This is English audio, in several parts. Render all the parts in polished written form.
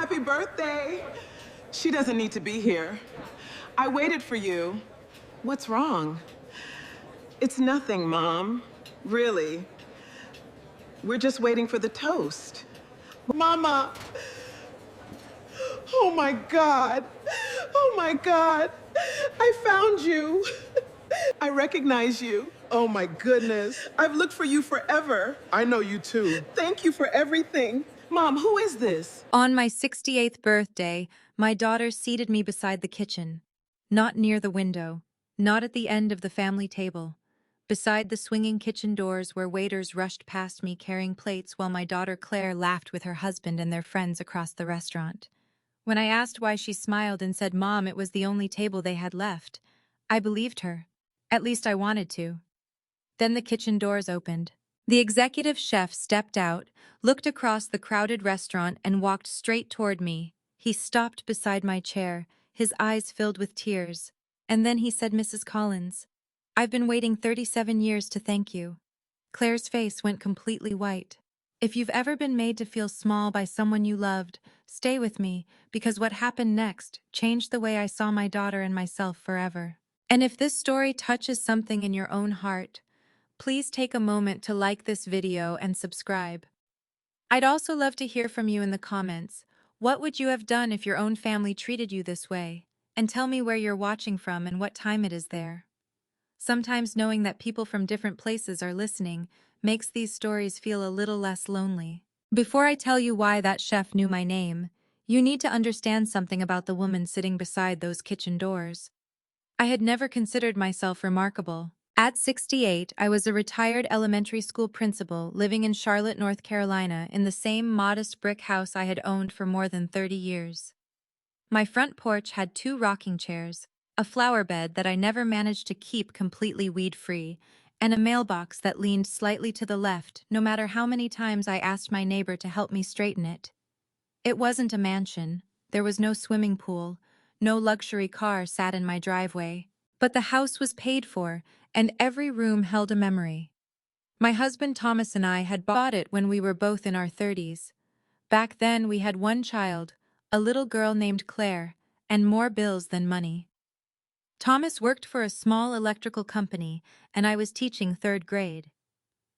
Happy birthday. She doesn't need to be here. I waited for you. What's wrong? It's nothing, Mom. Really. We're just waiting for the toast. Mama! Oh my God. Oh my God. I found you. I recognize you. Oh my goodness. I've looked for you forever. I know you too. Thank you for everything. Mom, who is this? On my 68th birthday, my daughter seated me beside the kitchen. Not near the window, not at the end of the family table. Beside the swinging kitchen doors where waiters rushed past me carrying plates while my daughter Claire laughed with her husband and their friends across the restaurant. When I asked why, she smiled and said, "Mom, it was the only table they had left." I believed her. At least I wanted to. Then the kitchen doors opened. The executive chef stepped out, looked across the crowded restaurant, and walked straight toward me. He stopped beside my chair, his eyes filled with tears. And then he said, "Mrs. Collins, I've been waiting 37 years to thank you." Claire's face went completely white. "If you've ever been made to feel small by someone you loved, stay with me, because what happened next changed the way I saw my daughter and myself forever." And if this story touches something in your own heart, please take a moment to like this video and subscribe. I'd also love to hear from you in the comments. What would you have done if your own family treated you this way? And tell me where you're watching from and what time it is there. Sometimes knowing that people from different places are listening makes these stories feel a little less lonely. Before I tell you why that chef knew my name, you need to understand something about the woman sitting beside those kitchen doors. I had never considered myself remarkable. At 68, I was a retired elementary school principal living in Charlotte, North Carolina, in the same modest brick house I had owned for more than 30 years. My front porch had 2 rocking chairs, a flower bed that I never managed to keep completely weed-free, and a mailbox that leaned slightly to the left no matter how many times I asked my neighbor to help me straighten it. It wasn't a mansion. There was no swimming pool. No luxury car sat in my driveway. But the house was paid for, and every room held a memory. My husband Thomas and I had bought it when we were both in our 30s. Back then we had one child, a little girl named Claire, and more bills than money. Thomas worked for a small electrical company, and I was teaching 3rd grade.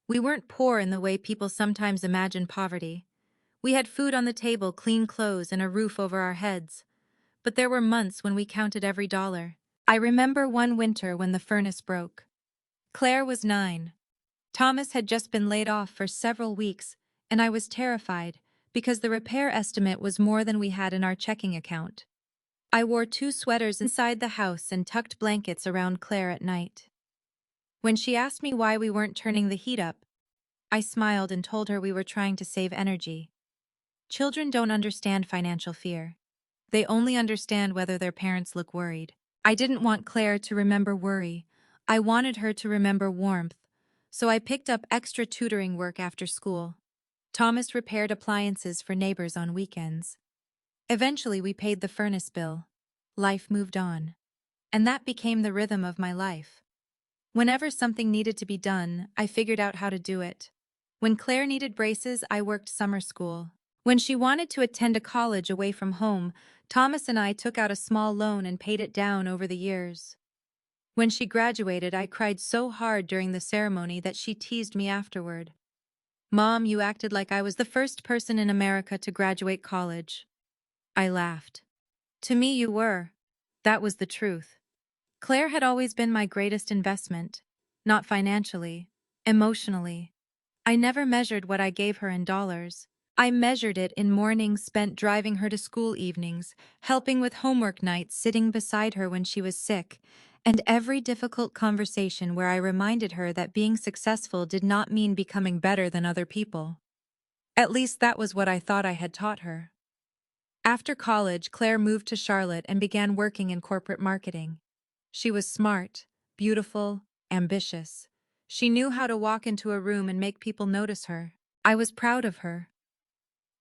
We weren't poor in the way people sometimes imagine poverty. We had food on the table, clean clothes, and a roof over our heads. But there were months when we counted every dollar. I remember one winter when the furnace broke. Claire was 9. Thomas had just been laid off for several weeks, and I was terrified because the repair estimate was more than we had in our checking account. I wore 2 sweaters inside the house and tucked blankets around Claire at night. When she asked me why we weren't turning the heat up, I smiled and told her we were trying to save energy. Children don't understand financial fear. They only understand whether their parents look worried. I didn't want Claire to remember worry. I wanted her to remember warmth. So I picked up extra tutoring work after school. Thomas repaired appliances for neighbors on weekends. Eventually, we paid the furnace bill. Life moved on. And that became the rhythm of my life. Whenever something needed to be done, I figured out how to do it. When Claire needed braces, I worked summer school. When she wanted to attend a college away from home, Thomas and I took out a small loan and paid it down over the years. When she graduated, I cried so hard during the ceremony that she teased me afterward. "Mom, you acted like I was the first person in America to graduate college." I laughed. "To me, you were." That was the truth. Claire had always been my greatest investment. Not financially, emotionally. I never measured what I gave her in dollars. I measured it in mornings spent driving her to school, evenings, helping with homework nights, sitting beside her when she was sick, and every difficult conversation where I reminded her that being successful did not mean becoming better than other people. At least that was what I thought I had taught her. After college, Claire moved to Charlotte and began working in corporate marketing. She was smart, beautiful, ambitious. She knew how to walk into a room and make people notice her. I was proud of her.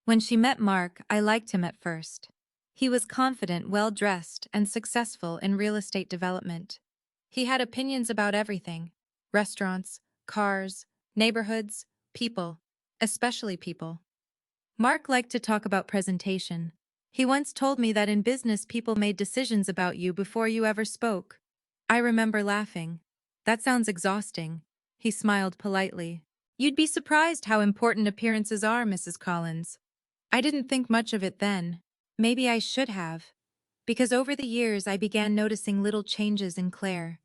When she met Mark, I liked him at first. He was confident, well-dressed, and successful in real estate development. He had opinions about everything: restaurants, cars, neighborhoods, people, especially people. Mark liked to talk about presentation. He once told me that in business people made decisions about you before you ever spoke. I remember laughing. That sounds exhausting. He smiled politely. You'd be surprised how important appearances are, Mrs. Collins. I didn't think much of it then. Maybe I should have. Because over the years I began noticing little changes in Claire.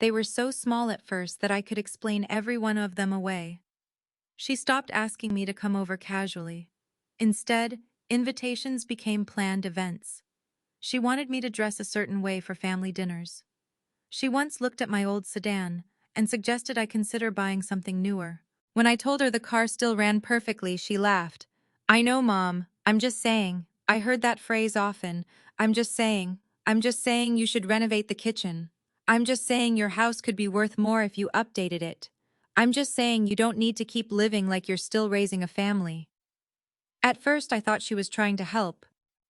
They were so small at first that I could explain every one of them away. She stopped asking me to come over casually. Instead, invitations became planned events. She wanted me to dress a certain way for family dinners. She once looked at my old sedan and suggested I consider buying something newer. When I told her the car still ran perfectly, she laughed. I know, Mom. I'm just saying. I heard that phrase often. I'm just saying. I'm just saying you should renovate the kitchen. I'm just saying your house could be worth more if you updated it. I'm just saying you don't need to keep living like you're still raising a family. At first, I thought she was trying to help.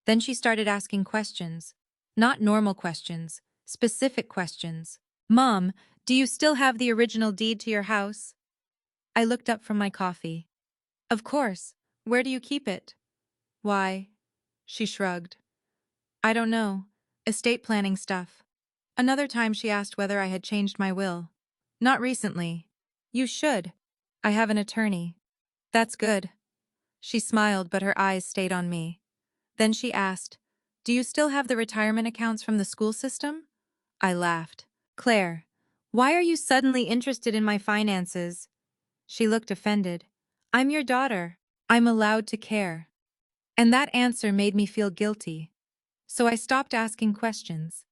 Then she started asking questions. Not normal questions, specific questions. Mom, do you still have the original deed to your house? I looked up from my coffee. Of course. Where do you keep it? Why? She shrugged. I don't know. Estate planning stuff. Another time she asked whether I had changed my will. Not recently. You should. I have an attorney. That's good. She smiled, but her eyes stayed on me. Then she asked, do you still have the retirement accounts from the school system? I laughed. Claire, why are you suddenly interested in my finances? She looked offended. I'm your daughter. I'm allowed to care. And that answer made me feel guilty. So I stopped asking questions.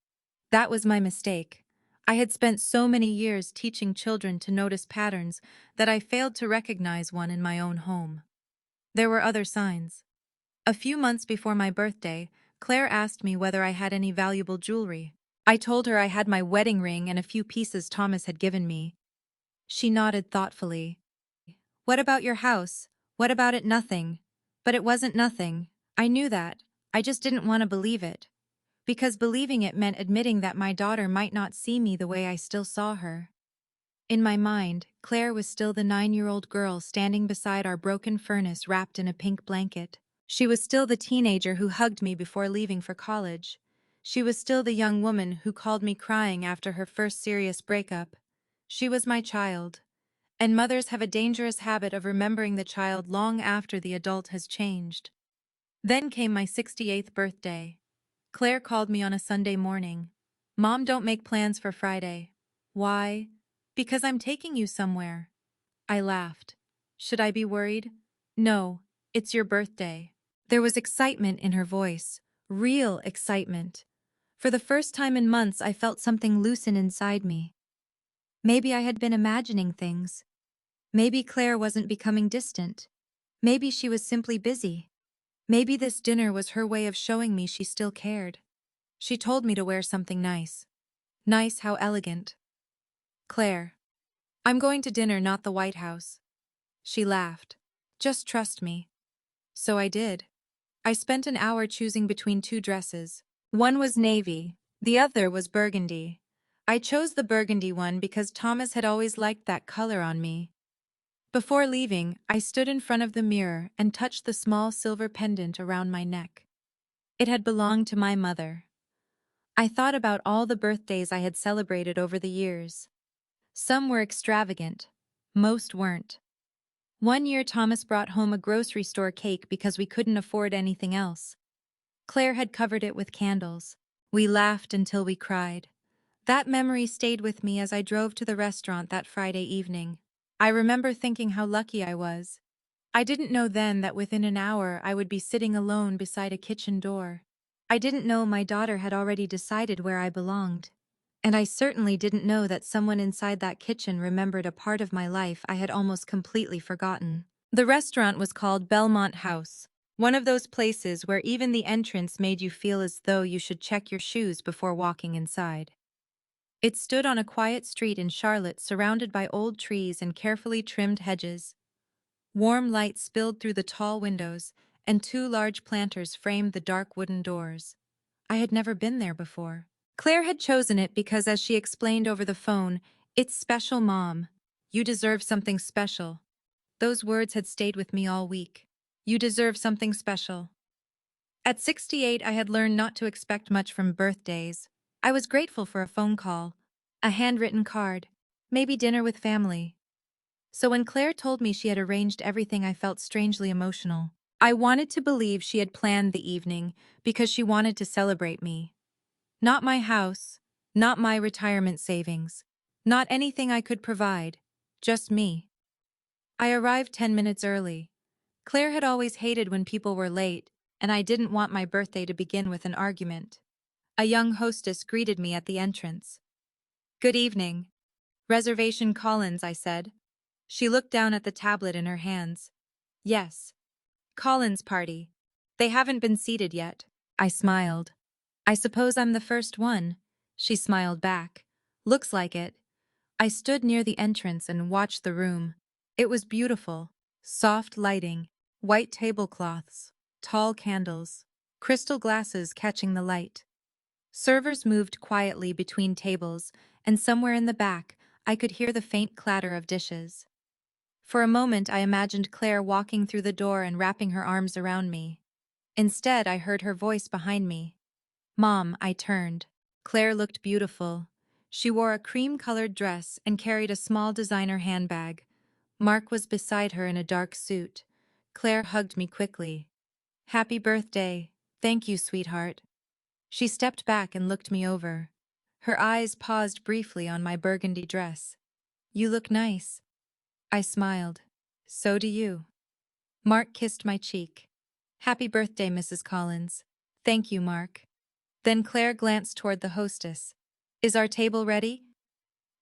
That was my mistake. I had spent so many years teaching children to notice patterns that I failed to recognize one in my own home. There were other signs. A few months before my birthday, Claire asked me whether I had any valuable jewelry. I told her I had my wedding ring and a few pieces Thomas had given me. She nodded thoughtfully. What about your house? What about it? Nothing. But it wasn't nothing. I knew that. I just didn't want to believe it. Because believing it meant admitting that my daughter might not see me the way I still saw her. In my mind, Claire was still the 9-year-old girl standing beside our broken furnace wrapped in a pink blanket. She was still the teenager who hugged me before leaving for college. She was still the young woman who called me crying after her first serious breakup. She was my child. And mothers have a dangerous habit of remembering the child long after the adult has changed. Then came my 68th birthday. Claire called me on a Sunday morning. Mom, don't make plans for Friday. Why? Because I'm taking you somewhere. I laughed. Should I be worried? No, it's your birthday. There was excitement in her voice. Real excitement. For the first time in months, I felt something loosen inside me. Maybe I had been imagining things. Maybe Claire wasn't becoming distant. Maybe she was simply busy. Maybe this dinner was her way of showing me she still cared. She told me to wear something nice. Nice, how elegant. Claire. I'm going to dinner, not the White House. She laughed. Just trust me. So I did. I spent an hour choosing between two dresses. One was navy, the other was burgundy. I chose the burgundy one because Thomas had always liked that color on me. Before leaving, I stood in front of the mirror and touched the small silver pendant around my neck. It had belonged to my mother. I thought about all the birthdays I had celebrated over the years. Some were extravagant. Most weren't. One year Thomas brought home a grocery store cake because we couldn't afford anything else. Claire had covered it with candles. We laughed until we cried. That memory stayed with me as I drove to the restaurant that Friday evening. I remember thinking how lucky I was. I didn't know then that within an hour I would be sitting alone beside a kitchen door. I didn't know my daughter had already decided where I belonged. And I certainly didn't know that someone inside that kitchen remembered a part of my life I had almost completely forgotten. The restaurant was called Belmont House, one of those places where even the entrance made you feel as though you should check your shoes before walking inside. It stood on a quiet street in Charlotte, surrounded by old trees and carefully trimmed hedges. Warm light spilled through the tall windows, and two large planters framed the dark wooden doors. I had never been there before. Claire had chosen it because, as she explained over the phone, it's special, Mom. You deserve something special. Those words had stayed with me all week. You deserve something special. At 68, I had learned not to expect much from birthdays. I was grateful for a phone call, a handwritten card, maybe dinner with family. So when Claire told me she had arranged everything, I felt strangely emotional. I wanted to believe she had planned the evening because she wanted to celebrate me. Not my house, not my retirement savings, not anything I could provide, just me. I arrived 10 minutes early. Claire had always hated when people were late, and I didn't want my birthday to begin with an argument. A young hostess greeted me at the entrance. "Good evening. Reservation Collins," I said. She looked down at the tablet in her hands. "Yes. Collins' party. They haven't been seated yet." I smiled. "I suppose I'm the first one." She smiled back. "Looks like it." I stood near the entrance and watched the room. It was beautiful. Soft lighting, white tablecloths, tall candles, crystal glasses catching the light. Servers moved quietly between tables, and somewhere in the back, I could hear the faint clatter of dishes. For a moment, I imagined Claire walking through the door and wrapping her arms around me. Instead, I heard her voice behind me. "Mom," I turned. Claire looked beautiful. She wore a cream-colored dress and carried a small designer handbag. Mark was beside her in a dark suit. Claire hugged me quickly. "Happy birthday." "Thank you, sweetheart." She stepped back and looked me over. Her eyes paused briefly on my burgundy dress. "You look nice." I smiled. "So do you." Mark kissed my cheek. "Happy birthday, Mrs. Collins." "Thank you, Mark." Then Claire glanced toward the hostess. "Is our table ready?"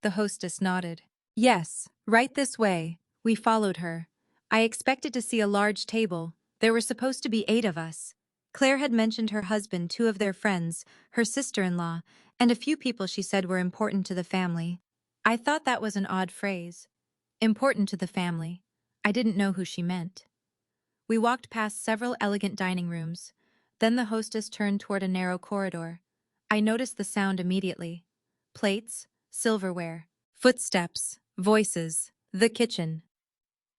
The hostess nodded. "Yes, right this way." We followed her. I expected to see a large table. There were supposed to be 8 of us. Claire had mentioned her husband, 2 of their friends, her sister-in-law, and a few people she said were important to the family. I thought that was an odd phrase. Important to the family. I didn't know who she meant. We walked past several elegant dining rooms. Then the hostess turned toward a narrow corridor. I noticed the sound immediately. Plates, silverware, footsteps, voices, the kitchen.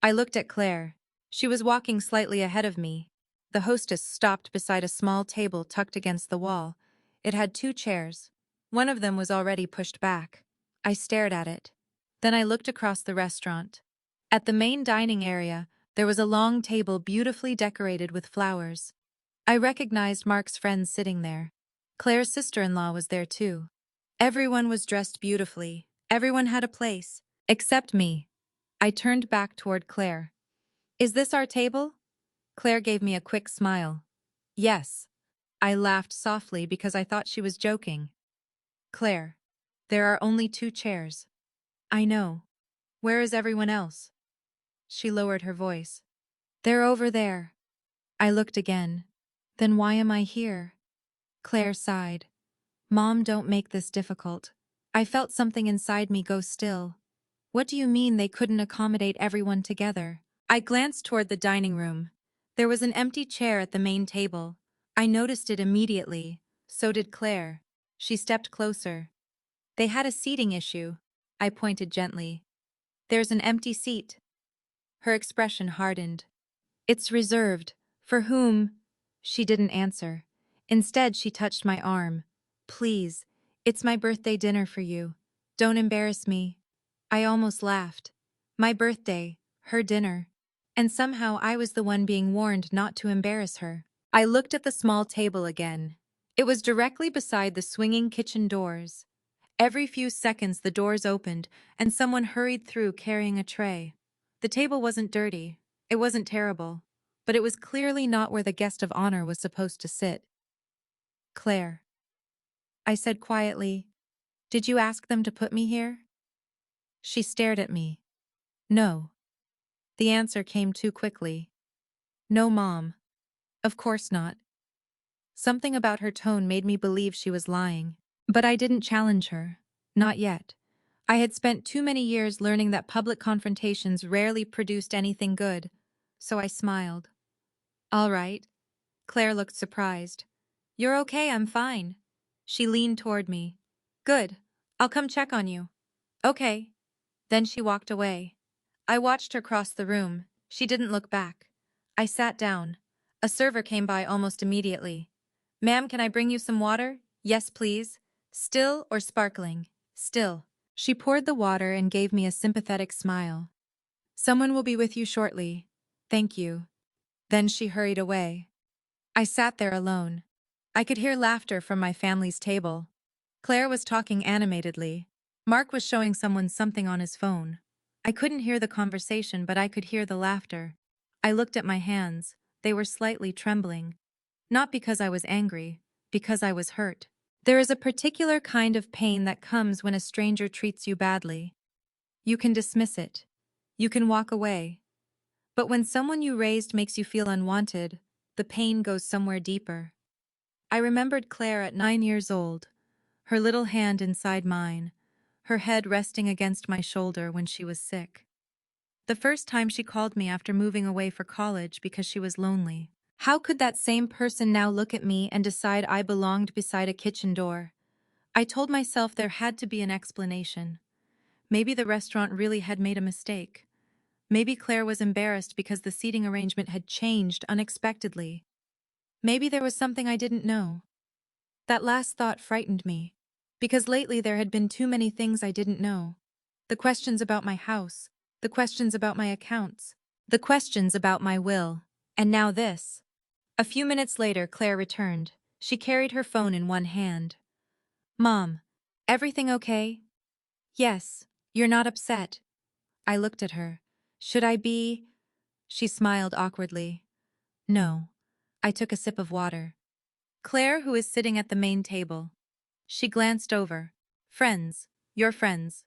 I looked at Claire. She was walking slightly ahead of me. The hostess stopped beside a small table tucked against the wall. It had 2 chairs. One of them was already pushed back. I stared at it. Then I looked across the restaurant. At the main dining area, there was a long table beautifully decorated with flowers. I recognized Mark's friends sitting there. Claire's sister-in-law was there too. Everyone was dressed beautifully. Everyone had a place. Except me. I turned back toward Claire. "Is this our table?" Claire gave me a quick smile. "Yes." I laughed softly because I thought she was joking. "Claire, there are only 2 chairs." "I know. Where is everyone else?" She lowered her voice. "They're over there." I looked again. "Then why am I here?" Claire sighed. "Mom, don't make this difficult." I felt something inside me go still. "What do you mean they couldn't accommodate everyone together?" I glanced toward the dining room. There was an empty chair at the main table. I noticed it immediately. So did Claire. She stepped closer. "They had a seating issue." I pointed gently. "There's an empty seat." Her expression hardened. "It's reserved." "For whom?" She didn't answer. Instead, she touched my arm. "Please, it's my birthday dinner for you. Don't embarrass me." I almost laughed. My birthday, her dinner. And somehow I was the one being warned not to embarrass her. I looked at the small table again. It was directly beside the swinging kitchen doors. Every few seconds the doors opened, and someone hurried through carrying a tray. The table wasn't dirty. It wasn't terrible. But it was clearly not where the guest of honor was supposed to sit. "Claire," I said quietly, "did you ask them to put me here?" She stared at me. "No." The answer came too quickly. "No, Mom. Of course not." Something about her tone made me believe she was lying. But I didn't challenge her. Not yet. I had spent too many years learning that public confrontations rarely produced anything good. So I smiled. "All right." Claire looked surprised. "You're okay, I'm fine." She leaned toward me. "Good. I'll come check on you." "Okay." Then she walked away. I watched her cross the room. She didn't look back. I sat down. A server came by almost immediately. "Ma'am, can I bring you some water?" "Yes, please." "Still or sparkling?" "Still." She poured the water and gave me a sympathetic smile. "Someone will be with you shortly. Thank you." Then she hurried away. I sat there alone. I could hear laughter from my family's table. Claire was talking animatedly. Mark was showing someone something on his phone. I couldn't hear the conversation, but I could hear the laughter. I looked at my hands. They were slightly trembling. Not because I was angry, because I was hurt. There is a particular kind of pain that comes when a stranger treats you badly. You can dismiss it. You can walk away. But when someone you raised makes you feel unwanted, the pain goes somewhere deeper. I remembered Claire at 9 years old, her little hand inside mine, her head resting against my shoulder when she was sick. The first time she called me after moving away for college because she was lonely. How could that same person now look at me and decide I belonged beside a kitchen door? I told myself there had to be an explanation. Maybe the restaurant really had made a mistake. Maybe Claire was embarrassed because the seating arrangement had changed unexpectedly. Maybe there was something I didn't know. That last thought frightened me, because lately there had been too many things I didn't know. The questions about my house, the questions about my accounts, the questions about my will, and now this. A few minutes later, Claire returned. She carried her phone in one hand. "Mom, everything okay?" "Yes. You're not upset." I looked at her. "Should I be?" She smiled awkwardly. "No." I took a sip of water. "Claire, who is sitting at the main table." She glanced over. "Friends. Your friends."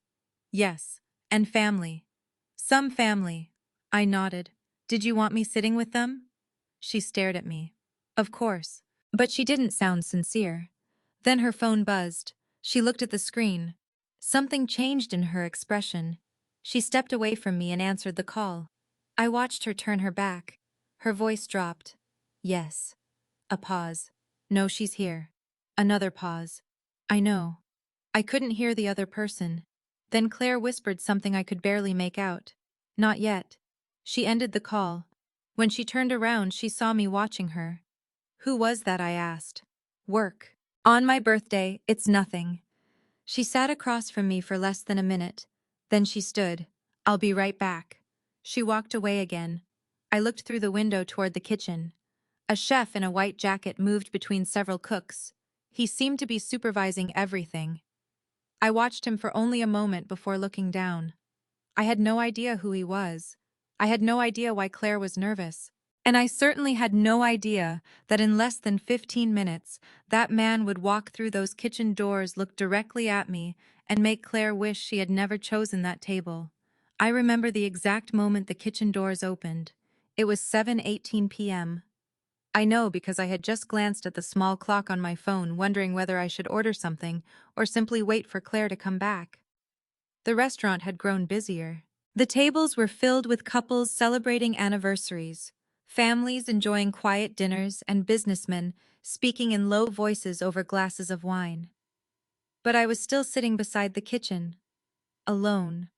"Yes. And family." "Some family." I nodded. "Did you want me sitting with them?" She stared at me. "Of course." But she didn't sound sincere. Then her phone buzzed. She looked at the screen. Something changed in her expression. She stepped away from me and answered the call. I watched her turn her back. Her voice dropped. "Yes." A pause. "No, she's here." Another pause. "I know." I couldn't hear the other person. Then Claire whispered something I could barely make out. "Not yet." She ended the call. When she turned around, she saw me watching her. "Who was that?" I asked. "Work. On my birthday, it's nothing." She sat across from me for less than a minute. Then she stood. "I'll be right back." She walked away again. I looked through the window toward the kitchen. A chef in a white jacket moved between several cooks. He seemed to be supervising everything. I watched him for only a moment before looking down. I had no idea who he was. I had no idea why Claire was nervous. And I certainly had no idea that in less than 15 minutes, that man would walk through those kitchen doors, look directly at me, and make Claire wish she had never chosen that table. I remember the exact moment the kitchen doors opened. It was 7:18 p.m. I know because I had just glanced at the small clock on my phone, wondering whether I should order something or simply wait for Claire to come back. The restaurant had grown busier. The tables were filled with couples celebrating anniversaries, families enjoying quiet dinners, and businessmen speaking in low voices over glasses of wine. But I was still sitting beside the kitchen, alone.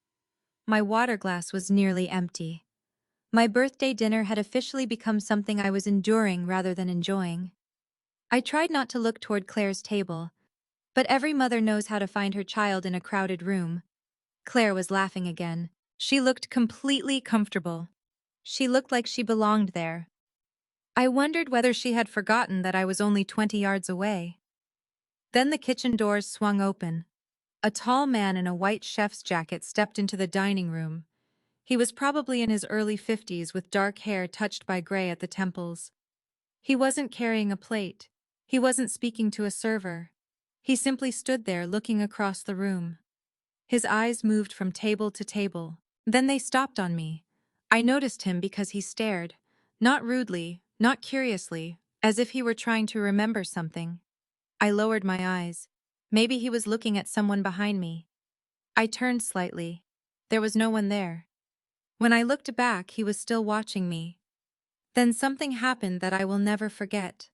My water glass was nearly empty. My birthday dinner had officially become something I was enduring rather than enjoying. I tried not to look toward Claire's table, but every mother knows how to find her child in a crowded room. Claire was laughing again. She looked completely comfortable. She looked like she belonged there. I wondered whether she had forgotten that I was only 20 yards away. Then the kitchen doors swung open. A tall man in a white chef's jacket stepped into the dining room. He was probably in his early 50s with dark hair touched by gray at the temples. He wasn't carrying a plate. He wasn't speaking to a server. He simply stood there looking across the room. His eyes moved from table to table. Then they stopped on me. I noticed him because he stared. Not rudely, not curiously, as if he were trying to remember something. I lowered my eyes. Maybe he was looking at someone behind me. I turned slightly. There was no one there. When I looked back, he was still watching me. Then something happened that I will never forget.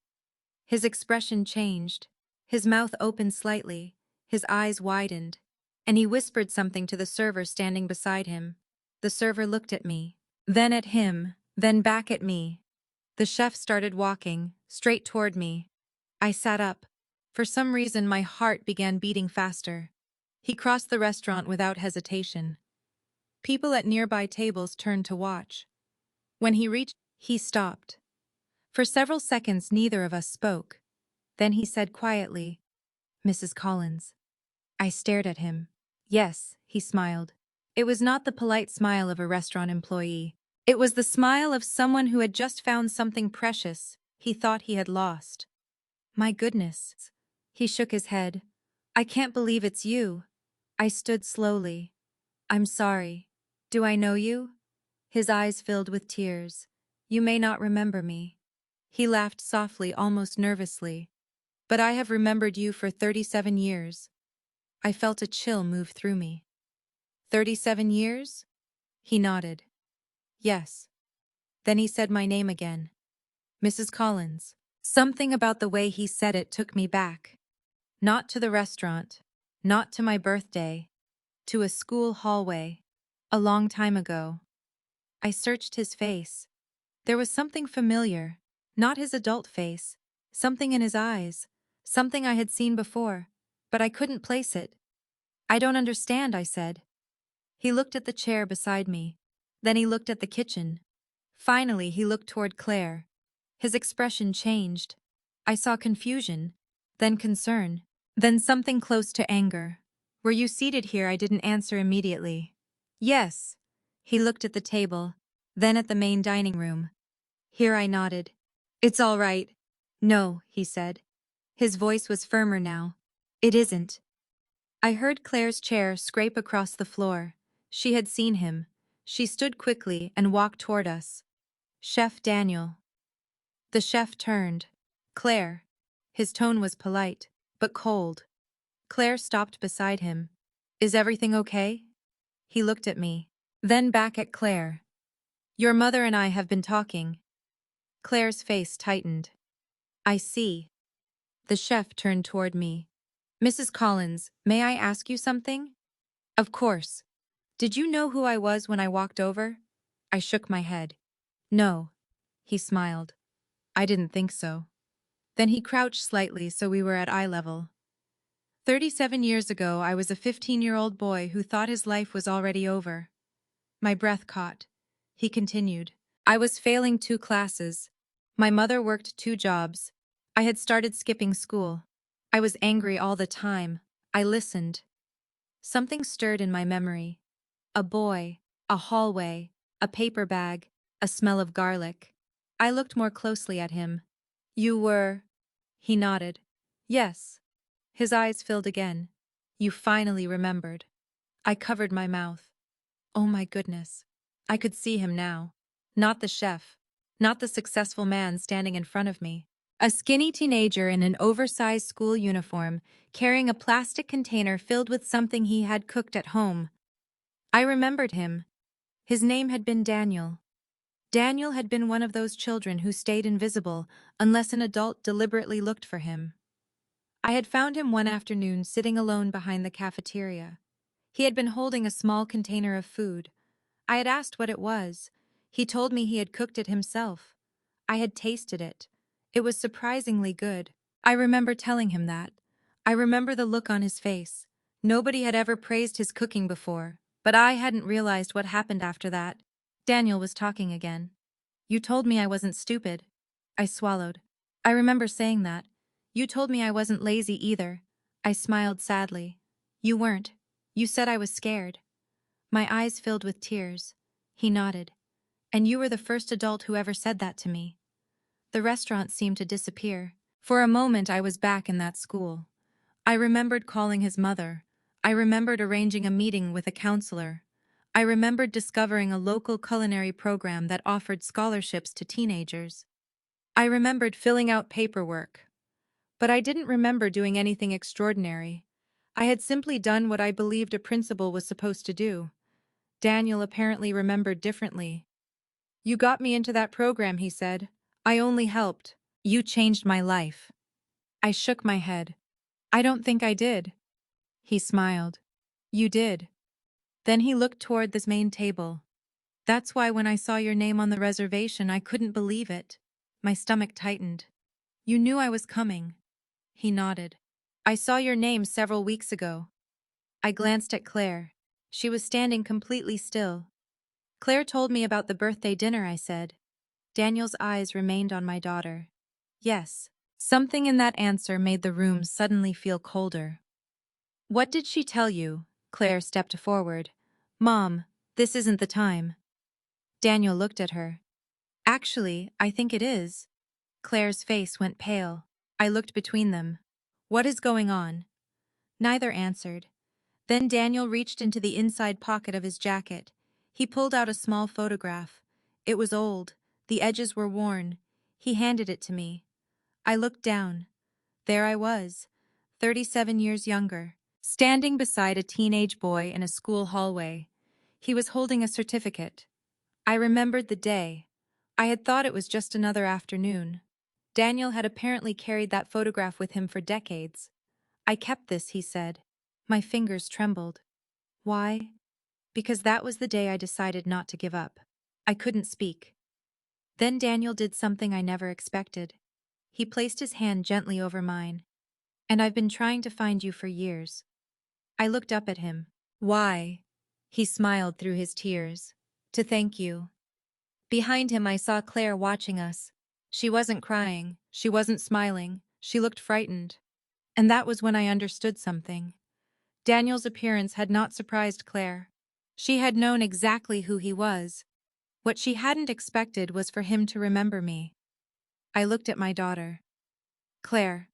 His expression changed. His mouth opened slightly, his eyes widened, and he whispered something to the server standing beside him. The server looked at me, then at him, then back at me. The chef started walking, straight toward me. I sat up. For some reason, my heart began beating faster. He crossed the restaurant without hesitation. People at nearby tables turned to watch. When he reached, he stopped. For several seconds, neither of us spoke. Then he said quietly, "Mrs. Collins." I stared at him. "Yes," he smiled. It was not the polite smile of a restaurant employee. It was the smile of someone who had just found something precious he thought he had lost. "My goodness." He shook his head. "I can't believe it's you." I stood slowly. "I'm sorry. Do I know you?" His eyes filled with tears. "You may not remember me." He laughed softly, almost nervously. "But I have remembered you for 37 years. I felt a chill move through me. 37 years? He nodded. Yes. Then he said my name again. Mrs. Collins. Something about the way he said it took me back. Not to the restaurant. Not to my birthday. To a school hallway. A long time ago. I searched his face. There was something familiar. Not his adult face. Something in his eyes. Something I had seen before. But I couldn't place it. "I don't understand," I said. He looked at the chair beside me. Then he looked at the kitchen. Finally, he looked toward Claire. His expression changed. I saw confusion, then concern, then something close to anger. "Were you seated here?" I didn't answer immediately. "Yes." He looked at the table, then at the main dining room. Here I nodded. "It's all right." "No," he said. His voice was firmer now. "It isn't." I heard Claire's chair scrape across the floor. She had seen him. She stood quickly and walked toward us. "Chef Daniel." The chef turned. "Claire." His tone was polite, but cold. Claire stopped beside him. "Is everything okay?" He looked at me, then back at Claire. "Your mother and I have been talking." Claire's face tightened. "I see." The chef turned toward me. "Mrs. Collins, may I ask you something?" "Of course." "Did you know who I was when I walked over?" I shook my head. "No." He smiled. "I didn't think so." Then he crouched slightly so we were at eye level. 37 years ago, I was a 15-year-old boy who thought his life was already over. My breath caught. He continued. "I was failing 2 classes. My mother worked 2 jobs. I had started skipping school. I was angry all the time. I listened. Something stirred in my memory. A boy, a hallway, a paper bag, a smell of garlic. I looked more closely at him. "You were—" He nodded. "Yes." His eyes filled again. "You finally remembered." I covered my mouth. Oh my goodness. I could see him now. Not the chef. Not the successful man standing in front of me. A skinny teenager in an oversized school uniform, carrying a plastic container filled with something he had cooked at home. I remembered him. His name had been Daniel. Daniel had been one of those children who stayed invisible unless an adult deliberately looked for him. I had found him one afternoon sitting alone behind the cafeteria. He had been holding a small container of food. I had asked what it was. He told me he had cooked it himself. I had tasted it. It was surprisingly good. I remember telling him that. I remember the look on his face. Nobody had ever praised his cooking before, but I hadn't realized what happened after that. Daniel was talking again. "You told me I wasn't stupid." I swallowed. "I remember saying that. You told me I wasn't lazy either." I smiled sadly. "You weren't. You said I was scared." My eyes filled with tears. He nodded. "And you were the first adult who ever said that to me." The restaurant seemed to disappear. For a moment I was back in that school. I remembered calling his mother. I remembered arranging a meeting with a counselor. I remembered discovering a local culinary program that offered scholarships to teenagers. I remembered filling out paperwork. But I didn't remember doing anything extraordinary. I had simply done what I believed a principal was supposed to do. Daniel apparently remembered differently. "You got me into that program," he said. "I only helped. You changed my life." I shook my head. "I don't think I did." He smiled. "You did." Then he looked toward this main table. "That's why when I saw your name on the reservation, I couldn't believe it." My stomach tightened. You knew I was coming. He nodded. I saw your name several weeks ago. I glanced at Claire. She was standing completely still. Claire told me about the birthday dinner, I said. Daniel's eyes remained on my daughter. Yes. Something in that answer made the room suddenly feel colder. What did she tell you? Claire stepped forward. Mom, this isn't the time. Daniel looked at her. Actually, I think it is. Claire's face went pale. I looked between them. What is going on? Neither answered. Then Daniel reached into the inside pocket of his jacket. He pulled out a small photograph. It was old. The edges were worn. He handed it to me. I looked down. There I was, 37 years younger, standing beside a teenage boy in a school hallway. He was holding a certificate. I remembered the day. I had thought it was just another afternoon. Daniel had apparently carried that photograph with him for decades. I kept this, he said. My fingers trembled. Why? Because that was the day I decided not to give up. I couldn't speak. Then Daniel did something I never expected. He placed his hand gently over mine. And I've been trying to find you for years. I looked up at him. Why? He smiled through his tears. To thank you. Behind him I saw Claire watching us. She wasn't crying. She wasn't smiling. She looked frightened. And that was when I understood something. Daniel's appearance had not surprised Claire. She had known exactly who he was. What she hadn't expected was for him to remember me. I looked at my daughter. Claire,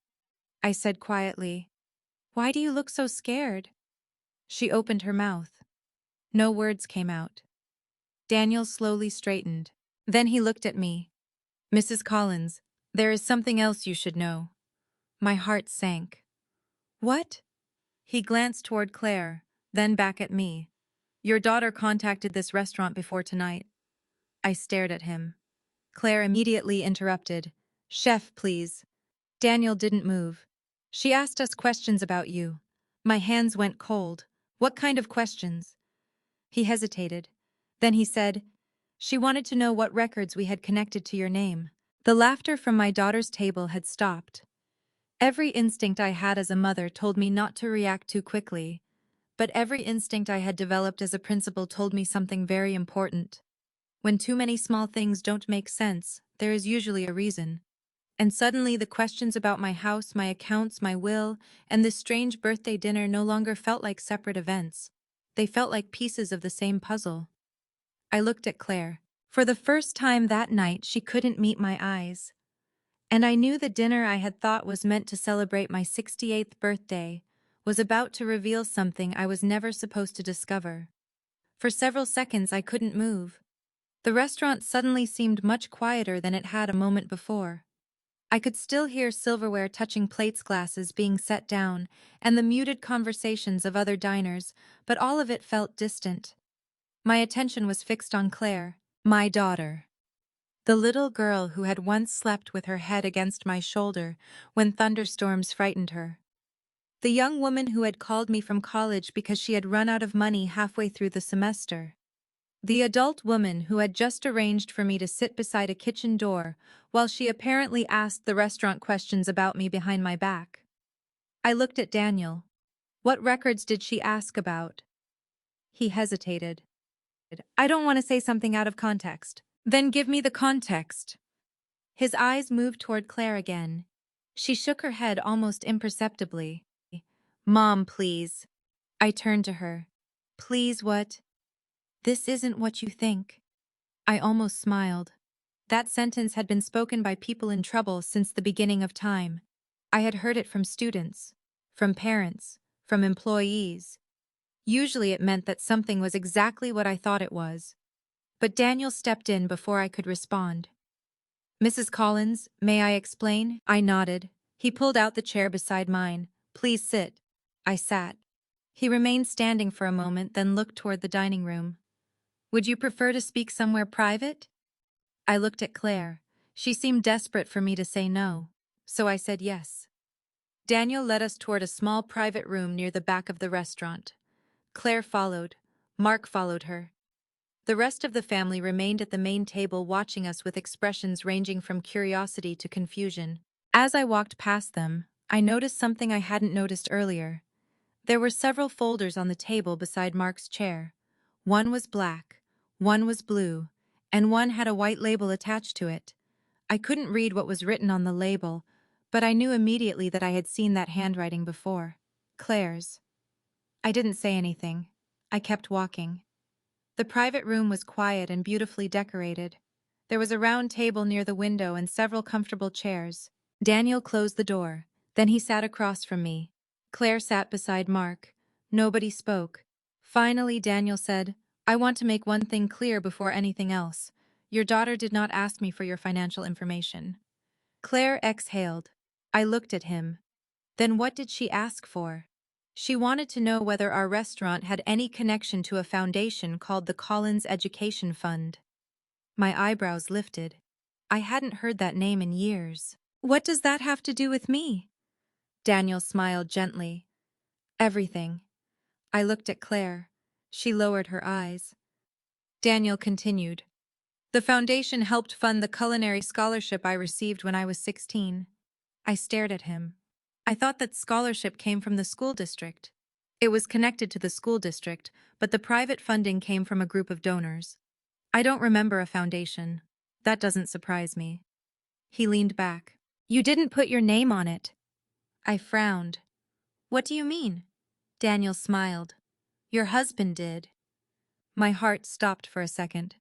I said quietly, why do you look so scared? She opened her mouth. No words came out. Daniel slowly straightened. Then he looked at me. Mrs. Collins, there is something else you should know. My heart sank. What? He glanced toward Claire, then back at me. Your daughter contacted this restaurant before tonight. I stared at him. Claire immediately interrupted. Chef, please. Daniel didn't move. She asked us questions about you. My hands went cold. What kind of questions? He hesitated. Then he said, she wanted to know what records we had connected to your name. The laughter from my daughter's table had stopped. Every instinct I had as a mother told me not to react too quickly, but every instinct I had developed as a principal told me something very important. When too many small things don't make sense, there is usually a reason. And suddenly the questions about my house, my accounts, my will, and this strange birthday dinner no longer felt like separate events. They felt like pieces of the same puzzle. I looked at Claire. For the first time that night, she couldn't meet my eyes. And I knew the dinner I had thought was meant to celebrate my 68th birthday was about to reveal something I was never supposed to discover. For several seconds, I couldn't move. The restaurant suddenly seemed much quieter than it had a moment before. I could still hear silverware touching plates, glasses being set down, and the muted conversations of other diners, but all of it felt distant. My attention was fixed on Claire, my daughter. The little girl who had once slept with her head against my shoulder when thunderstorms frightened her. The young woman who had called me from college because she had run out of money halfway through the semester. The adult woman who had just arranged for me to sit beside a kitchen door while she apparently asked the restaurant questions about me behind my back. I looked at Daniel. What records did she ask about? He hesitated. I don't want to say something out of context. Then give me the context. His eyes moved toward Claire again. She shook her head almost imperceptibly. Mom, please. I turned to her. Please what? This isn't what you think. I almost smiled. That sentence had been spoken by people in trouble since the beginning of time. I had heard it from students, from parents, from employees. Usually it meant that something was exactly what I thought it was. But Daniel stepped in before I could respond. Mrs. Collins, may I explain? I nodded. He pulled out the chair beside mine. Please sit. I sat. He remained standing for a moment, then looked toward the dining room. Would you prefer to speak somewhere private? I looked at Claire. She seemed desperate for me to say no, so I said yes. Daniel led us toward a small private room near the back of the restaurant. Claire followed. Mark followed her. The rest of the family remained at the main table watching us with expressions ranging from curiosity to confusion. As I walked past them, I noticed something I hadn't noticed earlier. There were several folders on the table beside Mark's chair. One was black, one was blue, and one had a white label attached to it. I couldn't read what was written on the label, but I knew immediately that I had seen that handwriting before. Claire's. I didn't say anything. I kept walking. The private room was quiet and beautifully decorated. There was a round table near the window and several comfortable chairs. Daniel closed the door. Then he sat across from me. Claire sat beside Mark. Nobody spoke. Finally, Daniel said, "I want to make one thing clear before anything else. Your daughter did not ask me for your financial information." Claire exhaled. I looked at him. Then what did she ask for? She wanted to know whether our restaurant had any connection to a foundation called the Collins Education Fund. My eyebrows lifted. I hadn't heard that name in years. "What does that have to do with me?" Daniel smiled gently. "Everything." I looked at Claire. She lowered her eyes. Daniel continued. "The foundation helped fund the culinary scholarship I received when I was 16. I stared at him. I thought that scholarship came from the school district. It was connected to the school district, but the private funding came from a group of donors. I don't remember a foundation. That doesn't surprise me." He leaned back. "You didn't put your name on it." I frowned. "What do you mean?" Daniel smiled. "Your husband did." My heart stopped for a second.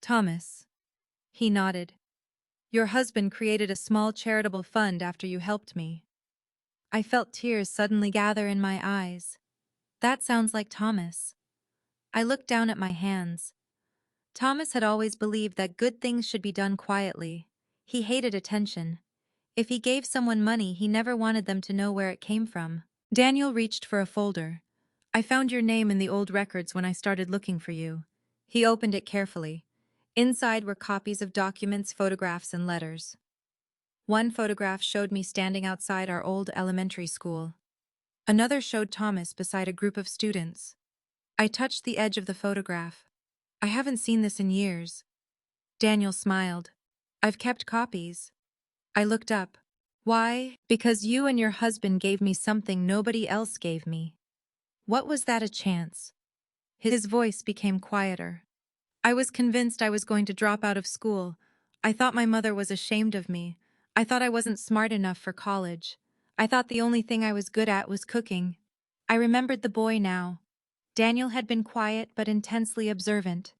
"Thomas." He nodded. "Your husband created a small charitable fund after you helped me." I felt tears suddenly gather in my eyes. That sounds like Thomas. I looked down at my hands. Thomas had always believed that good things should be done quietly. He hated attention. If he gave someone money, he never wanted them to know where it came from. Daniel reached for a folder. "I found your name in the old records when I started looking for you." He opened it carefully. Inside were copies of documents, photographs, and letters. One photograph showed me standing outside our old elementary school. Another showed Thomas beside a group of students. I touched the edge of the photograph. "I haven't seen this in years." Daniel smiled. "I've kept copies." I looked up. "Why?" "Because you and your husband gave me something nobody else gave me." "What was that, a chance?" His voice became quieter. "I was convinced I was going to drop out of school. I thought my mother was ashamed of me. I thought I wasn't smart enough for college. I thought the only thing I was good at was cooking." I remembered the boy now. Daniel had been quiet but intensely observant.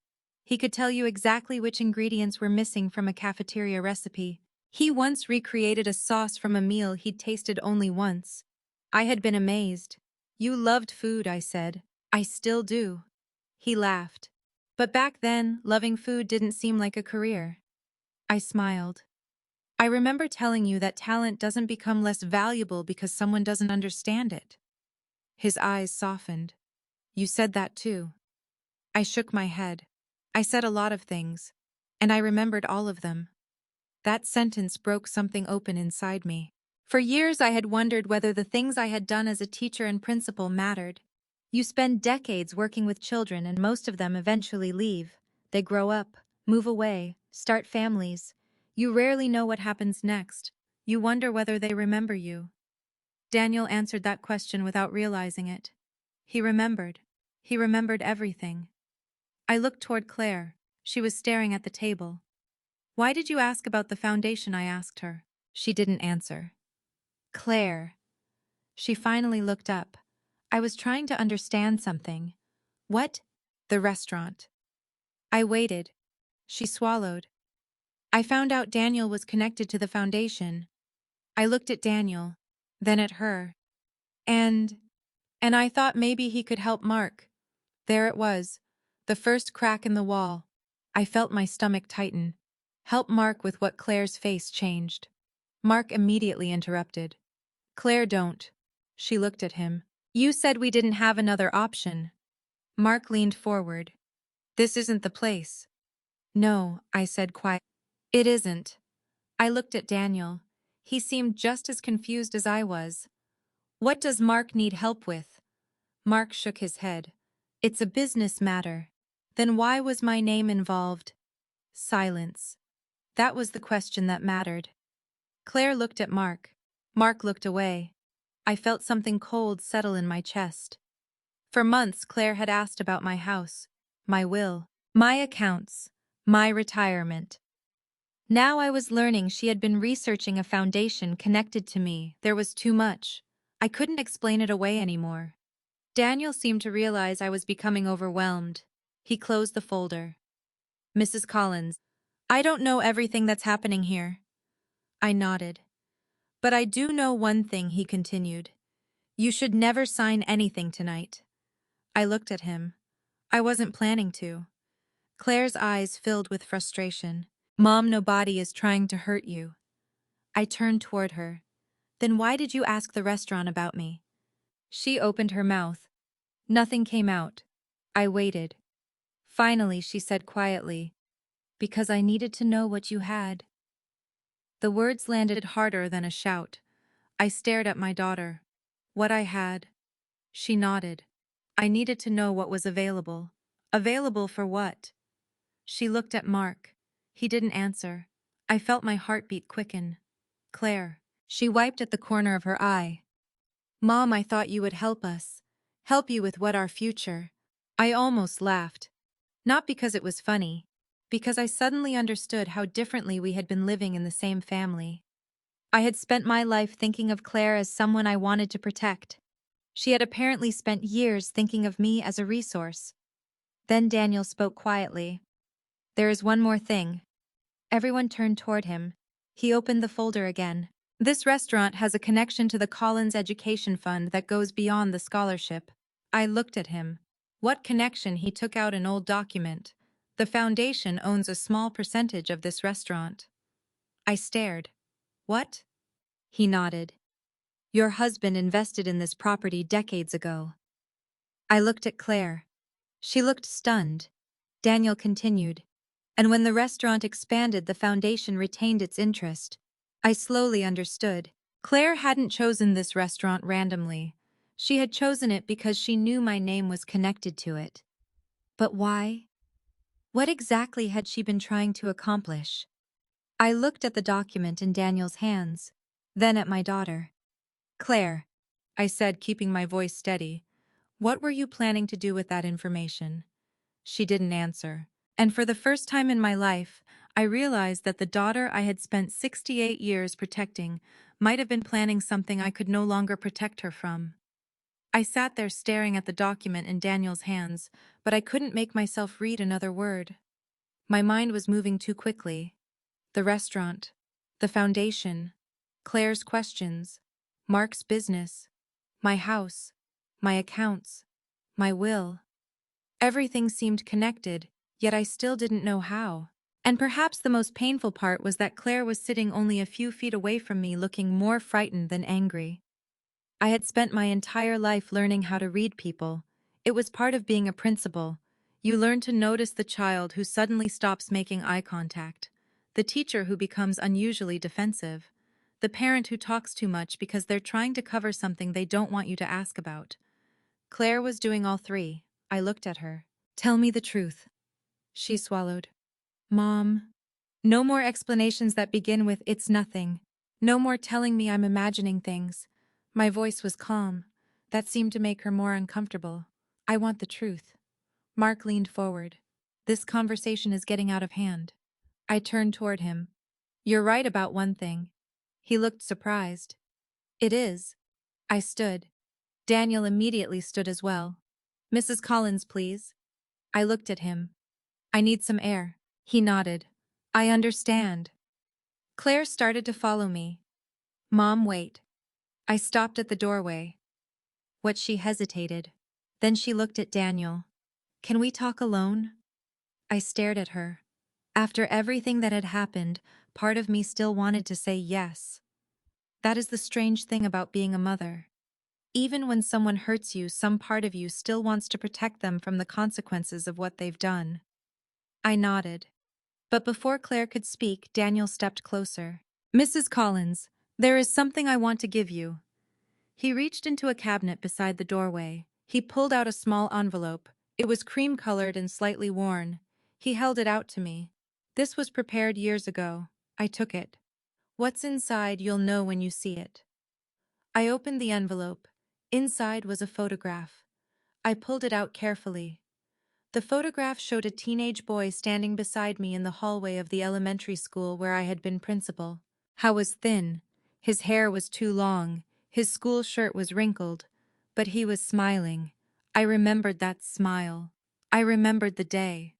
He could tell you exactly which ingredients were missing from a cafeteria recipe. He once recreated a sauce from a meal he'd tasted only once. I had been amazed. "You loved food," I said. "I still do." He laughed. "But back then, loving food didn't seem like a career." I smiled. "I remember telling you that talent doesn't become less valuable because someone doesn't understand it." His eyes softened. "You said that too." I shook my head. "I said a lot of things, and I remembered all of them." That sentence broke something open inside me. For years I had wondered whether the things I had done as a teacher and principal mattered. You spend decades working with children and most of them eventually leave. They grow up, move away, start families. You rarely know what happens next. You wonder whether they remember you. Daniel answered that question without realizing it. He remembered. He remembered everything. I looked toward Claire. She was staring at the table. "Why did you ask about the foundation?" I asked her. She didn't answer. "Claire." She finally looked up. I was trying to understand something. "What?" "The restaurant." I waited. She swallowed. "I found out Daniel was connected to the foundation." I looked at Daniel, then at her. And I thought maybe he could help Mark." There it was, the first crack in the wall. I felt my stomach tighten. "Help Mark with what?" Claire's face changed. Mark immediately interrupted. "Claire, don't." She looked at him. "You said we didn't have another option." Mark leaned forward. "This isn't the place." "No," I said quietly. "It isn't." I looked at Daniel. He seemed just as confused as I was. "What does Mark need help with?" Mark shook his head. "It's a business matter." Then why was my name involved? Silence. That was the question that mattered. Claire looked at Mark. Mark looked away. I felt something cold settle in my chest. For months, Claire had asked about my house, my will, my accounts, my retirement. Now I was learning she had been researching a foundation connected to me. There was too much. I couldn't explain it away anymore. Daniel seemed to realize I was becoming overwhelmed. He closed the folder. Mrs. Collins, I don't know everything that's happening here. I nodded. But I do know one thing, he continued. You should never sign anything tonight. I looked at him. I wasn't planning to. Claire's eyes filled with frustration. Mom, nobody is trying to hurt you. I turned toward her. Then why did you ask the restaurant about me? She opened her mouth. Nothing came out. I waited. Finally, she said quietly, because I needed to know what you had. The words landed harder than a shout. I stared at my daughter. What I had. She nodded. I needed to know what was available. Available for what? She looked at Mark. He didn't answer. I felt my heartbeat quicken. Claire. She wiped at the corner of her eye. Mom, I thought you would help us. Help you with what our future. I almost laughed. Not because it was funny. Because I suddenly understood how differently we had been living in the same family. I had spent my life thinking of Claire as someone I wanted to protect. She had apparently spent years thinking of me as a resource. Then Daniel spoke quietly. There is one more thing. Everyone turned toward him. He opened the folder again. This restaurant has a connection to the Collins Education Fund that goes beyond the scholarship. I looked at him. What connection? He took out an old document. The foundation owns a small percentage of this restaurant. I stared. What? He nodded. Your husband invested in this property decades ago. I looked at Claire. She looked stunned. Daniel continued. And when the restaurant expanded, the foundation retained its interest. I slowly understood. Claire hadn't chosen this restaurant randomly. She had chosen it because she knew my name was connected to it. But why? What exactly had she been trying to accomplish? I looked at the document in Daniel's hands, then at my daughter. Claire, I said, keeping my voice steady, what were you planning to do with that information? She didn't answer. And for the first time in my life, I realized that the daughter I had spent 68 years protecting might have been planning something I could no longer protect her from. I sat there staring at the document in Daniel's hands, but I couldn't make myself read another word. My mind was moving too quickly. The restaurant, the foundation, Claire's questions, Mark's business, my house, my accounts, my will. Everything seemed connected, yet I still didn't know how. And perhaps the most painful part was that Claire was sitting only a few feet away from me, looking more frightened than angry. I had spent my entire life learning how to read people. It was part of being a principal. You learn to notice the child who suddenly stops making eye contact, the teacher who becomes unusually defensive, the parent who talks too much because they're trying to cover something they don't want you to ask about. Claire was doing all three. I looked at her. Tell me the truth. She swallowed. Mom. No more explanations that begin with "it's nothing." No more telling me I'm imagining things. My voice was calm. That seemed to make her more uncomfortable. I want the truth. Mark leaned forward. This conversation is getting out of hand. I turned toward him. You're right about one thing. He looked surprised. It is. I stood. Daniel immediately stood as well. Mrs. Collins, please. I looked at him. I need some air. He nodded. I understand. Claire started to follow me. Mom, wait. I stopped at the doorway. What? She hesitated. Then she looked at Daniel. Can we talk alone? I stared at her. After everything that had happened, part of me still wanted to say yes. That is the strange thing about being a mother. Even when someone hurts you, some part of you still wants to protect them from the consequences of what they've done. I nodded. But before Claire could speak, Daniel stepped closer. Mrs. Collins, there is something I want to give you. He reached into a cabinet beside the doorway. He pulled out a small envelope. It was cream-colored and slightly worn. He held it out to me. This was prepared years ago. I took it. What's inside you'll know when you see it. I opened the envelope. Inside was a photograph. I pulled it out carefully. The photograph showed a teenage boy standing beside me in the hallway of the elementary school where I had been principal. He was thin. His hair was too long. His school shirt was wrinkled. But he was smiling. I remembered that smile. I remembered the day.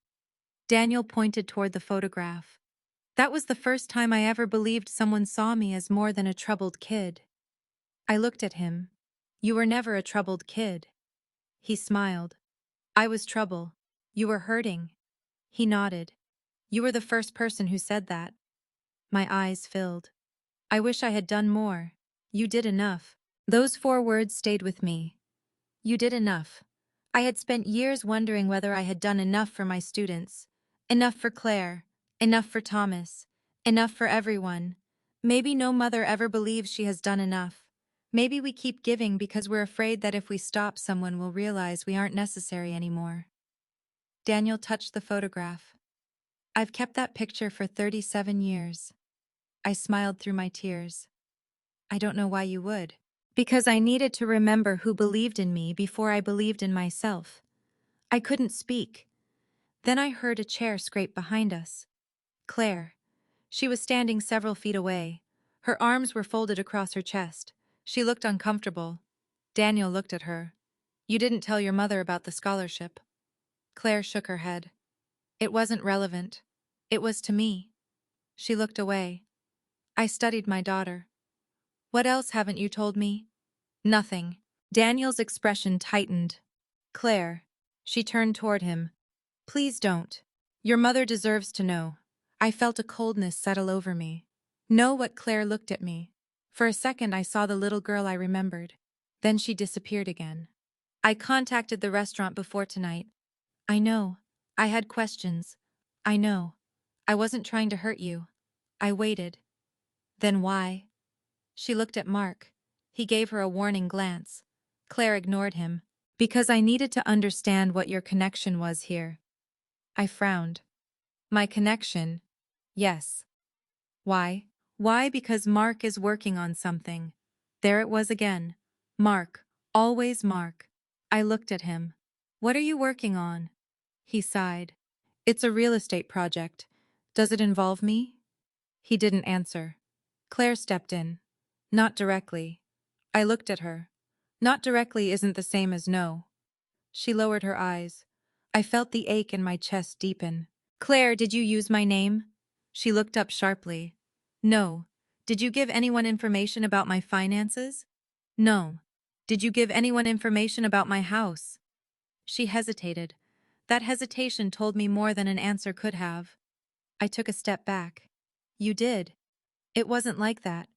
Daniel pointed toward the photograph. That was the first time I ever believed someone saw me as more than a troubled kid. I looked at him. You were never a troubled kid. He smiled. I was trouble. You were hurting. He nodded. You were the first person who said that. My eyes filled. I wish I had done more. You did enough. Those 4 words stayed with me. You did enough. I had spent years wondering whether I had done enough for my students. Enough for Claire. Enough for Thomas. Enough for everyone. Maybe no mother ever believes she has done enough. Maybe we keep giving because we're afraid that if we stop, someone will realize we aren't necessary anymore. Daniel touched the photograph. I've kept that picture for 37 years. I smiled through my tears. I don't know why you would. Because I needed to remember who believed in me before I believed in myself. I couldn't speak. Then I heard a chair scrape behind us. Claire. She was standing several feet away. Her arms were folded across her chest. She looked uncomfortable. Daniel looked at her. You didn't tell your mother about the scholarship. Claire shook her head. It wasn't relevant. It was to me. She looked away. I studied my daughter. What else haven't you told me? Nothing. Daniel's expression tightened. Claire. She turned toward him. Please don't. Your mother deserves to know. I felt a coldness settle over me. Know what Claire looked at me. For a second I saw the little girl I remembered. Then she disappeared again. I contacted the restaurant before tonight. I know. I had questions. I know. I wasn't trying to hurt you. I waited. Then why? She looked at Mark. He gave her a warning glance. Claire ignored him. Because I needed to understand what your connection was here. I frowned. My connection? Yes. Why? Why? Because Mark is working on something. There it was again. Mark. Always Mark. I looked at him. What are you working on? He sighed. It's a real estate project. Does it involve me? He didn't answer. Claire stepped in. Not directly. I looked at her. Not directly isn't the same as no. She lowered her eyes. I felt the ache in my chest deepen. Claire, did you use my name? She looked up sharply. No. Did you give anyone information about my finances? No. Did you give anyone information about my house? She hesitated. That hesitation told me more than an answer could have. I took a step back. You did. It wasn't like that.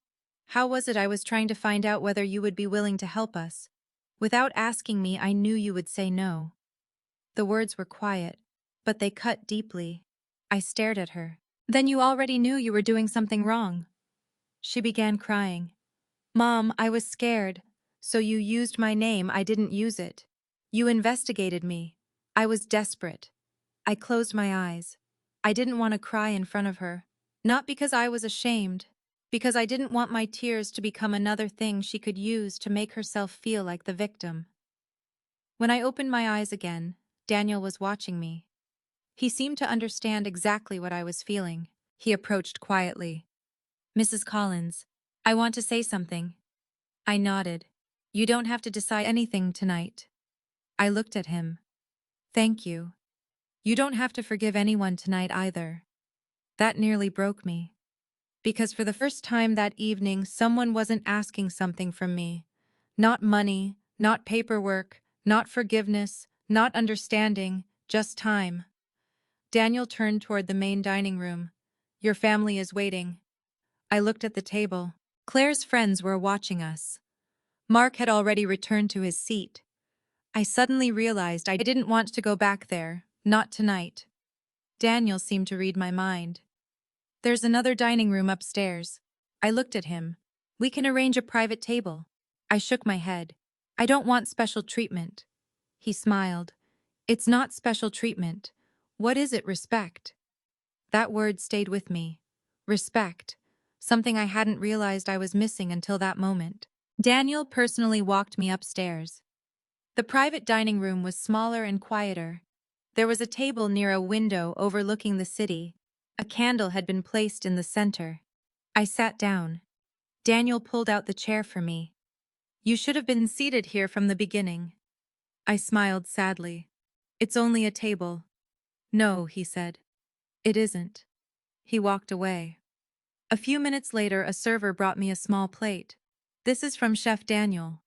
How was it I was trying to find out whether you would be willing to help us? Without asking me, I knew you would say no. The words were quiet, but they cut deeply. I stared at her. Then you already knew you were doing something wrong. She began crying. Mom, I was scared. So you used my name, I didn't use it. You investigated me. I was desperate. I closed my eyes. I didn't want to cry in front of her. Not because I was ashamed, because I didn't want my tears to become another thing she could use to make herself feel like the victim. When I opened my eyes again, Daniel was watching me. He seemed to understand exactly what I was feeling. He approached quietly. Mrs. Collins, I want to say something. I nodded. You don't have to decide anything tonight. I looked at him. Thank you. You don't have to forgive anyone tonight either. That nearly broke me. Because for the first time that evening, someone wasn't asking something from me. Not money, not paperwork, not forgiveness, not understanding, just time. Daniel turned toward the main dining room. Your family is waiting. I looked at the table. Claire's friends were watching us. Mark had already returned to his seat. I suddenly realized I didn't want to go back there, not tonight. Daniel seemed to read my mind. There's another dining room upstairs. I looked at him. We can arrange a private table. I shook my head. I don't want special treatment. He smiled. It's not special treatment. What is it, respect? That word stayed with me. Respect. Something I hadn't realized I was missing until that moment. Daniel personally walked me upstairs. The private dining room was smaller and quieter. There was a table near a window overlooking the city. A candle had been placed in the center. I sat down. Daniel pulled out the chair for me. You should have been seated here from the beginning. I smiled sadly. It's only a table. No, he said. It isn't. He walked away. A few minutes later, a server brought me a small plate. This is from Chef Daniel.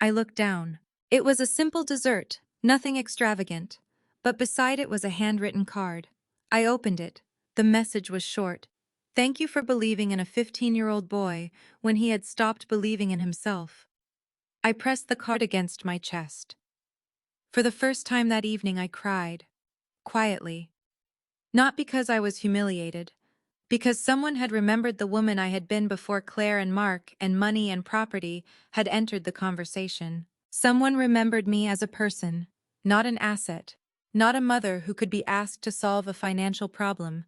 I looked down. It was a simple dessert, nothing extravagant. But beside it was a handwritten card. I opened it. The message was short. Thank you for believing in a 15-year-old boy when he had stopped believing in himself. I pressed the card against my chest. For the first time that evening I cried. Quietly. Not because I was humiliated. Because someone had remembered the woman I had been before Claire and Mark and money and property had entered the conversation. Someone remembered me as a person, not an asset, not a mother who could be asked to solve a financial problem,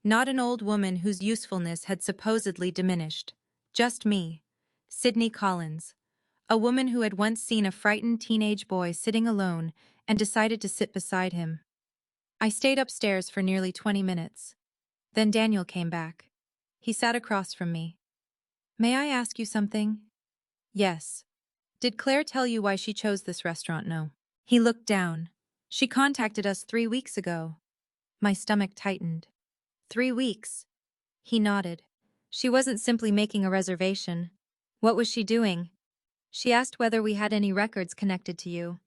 not an old woman whose usefulness had supposedly diminished. Just me, Sydney Collins, a woman who had once seen a frightened teenage boy sitting alone and decided to sit beside him. I stayed upstairs for nearly 20 minutes. Then Daniel came back. He sat across from me. May I ask you something? Yes. Did Claire tell you why she chose this restaurant? No. He looked down. She contacted us 3 weeks ago. My stomach tightened. 3 weeks. He nodded. She wasn't simply making a reservation. What was she doing? She asked whether we had any records connected to you.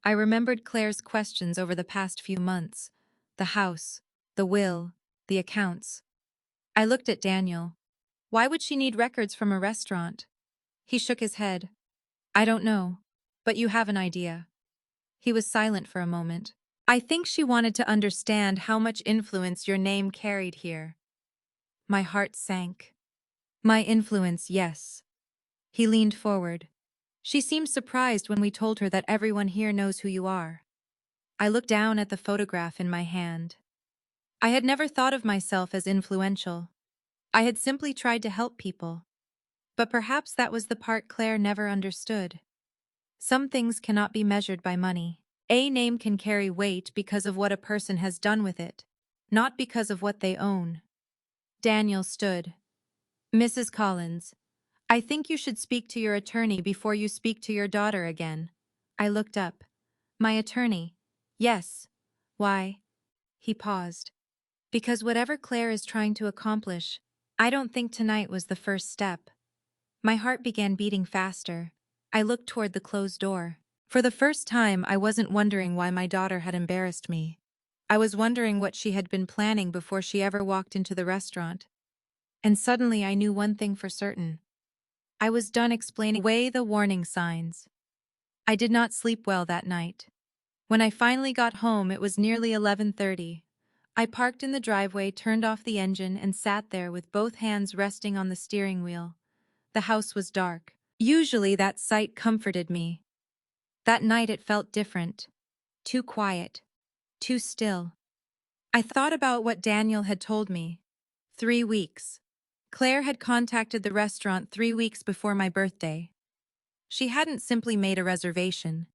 I remembered Claire's questions over the past few months. The house, the will, the accounts. I looked at Daniel. Why would she need records from a restaurant? He shook his head. I don't know, but you have an idea. He was silent for a moment. I think she wanted to understand how much influence your name carried here. My heart sank. My influence, yes. He leaned forward. She seemed surprised when we told her that everyone here knows who you are. I looked down at the photograph in my hand. I had never thought of myself as influential. I had simply tried to help people. But perhaps that was the part Claire never understood. Some things cannot be measured by money. A name can carry weight because of what a person has done with it, not because of what they own. Daniel stood. Mrs. Collins, I think you should speak to your attorney before you speak to your daughter again. I looked up. My attorney? Yes. Why? He paused. Because whatever Claire is trying to accomplish, I don't think tonight was the first step. My heart began beating faster. I looked toward the closed door. For the first time, I wasn't wondering why my daughter had embarrassed me. I was wondering what she had been planning before she ever walked into the restaurant. And suddenly I knew one thing for certain. I was done explaining away the warning signs. I did not sleep well that night. When I finally got home, it was nearly 11:30. I parked in the driveway, turned off the engine, and sat there with both hands resting on the steering wheel. The house was dark. Usually that sight comforted me. That night it felt different. Too quiet. Too still. I thought about what Daniel had told me. 3 weeks. Claire had contacted the restaurant 3 weeks before my birthday. She hadn't simply made a reservation.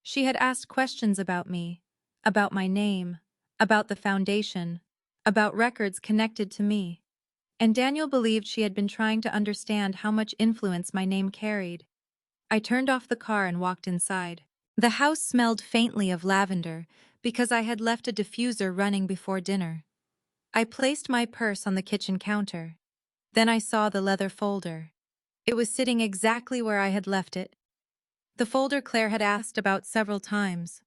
She had asked questions about me, about my name, about the foundation, about records connected to me. And Daniel believed she had been trying to understand how much influence my name carried. I turned off the car and walked inside. The house smelled faintly of lavender because I had left a diffuser running before dinner. I placed my purse on the kitchen counter. Then I saw the leather folder. It was sitting exactly where I had left it. The folder Claire had asked about several times.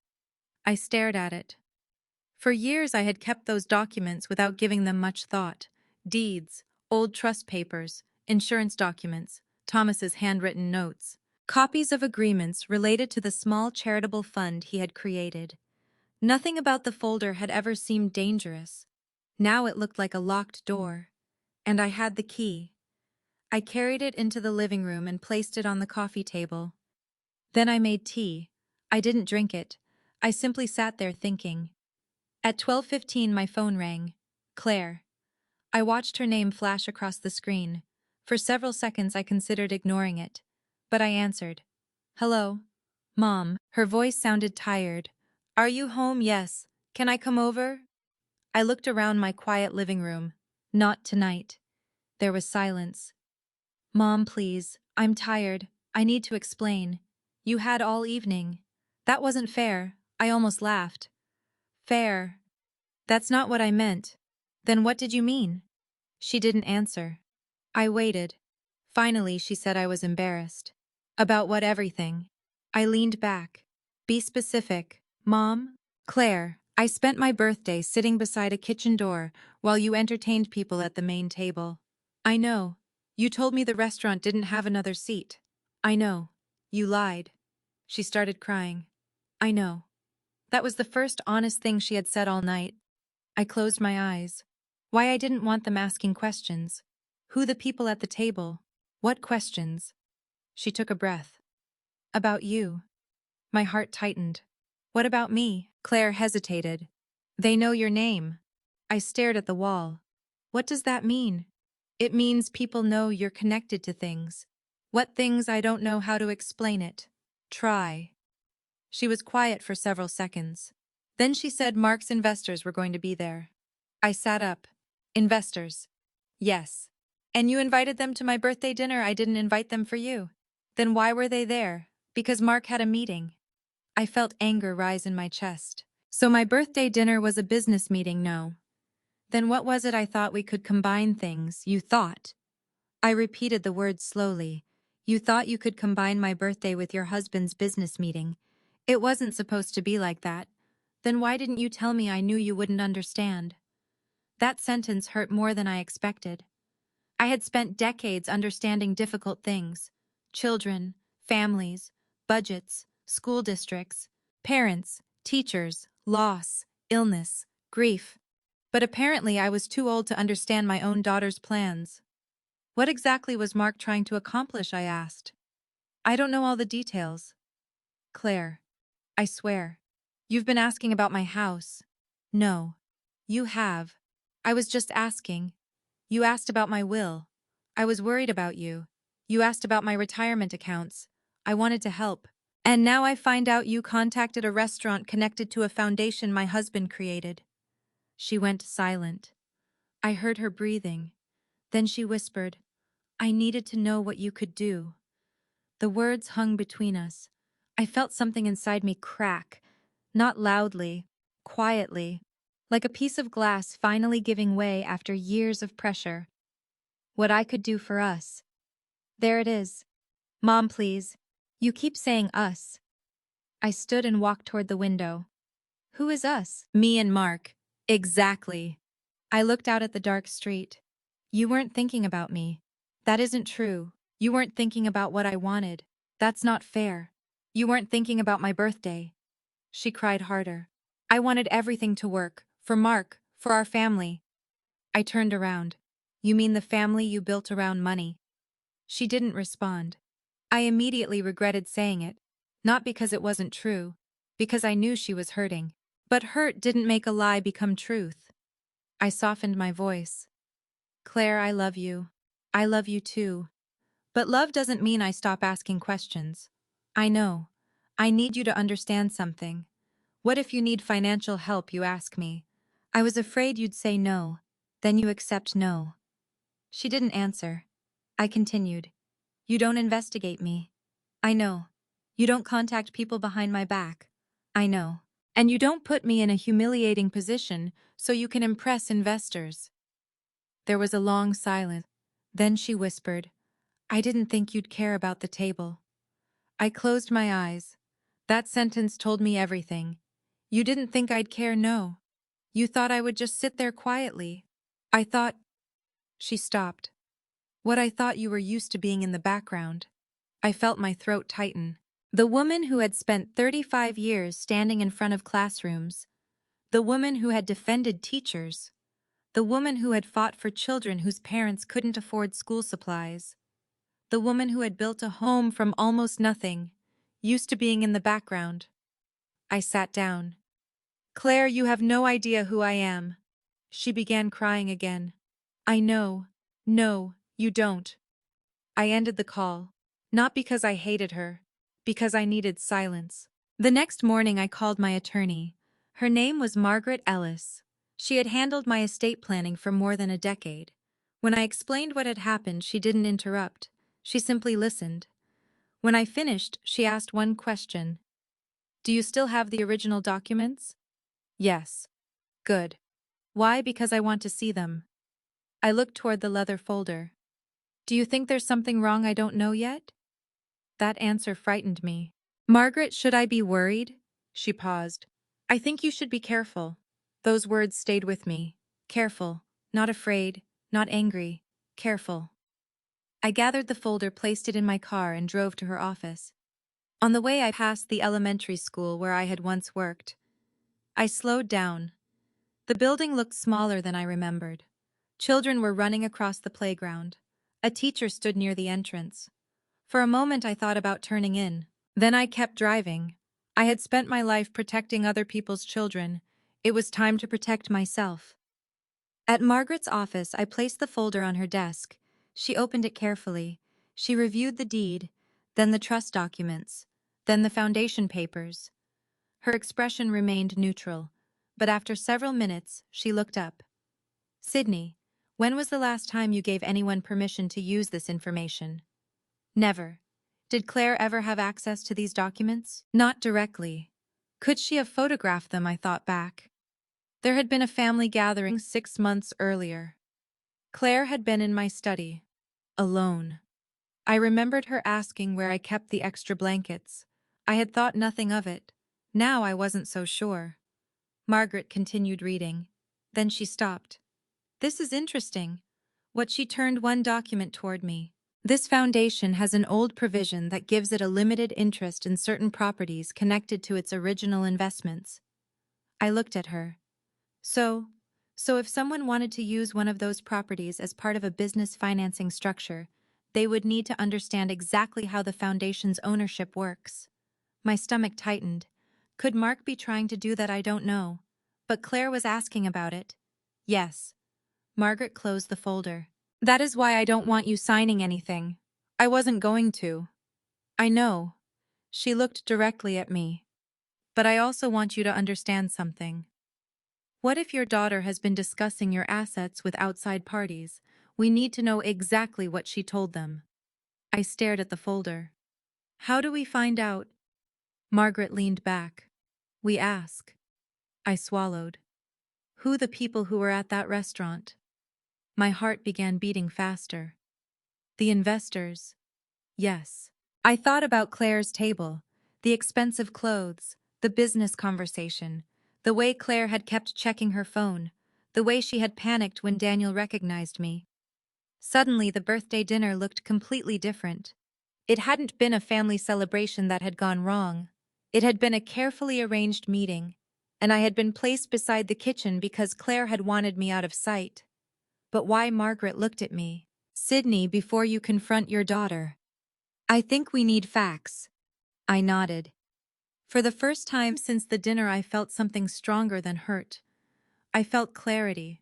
I stared at it. For years I had kept those documents without giving them much thought. Deeds, old trust papers, insurance documents, Thomas's handwritten notes, copies of agreements related to the small charitable fund he had created. Nothing about the folder had ever seemed dangerous. Now it looked like a locked door. And I had the key. I carried it into the living room and placed it on the coffee table. Then I made tea. I didn't drink it. I simply sat there thinking. At 12:15 my phone rang. Claire. I watched her name flash across the screen. For several seconds I considered ignoring it. But I answered. Hello? Mom. Her voice sounded tired. Are you home? Yes. Can I come over? I looked around my quiet living room. Not tonight. There was silence. Mom, please. I'm tired. I need to explain. You had all evening. That wasn't fair. I almost laughed. Fair. That's not what I meant. Then what did you mean? She didn't answer. I waited. Finally, she said I was embarrassed. About what everything? I leaned back. Be specific. Mom? Claire, I spent my birthday sitting beside a kitchen door while you entertained people at the main table. I know. You told me the restaurant didn't have another seat. I know. You lied. She started crying. I know. That was the first honest thing she had said all night. I closed my eyes. Why I didn't want them asking questions. Who the people at the table? What questions? She took a breath. About you. My heart tightened. What about me? Claire hesitated. They know your name. I stared at the wall. What does that mean? It means people know you're connected to things. What things? I don't know how to explain it. Try. She was quiet for several seconds. Then she said Mark's investors were going to be there. I sat up. Investors. Yes. And you invited them to my birthday dinner. I didn't invite them for you. Then why were they there? Because Mark had a meeting. I felt anger rise in my chest. So my birthday dinner was a business meeting, no. Then what was it? I thought we could combine things. You thought. I repeated the words slowly. You thought you could combine my birthday with your husband's business meeting. It wasn't supposed to be like that. Then why didn't you tell me? I knew you wouldn't understand. That sentence hurt more than I expected. I had spent decades understanding difficult things. Children, families, budgets, school districts, parents, teachers, loss, illness, grief. But apparently I was too old to understand my own daughter's plans. What exactly was Mark trying to accomplish? I asked. I don't know all the details. Claire. I swear. You've been asking about my house. No. You have. I was just asking. You asked about my will. I was worried about you. You asked about my retirement accounts. I wanted to help. And now I find out you contacted a restaurant connected to a foundation my husband created. She went silent. I heard her breathing. Then she whispered, I needed to know what you could do. The words hung between us. I felt something inside me crack, not loudly, quietly, like a piece of glass finally giving way after years of pressure. What I could do for us. There it is. Mom, please. You keep saying us. I stood and walked toward the window. Who is us? Me and Mark. Exactly. I looked out at the dark street. You weren't thinking about me. That isn't true. You weren't thinking about what I wanted. That's not fair. You weren't thinking about my birthday. She cried harder. I wanted everything to work. For Mark. For our family. I turned around. You mean the family you built around money? She didn't respond. I immediately regretted saying it. Not because it wasn't true. Because I knew she was hurting. But hurt didn't make a lie become truth. I softened my voice. Claire, I love you. I love you too. But love doesn't mean I stop asking questions. I know. I need you to understand something. What if you need financial help, you ask me? I was afraid you'd say no. Then you accept no. She didn't answer. I continued. You don't investigate me. I know. You don't contact people behind my back. I know. And you don't put me in a humiliating position so you can impress investors. There was a long silence. Then she whispered, I didn't think you'd care about the table. I closed my eyes. That sentence told me everything. You didn't think I'd care, no. You thought I would just sit there quietly. I thought... She stopped. What I thought you were used to being in the background. I felt my throat tighten. The woman who had spent 35 years standing in front of classrooms. The woman who had defended teachers. The woman who had fought for children whose parents couldn't afford school supplies. The woman who had built a home from almost nothing, used to being in the background. I sat down. Claire, you have no idea who I am. She began crying again. I know. No, you don't. I ended the call. Not because I hated her. Because I needed silence. The next morning I called my attorney. Her name was Margaret Ellis. She had handled my estate planning for more than a decade. When I explained what had happened, she didn't interrupt. She simply listened. When I finished, she asked one question. Do you still have the original documents? Yes. Good. Why? Because I want to see them. I looked toward the leather folder. Do you think there's something wrong I don't know yet? That answer frightened me. Margaret, should I be worried? She paused. I think you should be careful. Those words stayed with me. Careful. Not afraid. Not angry. Careful. I gathered the folder, placed it in my car, and drove to her office. On the way, I passed the elementary school where I had once worked. I slowed down. The building looked smaller than I remembered. Children were running across the playground. A teacher stood near the entrance. For a moment, I thought about turning in. Then I kept driving. I had spent my life protecting other people's children. It was time to protect myself. At Margaret's office, I placed the folder on her desk. She opened it carefully. She reviewed the deed, then the trust documents, then the foundation papers. Her expression remained neutral, but after several minutes, she looked up. Sydney, when was the last time you gave anyone permission to use this information? Never. Did Claire ever have access to these documents? Not directly. Could she have photographed them? I thought back. There had been a family gathering 6 months earlier. Claire had been in my study, alone. I remembered her asking where I kept the extra blankets. I had thought nothing of it. Now I wasn't so sure. Margaret continued reading. Then she stopped. This is interesting. She turned one document toward me. This foundation has an old provision that gives it a limited interest in certain properties connected to its original investments. I looked at her. So if someone wanted to use one of those properties as part of a business financing structure, they would need to understand exactly how the foundation's ownership works. My stomach tightened. Could Mark be trying to do that? I don't know. But Claire was asking about it. Yes. Margaret closed the folder. That is why I don't want you signing anything. I wasn't going to. I know. She looked directly at me. But I also want you to understand something. What if your daughter has been discussing your assets with outside parties? We need to know exactly what she told them. I stared at the folder. How do we find out? Margaret leaned back. We ask. I swallowed. Who? The people who were at that restaurant? My heart began beating faster. The investors. Yes. I thought about Claire's table, the expensive clothes, the business conversation, the way Claire had kept checking her phone, the way she had panicked when Daniel recognized me. Suddenly, the birthday dinner looked completely different. It hadn't been a family celebration that had gone wrong. It had been a carefully arranged meeting, and I had been placed beside the kitchen because Claire had wanted me out of sight. But why? Margaret looked at me. Sydney, before you confront your daughter, I think we need facts. I nodded. For the first time since the dinner, I felt something stronger than hurt. I felt clarity.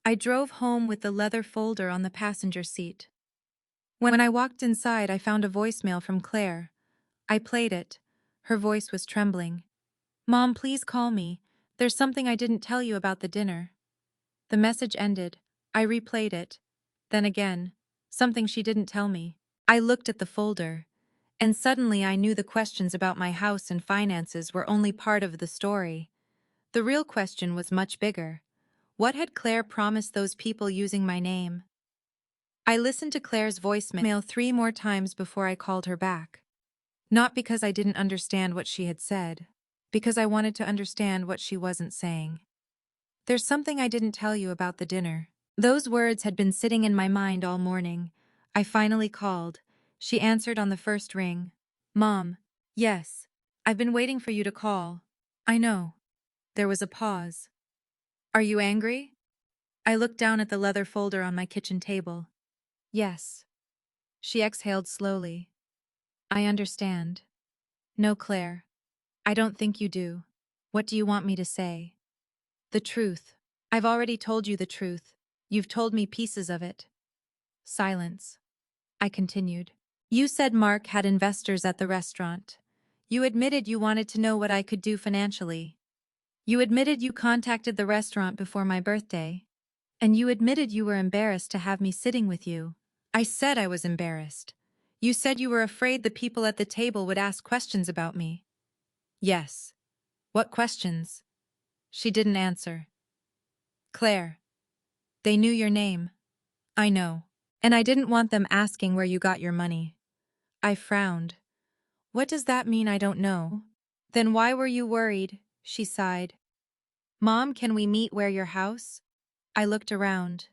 I drove home with the leather folder on the passenger seat. When I walked inside, I found a voicemail from Claire. I played it. Her voice was trembling. Mom, please call me. There's something I didn't tell you about the dinner. The message ended. I replayed it. Then again. Something she didn't tell me. I looked at the folder. And suddenly I knew the questions about my house and finances were only part of the story. The real question was much bigger. What had Claire promised those people using my name? I listened to Claire's voicemail 3 more times before I called her back. Not because I didn't understand what she had said, because I wanted to understand what she wasn't saying. There's something I didn't tell you about the dinner. Those words had been sitting in my mind all morning. I finally called. She answered on the first ring. Mom. Yes. I've been waiting for you to call. I know. There was a pause. Are you angry? I looked down at the leather folder on my kitchen table. Yes. She exhaled slowly. I understand. No, Claire. I don't think you do. What do you want me to say? The truth. I've already told you the truth. You've told me pieces of it. Silence. I continued. You said Mark had investors at the restaurant. You admitted you wanted to know what I could do financially. You admitted you contacted the restaurant before my birthday. And you admitted you were embarrassed to have me sitting with you. I said I was embarrassed. You said you were afraid the people at the table would ask questions about me. Yes. What questions? She didn't answer. Claire. They knew your name. I know. And I didn't want them asking where you got your money. I frowned. What does that mean I don't know? Then why were you worried? She sighed. Mom, can we meet where your house? I looked around.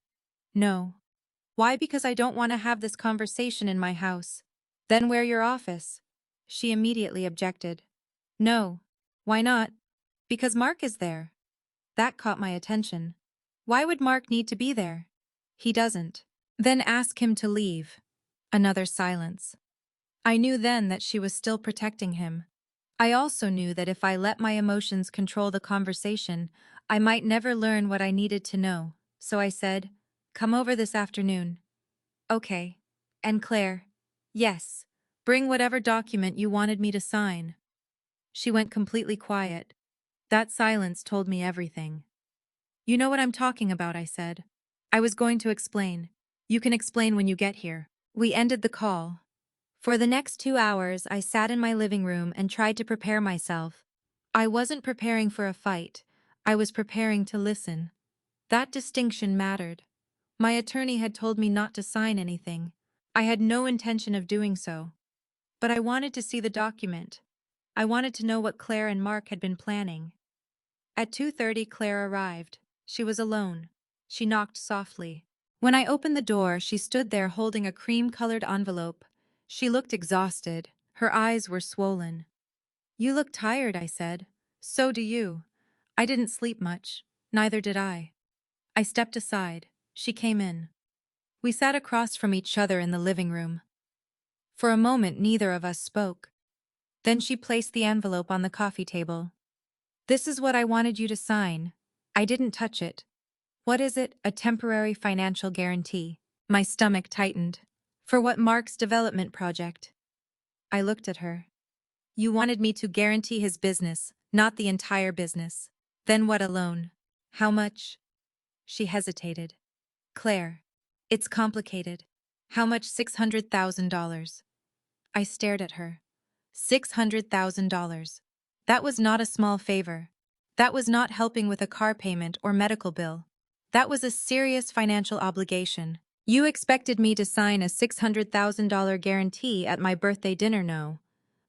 No. Why? Because I don't want to have this conversation in my house. Then where your office? She immediately objected. No. Why not? Because Mark is there. That caught my attention. Why would Mark need to be there? He doesn't. Then ask him to leave. Another silence. I knew then that she was still protecting him. I also knew that if I let my emotions control the conversation, I might never learn what I needed to know. So I said, come over this afternoon. Okay. And Claire? Yes. Bring whatever document you wanted me to sign. She went completely quiet. That silence told me everything. You know what I'm talking about, I said. I was going to explain. You can explain when you get here. We ended the call. For the next 2 hours, I sat in my living room and tried to prepare myself. I wasn't preparing for a fight. I was preparing to listen. That distinction mattered. My attorney had told me not to sign anything. I had no intention of doing so. But I wanted to see the document. I wanted to know what Claire and Mark had been planning. At 2:30, Claire arrived. She was alone. She knocked softly. When I opened the door, she stood there holding a cream-colored envelope. She looked exhausted. Her eyes were swollen. You look tired, I said. So do you. I didn't sleep much. Neither did I. I stepped aside. She came in. We sat across from each other in the living room. For a moment, neither of us spoke. Then she placed the envelope on the coffee table. This is what I wanted you to sign. I didn't touch it. What is it? A temporary financial guarantee. My stomach tightened. For what? Mark's development project. I looked at her. You wanted me to guarantee his business, not the entire business. Then what? A loan? How much? She hesitated. Claire. It's complicated. How much? $600,000. I stared at her. $600,000. That was not a small favor. That was not helping with a car payment or medical bill. That was a serious financial obligation. You expected me to sign a $600,000 guarantee at my birthday dinner, no?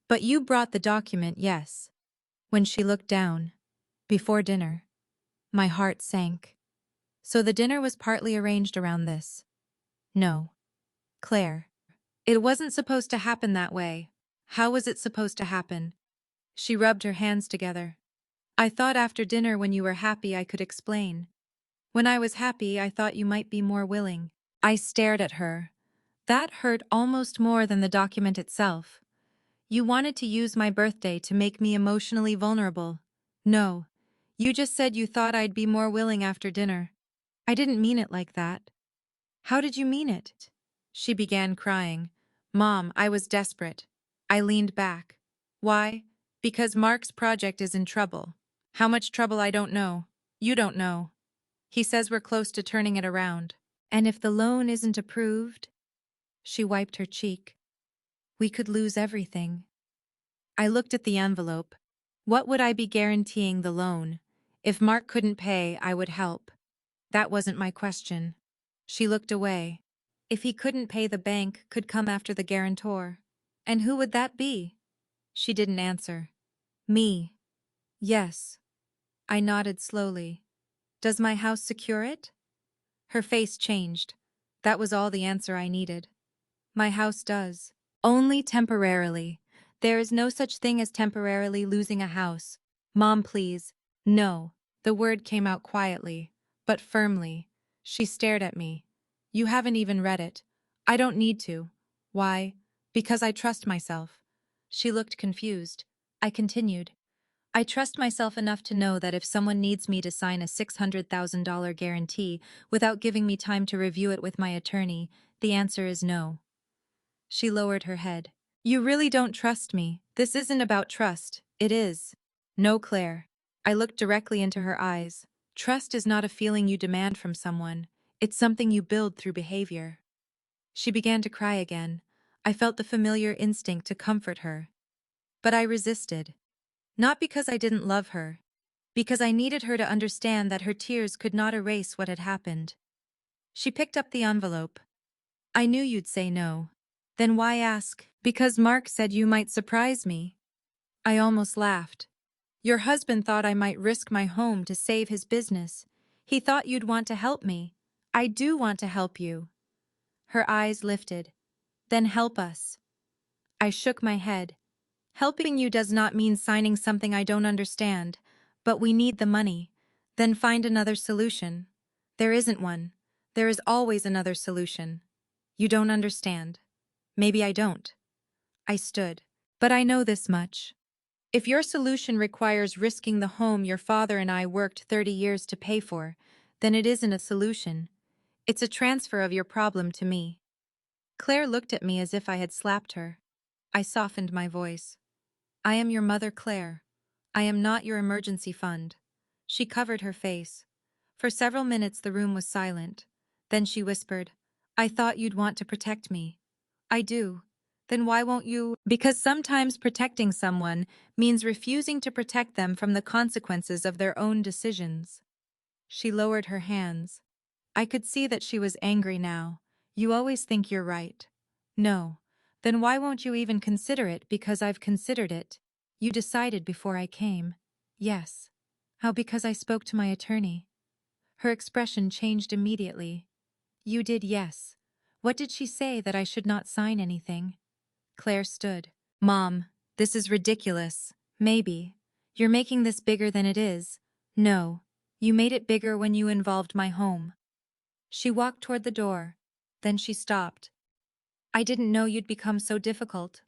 But you brought the document, yes. When she looked down, before dinner, my heart sank. So the dinner was partly arranged around this. No. Claire. It wasn't supposed to happen that way. How was it supposed to happen? She rubbed her hands together. I thought after dinner when you were happy I could explain. When I was happy I thought you might be more willing. I stared at her. That hurt almost more than the document itself. You wanted to use my birthday to make me emotionally vulnerable. No. You just said you thought I'd be more willing after dinner. I didn't mean it like that. How did you mean it? She began crying. Mom, I was desperate. I leaned back. Why? Because Mark's project is in trouble. How much trouble I don't know. You don't know. He says we're close to turning it around. And if the loan isn't approved? She wiped her cheek. We could lose everything. I looked at the envelope. What would I be guaranteeing the loan? If Mark couldn't pay, I would help. That wasn't my question. She looked away. If he couldn't pay, the bank could come after the guarantor. And who would that be? She didn't answer. Me. Yes. I nodded slowly. Does my house secure it? Her face changed. That was all the answer I needed. My house does. Only temporarily. There is no such thing as temporarily losing a house. Mom, please. No. The word came out quietly, but firmly. She stared at me. You haven't even read it. I don't need to. Why? Because I trust myself. She looked confused. I continued. I trust myself enough to know that if someone needs me to sign a $600,000 guarantee without giving me time to review it with my attorney, the answer is no. She lowered her head. You really don't trust me. This isn't about trust. It is. No, Claire. I looked directly into her eyes. Trust is not a feeling you demand from someone. It's something you build through behavior. She began to cry again. I felt the familiar instinct to comfort her. But I resisted. Not because I didn't love her. Because I needed her to understand that her tears could not erase what had happened. She picked up the envelope. I knew you'd say no. Then why ask? Because Mark said you might surprise me. I almost laughed. Your husband thought I might risk my home to save his business. He thought you'd want to help me. I do want to help you. Her eyes lifted. Then help us. I shook my head. Helping you does not mean signing something I don't understand, but we need the money. Then find another solution. There isn't one. There is always another solution. You don't understand. Maybe I don't. I stood. But I know this much. If your solution requires risking the home your father and I worked 30 years to pay for, then it isn't a solution. It's a transfer of your problem to me. Claire looked at me as if I had slapped her. I softened my voice. I am your mother, Claire. I am not your emergency fund. She covered her face. For several minutes the room was silent. Then she whispered, I thought you'd want to protect me. I do. Then why won't you? Because sometimes protecting someone means refusing to protect them from the consequences of their own decisions. She lowered her hands. I could see that she was angry now. You always think you're right. No. Then why won't you even consider it? Because I've considered it. You decided before I came. Yes. How? Because I spoke to my attorney. Her expression changed immediately. You did, yes. What did she say? That I should not sign anything? Claire stood. Mom, this is ridiculous. Maybe. You're making this bigger than it is. No. You made it bigger when you involved my home. She walked toward the door. Then she stopped. I didn't know you'd become so difficult.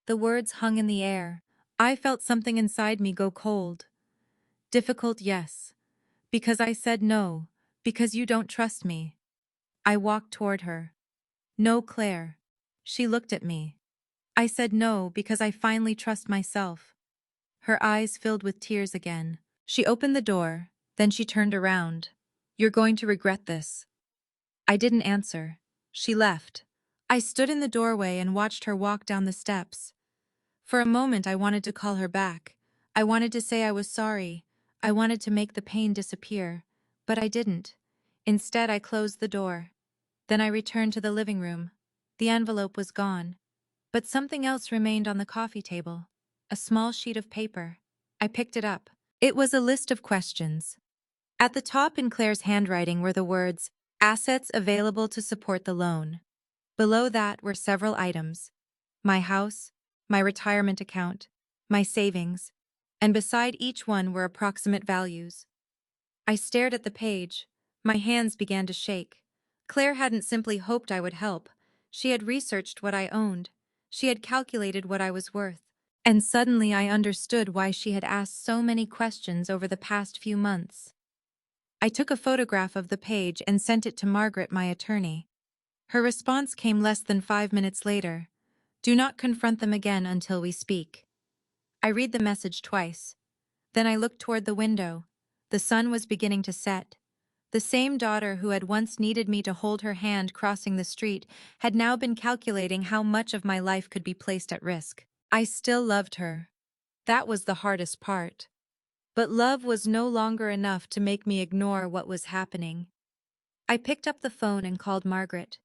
The words hung in the air. I felt something inside me go cold. Difficult, yes. Because I said no. Because you don't trust me. I walked toward her. No, Claire. She looked at me. I said no because I finally trust myself. Her eyes filled with tears again. She opened the door, then she turned around. You're going to regret this. I didn't answer. She left. I stood in the doorway and watched her walk down the steps. For a moment I wanted to call her back. I wanted to say I was sorry. I wanted to make the pain disappear. But I didn't. Instead, I closed the door. Then I returned to the living room. The envelope was gone. But something else remained on the coffee table. A small sheet of paper. I picked it up. It was a list of questions. At the top in Claire's handwriting were the words, assets available to support the loan. Below that were several items. My house, my retirement account, my savings, and beside each one were approximate values. I stared at the page. My hands began to shake. Claire hadn't simply hoped I would help. She had researched what I owned. She had calculated what I was worth. And suddenly I understood why she had asked so many questions over the past few months. I took a photograph of the page and sent it to Margaret, my attorney. Her response came less than 5 minutes later. Do not confront them again until we speak. I read the message twice. Then I looked toward the window. The sun was beginning to set. The same daughter who had once needed me to hold her hand crossing the street had now been calculating how much of my life could be placed at risk. I still loved her. That was the hardest part. But love was no longer enough to make me ignore what was happening. I picked up the phone and called Margaret.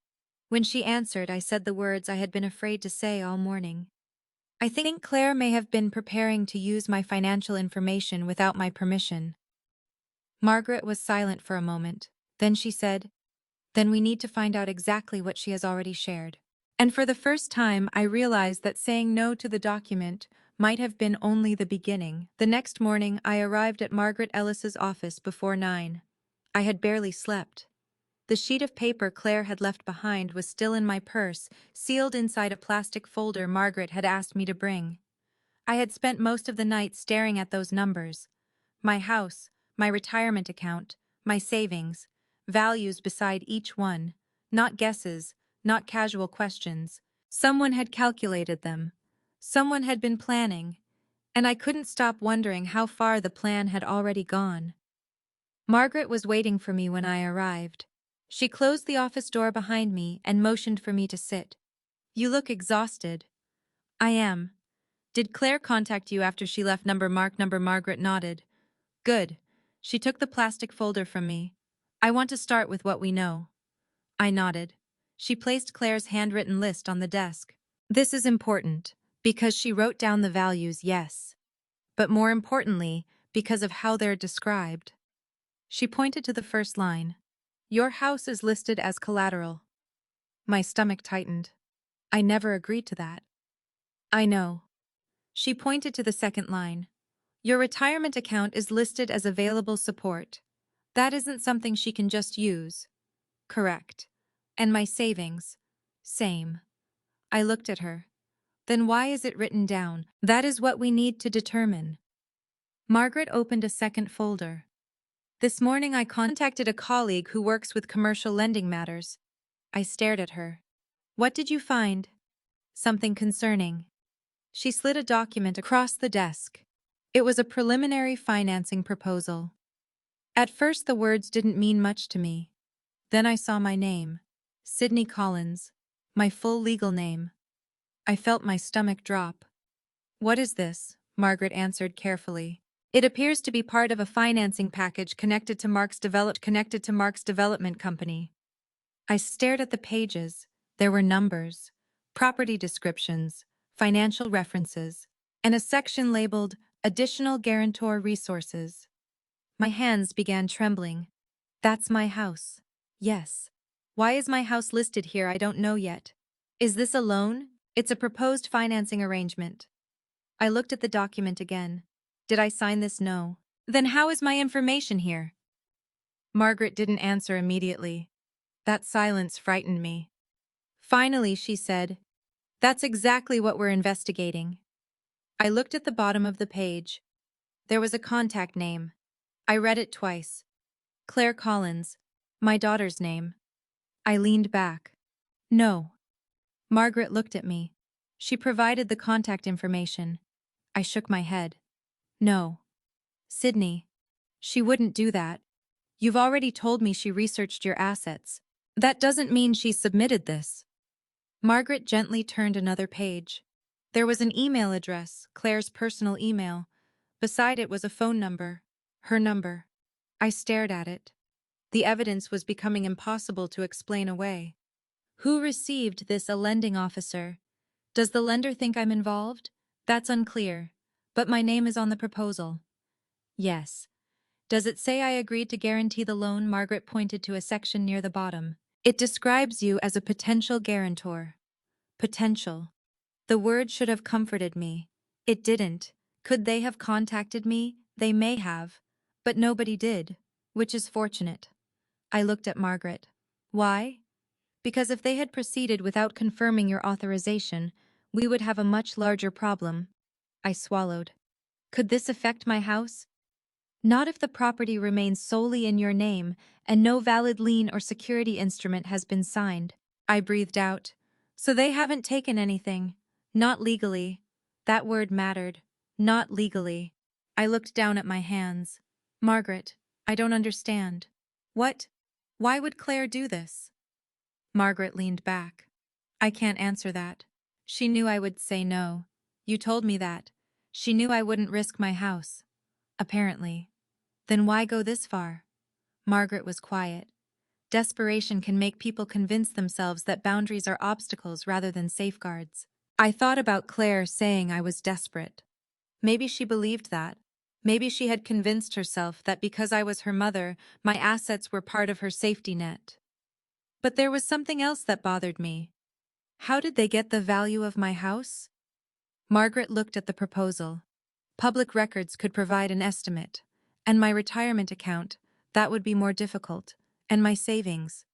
When she answered, I said the words I had been afraid to say all morning. I think Claire may have been preparing to use my financial information without my permission. Margaret was silent for a moment. Then she said, then we need to find out exactly what she has already shared. And for the first time, I realized that saying no to the document might have been only the beginning. The next morning, I arrived at Margaret Ellis's office before 9. I had barely slept. The sheet of paper Claire had left behind was still in my purse, sealed inside a plastic folder Margaret had asked me to bring. I had spent most of the night staring at those numbers. My house, my retirement account, my savings, values beside each one, not guesses, not casual questions. Someone had calculated them. Someone had been planning, and I couldn't stop wondering how far the plan had already gone. Margaret was waiting for me when I arrived. She closed the office door behind me and motioned for me to sit. "You look exhausted." "I am." "Did Claire contact you after she left number Margaret nodded. "Good." She took the plastic folder from me. "I want to start with what we know." I nodded. She placed Claire's handwritten list on the desk. "This is important, because she wrote down the values, yes. But more importantly, because of how they're described." She pointed to the first line. "Your house is listed as collateral." My stomach tightened. I never agreed to that. "I know." She pointed to the second line. "Your retirement account is listed as available support. That isn't something she can just use." "Correct." "And my savings." "Same." I looked at her. "Then why is it written down?" "That is what we need to determine." Margaret opened a second folder. "This morning I contacted a colleague who works with commercial lending matters." I stared at her. "What did you find?" "Something concerning." She slid a document across the desk. It was a preliminary financing proposal. At first the words didn't mean much to me. Then I saw my name. Sydney Collins. My full legal name. I felt my stomach drop. "What is this?" Margaret answered carefully. "It appears to be part of a financing package connected to Mark's development company." I stared at the pages. There were numbers, property descriptions, financial references, and a section labeled Additional Guarantor Resources. My hands began trembling. "That's my house." "Yes." "Why is my house listed here? I don't know yet." "Is this a loan?" "It's a proposed financing arrangement." I looked at the document again. "Did I sign this?" "No." "Then how is my information here?" Margaret didn't answer immediately. That silence frightened me. Finally, she said, "That's exactly what we're investigating." I looked at the bottom of the page. There was a contact name. I read it twice. Claire Collins, my daughter's name. I leaned back. "No." Margaret looked at me. She provided the contact information. I shook my head. "No. Sydney. She wouldn't do that. You've already told me she researched your assets. That doesn't mean she submitted this." Margaret gently turned another page. There was an email address, Claire's personal email. Beside it was a phone number. Her number. I stared at it. The evidence was becoming impossible to explain away. Who received this? A lending officer. Does the lender think I'm involved? That's unclear. But my name is on the proposal. Yes. Does it say I agreed to guarantee the loan? Margaret pointed to a section near the bottom. It describes you as a potential guarantor. Potential. The word should have comforted me. It didn't. Could they have contacted me? They may have. But nobody did, which is fortunate. I looked at Margaret. Why? Because if they had proceeded without confirming your authorization, we would have a much larger problem. I swallowed. Could this affect my house? Not if the property remains solely in your name and no valid lien or security instrument has been signed. I breathed out. So they haven't taken anything. Not legally. That word mattered. Not legally. I looked down at my hands. Margaret, I don't understand. What? Why would Claire do this? Margaret leaned back. I can't answer that. She knew I would say no. You told me that. She knew I wouldn't risk my house. Apparently. Then why go this far? Margaret was quiet. Desperation can make people convince themselves that boundaries are obstacles rather than safeguards. I thought about Claire saying I was desperate. Maybe she believed that. Maybe she had convinced herself that because I was her mother, my assets were part of her safety net. But there was something else that bothered me. How did they get the value of my house? Margaret looked at the proposal. Public records could provide an estimate. And my retirement account, that would be more difficult. And my savings.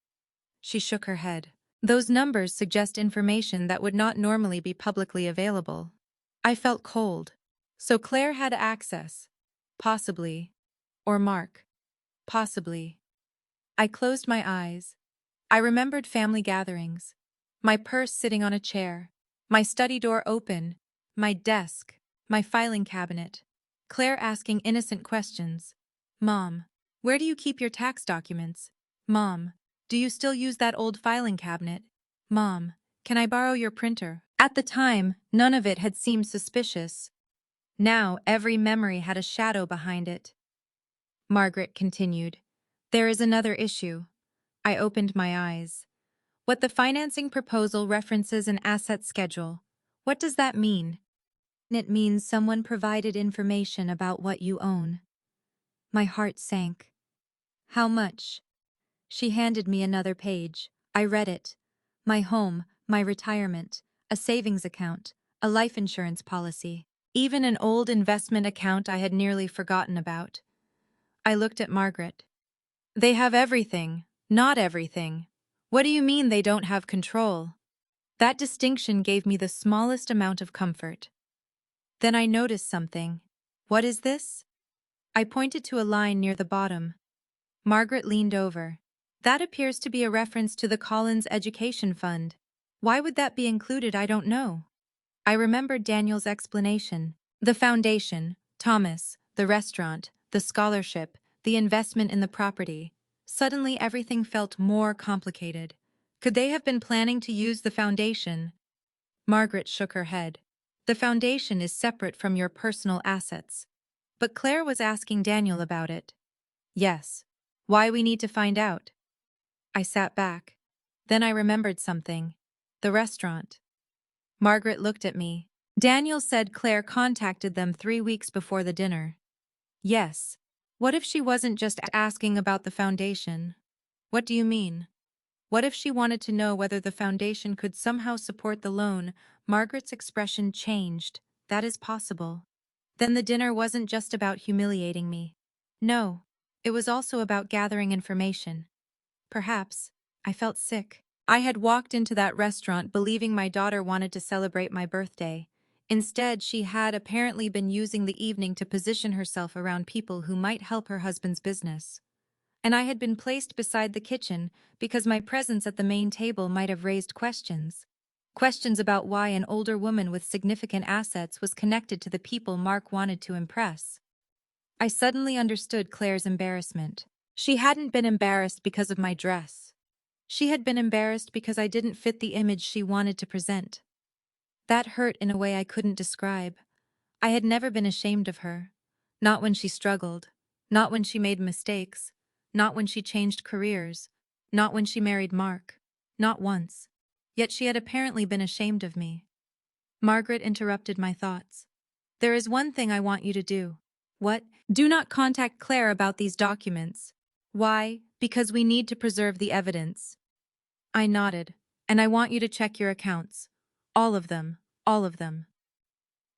She shook her head. Those numbers suggest information that would not normally be publicly available. I felt cold. So Claire had access. Possibly. Or Mark. Possibly. I closed my eyes. I remembered family gatherings. My purse sitting on a chair. My study door open. My desk. My filing cabinet. Claire asking innocent questions. Mom, where do you keep your tax documents? Mom, do you still use that old filing cabinet? Mom, can I borrow your printer? At the time, none of it had seemed suspicious. Now every memory had a shadow behind it. Margaret continued. There is another issue. I opened my eyes. What the financing proposal references an asset schedule. What does that mean? It means someone provided information about what you own. My heart sank. How much? She handed me another page. I read it. My home, my retirement, a savings account, a life insurance policy, even an old investment account I had nearly forgotten about. I looked at Margaret. They have everything, not everything. What do you mean they don't have control? That distinction gave me the smallest amount of comfort. Then I noticed something. What is this? I pointed to a line near the bottom. Margaret leaned over. That appears to be a reference to the Collins Education Fund. Why would that be included? I don't know. I remembered Daniel's explanation. The foundation, Thomas, the restaurant, the scholarship, the investment in the property. Suddenly everything felt more complicated. Could they have been planning to use the foundation? Margaret shook her head. The foundation is separate from your personal assets. But Claire was asking Daniel about it. Yes. Why we need to find out. I sat back. Then I remembered something. The restaurant. Margaret looked at me. Daniel said Claire contacted them 3 weeks before the dinner. Yes. What if she wasn't just asking about the foundation? What do you mean? What if she wanted to know whether the foundation could somehow support the loan? Margaret's expression changed. That is possible. Then the dinner wasn't just about humiliating me. No, it was also about gathering information. Perhaps. I felt sick. I had walked into that restaurant believing my daughter wanted to celebrate my birthday. Instead, she had apparently been using the evening to position herself around people who might help her husband's business. And I had been placed beside the kitchen because my presence at the main table might have raised questions. Questions about why an older woman with significant assets was connected to the people Mark wanted to impress. I suddenly understood Claire's embarrassment. She hadn't been embarrassed because of my dress. She had been embarrassed because I didn't fit the image she wanted to present. That hurt in a way I couldn't describe. I had never been ashamed of her. Not when she struggled. Not when she made mistakes. Not when she changed careers. Not when she married Mark. Not once. Yet she had apparently been ashamed of me. Margaret interrupted my thoughts. There is one thing I want you to do. What? Do not contact Claire about these documents. Why? Because we need to preserve the evidence. I nodded. And I want you to check your accounts. All of them. All of them.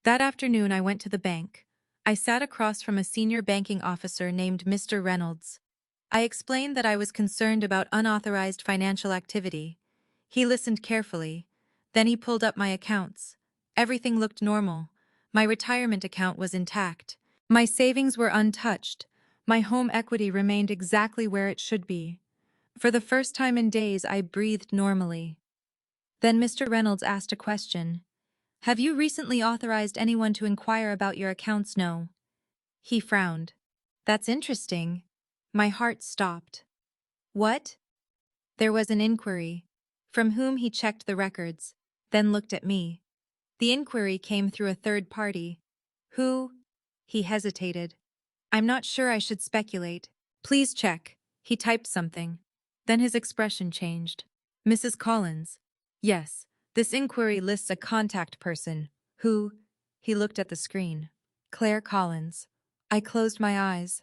That afternoon I went to the bank. I sat across from a senior banking officer named Mr. Reynolds. I explained that I was concerned about unauthorized financial activity. He listened carefully. Then he pulled up my accounts. Everything looked normal. My retirement account was intact. My savings were untouched. My home equity remained exactly where it should be. For the first time in days, I breathed normally. Then Mr. Reynolds asked a question. Have you recently authorized anyone to inquire about your accounts? No. He frowned. That's interesting. My heart stopped. What? There was an inquiry. From whom he checked the records, then looked at me. The inquiry came through a third party. Who? He hesitated. I'm not sure I should speculate. Please check. He typed something. Then his expression changed. Mrs. Collins. Yes, this inquiry lists a contact person. Who? He looked at the screen. Claire Collins. I closed my eyes.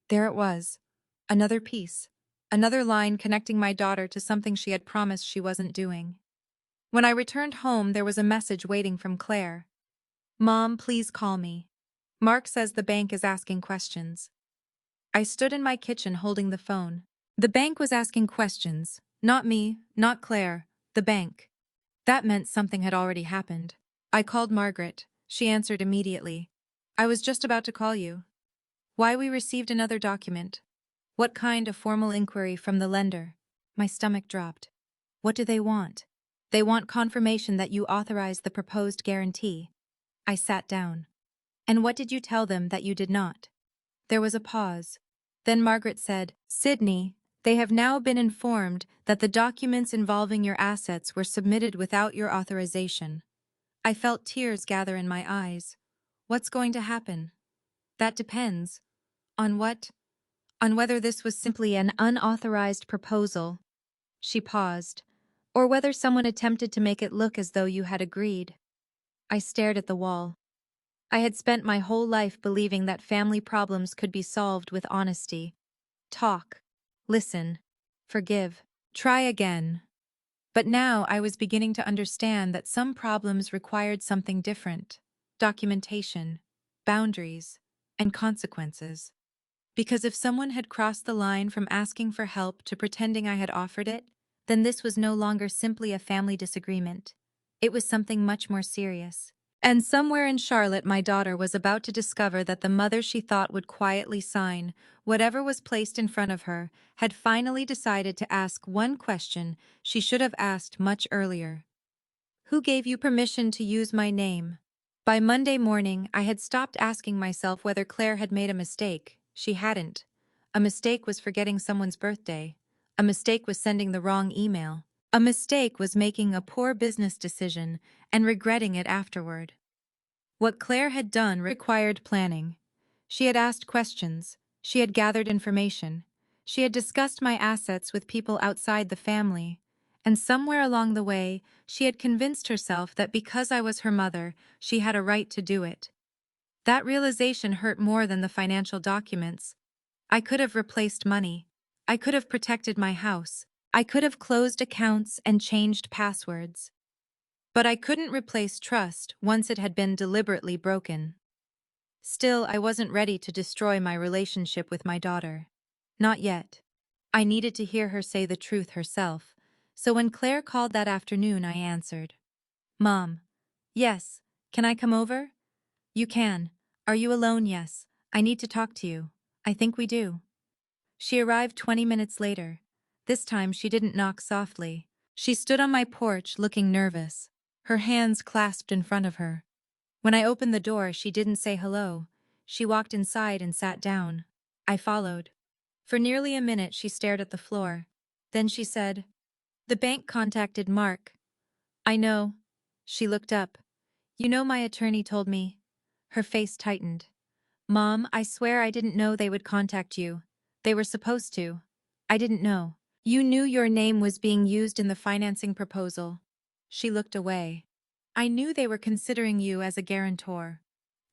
There it was. Another piece. Another line connecting my daughter to something she had promised she wasn't doing. When I returned home, there was a message waiting from Claire. Mom, please call me. Mark says the bank is asking questions. I stood in my kitchen holding the phone. The bank was asking questions. Not me, not Claire. The bank. That meant something had already happened. I called Margaret. She answered immediately. I was just about to call you. Why we received another document? What kind of formal inquiry from the lender? My stomach dropped. What do they want? They want confirmation that you authorized the proposed guarantee. I sat down. And what did you tell them that you did not? There was a pause. Then Margaret said, Sydney, they have now been informed that the documents involving your assets were submitted without your authorization. I felt tears gather in my eyes. What's going to happen? That depends. On what? On whether this was simply an unauthorized proposal. She paused. Or whether someone attempted to make it look as though you had agreed. I stared at the wall. I had spent my whole life believing that family problems could be solved with honesty. Talk. Listen. Forgive. Try again. But now I was beginning to understand that some problems required something different. Documentation, boundaries, and consequences. Because if someone had crossed the line from asking for help to pretending I had offered it, then this was no longer simply a family disagreement. It was something much more serious. And somewhere in Charlotte, my daughter was about to discover that the mother she thought would quietly sign whatever was placed in front of her had finally decided to ask one question she should have asked much earlier. Who gave you permission to use my name? By Monday morning, I had stopped asking myself whether Claire had made a mistake. She hadn't. A mistake was forgetting someone's birthday. A mistake was sending the wrong email. A mistake was making a poor business decision and regretting it afterward. What Claire had done required planning. She had asked questions. She had gathered information. She had discussed my assets with people outside the family. And somewhere along the way, she had convinced herself that because I was her mother, she had a right to do it. That realization hurt more than the financial documents. I could have replaced money. I could have protected my house. I could have closed accounts and changed passwords. But I couldn't replace trust once it had been deliberately broken. Still, I wasn't ready to destroy my relationship with my daughter. Not yet. I needed to hear her say the truth herself, so when Claire called that afternoon, I answered. Mom. Yes. Can I come over? You can. Are you alone? Yes. I need to talk to you. I think we do. She arrived 20 minutes later. This time she didn't knock softly. She stood on my porch looking nervous, her hands clasped in front of her. When I opened the door, she didn't say hello. She walked inside and sat down. I followed. For nearly a minute she stared at the floor. Then she said, The bank contacted Mark. I know. She looked up. You know, my attorney told me. Her face tightened. Mom, I swear I didn't know they would contact you. They were supposed to. I didn't know. You knew your name was being used in the financing proposal. She looked away. I knew they were considering you as a guarantor.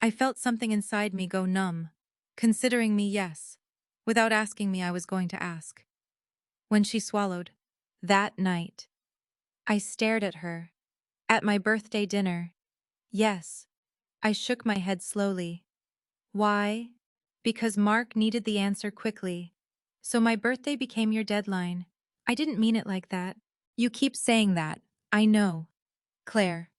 I felt something inside me go numb. Considering me, yes. Without asking me, I was going to ask. When she swallowed. That night. I stared at her. At my birthday dinner. Yes. I shook my head slowly. Why? Because Mark needed the answer quickly. So my birthday became your deadline. I didn't mean it like that. You keep saying that. I know. Claire.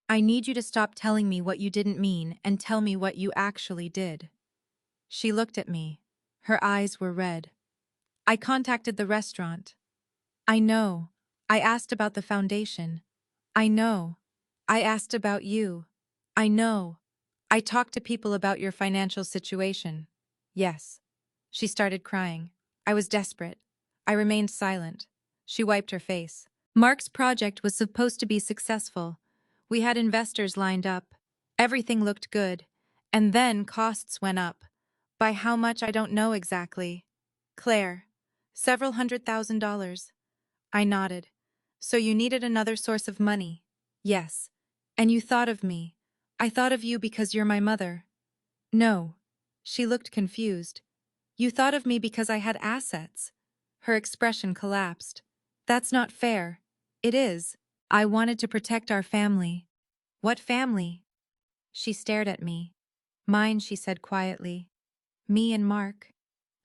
I need you to stop telling me what you didn't mean and tell me what you actually did. She looked at me. Her eyes were red. I contacted the restaurant. I know. I asked about the foundation. I know. I asked about you. I know. I talked to people about your financial situation. Yes. She started crying. I was desperate. I remained silent. She wiped her face. Mark's project was supposed to be successful. We had investors lined up. Everything looked good. And then costs went up. By how much, I don't know exactly. Claire. Several $100,000. I nodded. So you needed another source of money? Yes. And you thought of me. I thought of you because you're my mother. No. She looked confused. You thought of me because I had assets. Her expression collapsed. That's not fair. It is. I wanted to protect our family. What family? She stared at me. Mine, she said quietly. Me and Mark.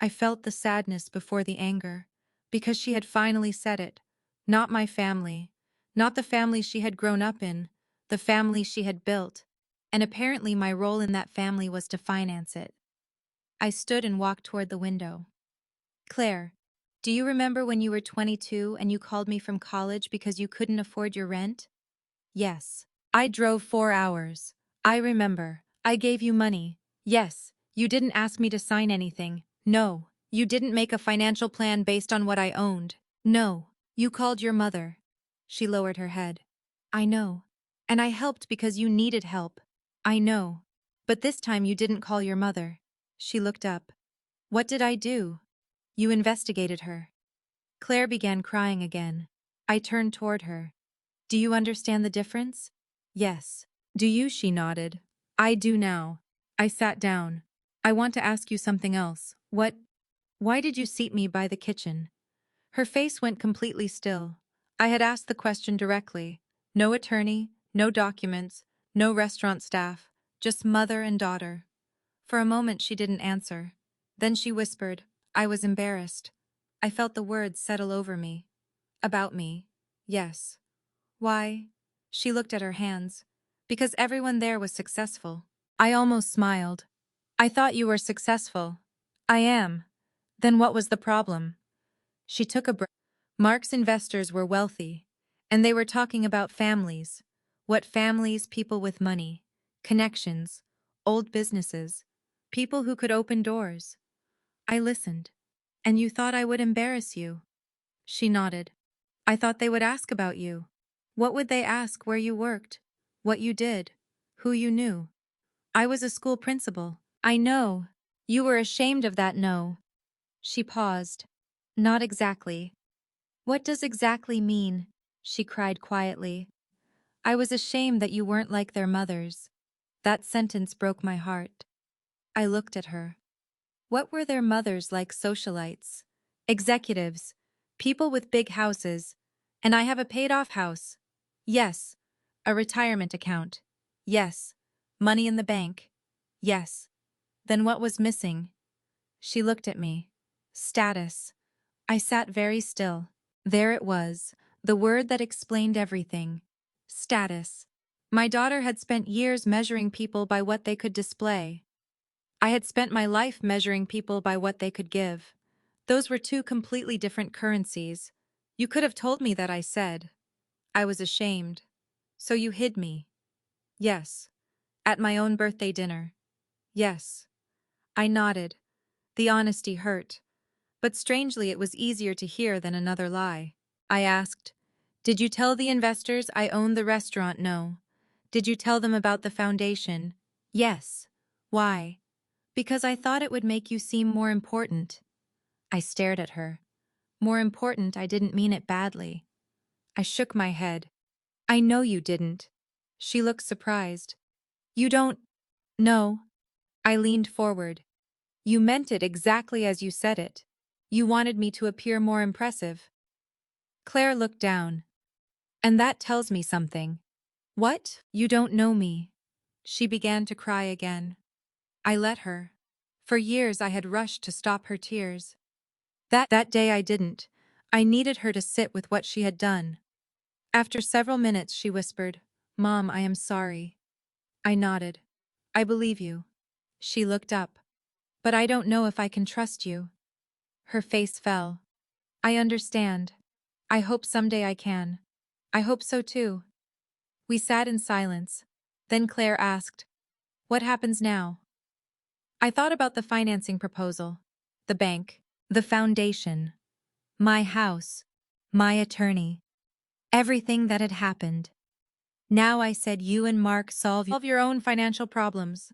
I felt the sadness before the anger, because she had finally said it. Not my family. Not the family she had grown up in. The family she had built. and apparently my role in that family was to finance it. I stood and walked toward the window. Claire, do you remember when you were 22 and you called me from college because you couldn't afford your rent? Yes. I drove 4 hours. I remember. I gave you money. Yes. You didn't ask me to sign anything. No. You didn't make a financial plan based on what I owned. No. You called your mother. She lowered her head. I know. And I helped because you needed help. I know. But this time you didn't call your mother. She looked up. What did I do? You investigated her. Claire began crying again. I turned toward her. Do you understand the difference? Yes. Do you? She nodded. I do now. I sat down. I want to ask you something else. Why did you seat me by the kitchen? Her face went completely still. I had asked the question directly. No attorney, no documents, no restaurant staff, just mother and daughter. For a moment she didn't answer. Then she whispered. I was embarrassed. I felt the words settle over me. About me. Yes. Why? She looked at her hands. Because everyone there was successful. I almost smiled. I thought you were successful. I am. Then what was the problem? She took a breath. Mark's investors were wealthy, and they were talking about families. What families? People with money, connections, old businesses, people who could open doors. I listened. And you thought I would embarrass you? She nodded. I thought they would ask about you. What would they ask? Where you worked? What you did? Who you knew? I was a school principal. I know. You were ashamed of that, no. She paused. Not exactly. What does exactly mean? She cried quietly. I was ashamed that you weren't like their mothers. That sentence broke my heart. I looked at her. What were their mothers like? Socialites, executives, people with big houses, and I have a paid-off house. Yes. A retirement account. Yes. Money in the bank. Yes. Then what was missing? She looked at me. Status. I sat very still. There it was, the word that explained everything. Status. My daughter had spent years measuring people by what they could display. I had spent my life measuring people by what they could give. Those were two completely different currencies. You could have told me that, I said. I was ashamed. So you hid me? Yes. At my own birthday dinner? Yes. I nodded. The honesty hurt. But strangely it was easier to hear than another lie. I asked, did you tell the investors I owned the restaurant? No. Did you tell them about the foundation? Yes. Why? Because I thought it would make you seem more important. I stared at her. More important? I didn't mean it badly. I shook my head. I know you didn't. She looked surprised. You don't... No. I leaned forward. You meant it exactly as you said it. You wanted me to appear more impressive. Claire looked down. And that tells me something. What? You don't know me. She began to cry again. I let her. For years I had rushed to stop her tears. That day I didn't. I needed her to sit with what she had done. After several minutes she whispered, Mom, I am sorry. I nodded. I believe you. She looked up. But I don't know if I can trust you. Her face fell. I understand. I hope someday I can. I hope so too. We sat in silence. Then Claire asked, what happens now? I thought about the financing proposal, the bank, the foundation, my house, my attorney, everything that had happened. Now I said, you and Mark solve your own financial problems.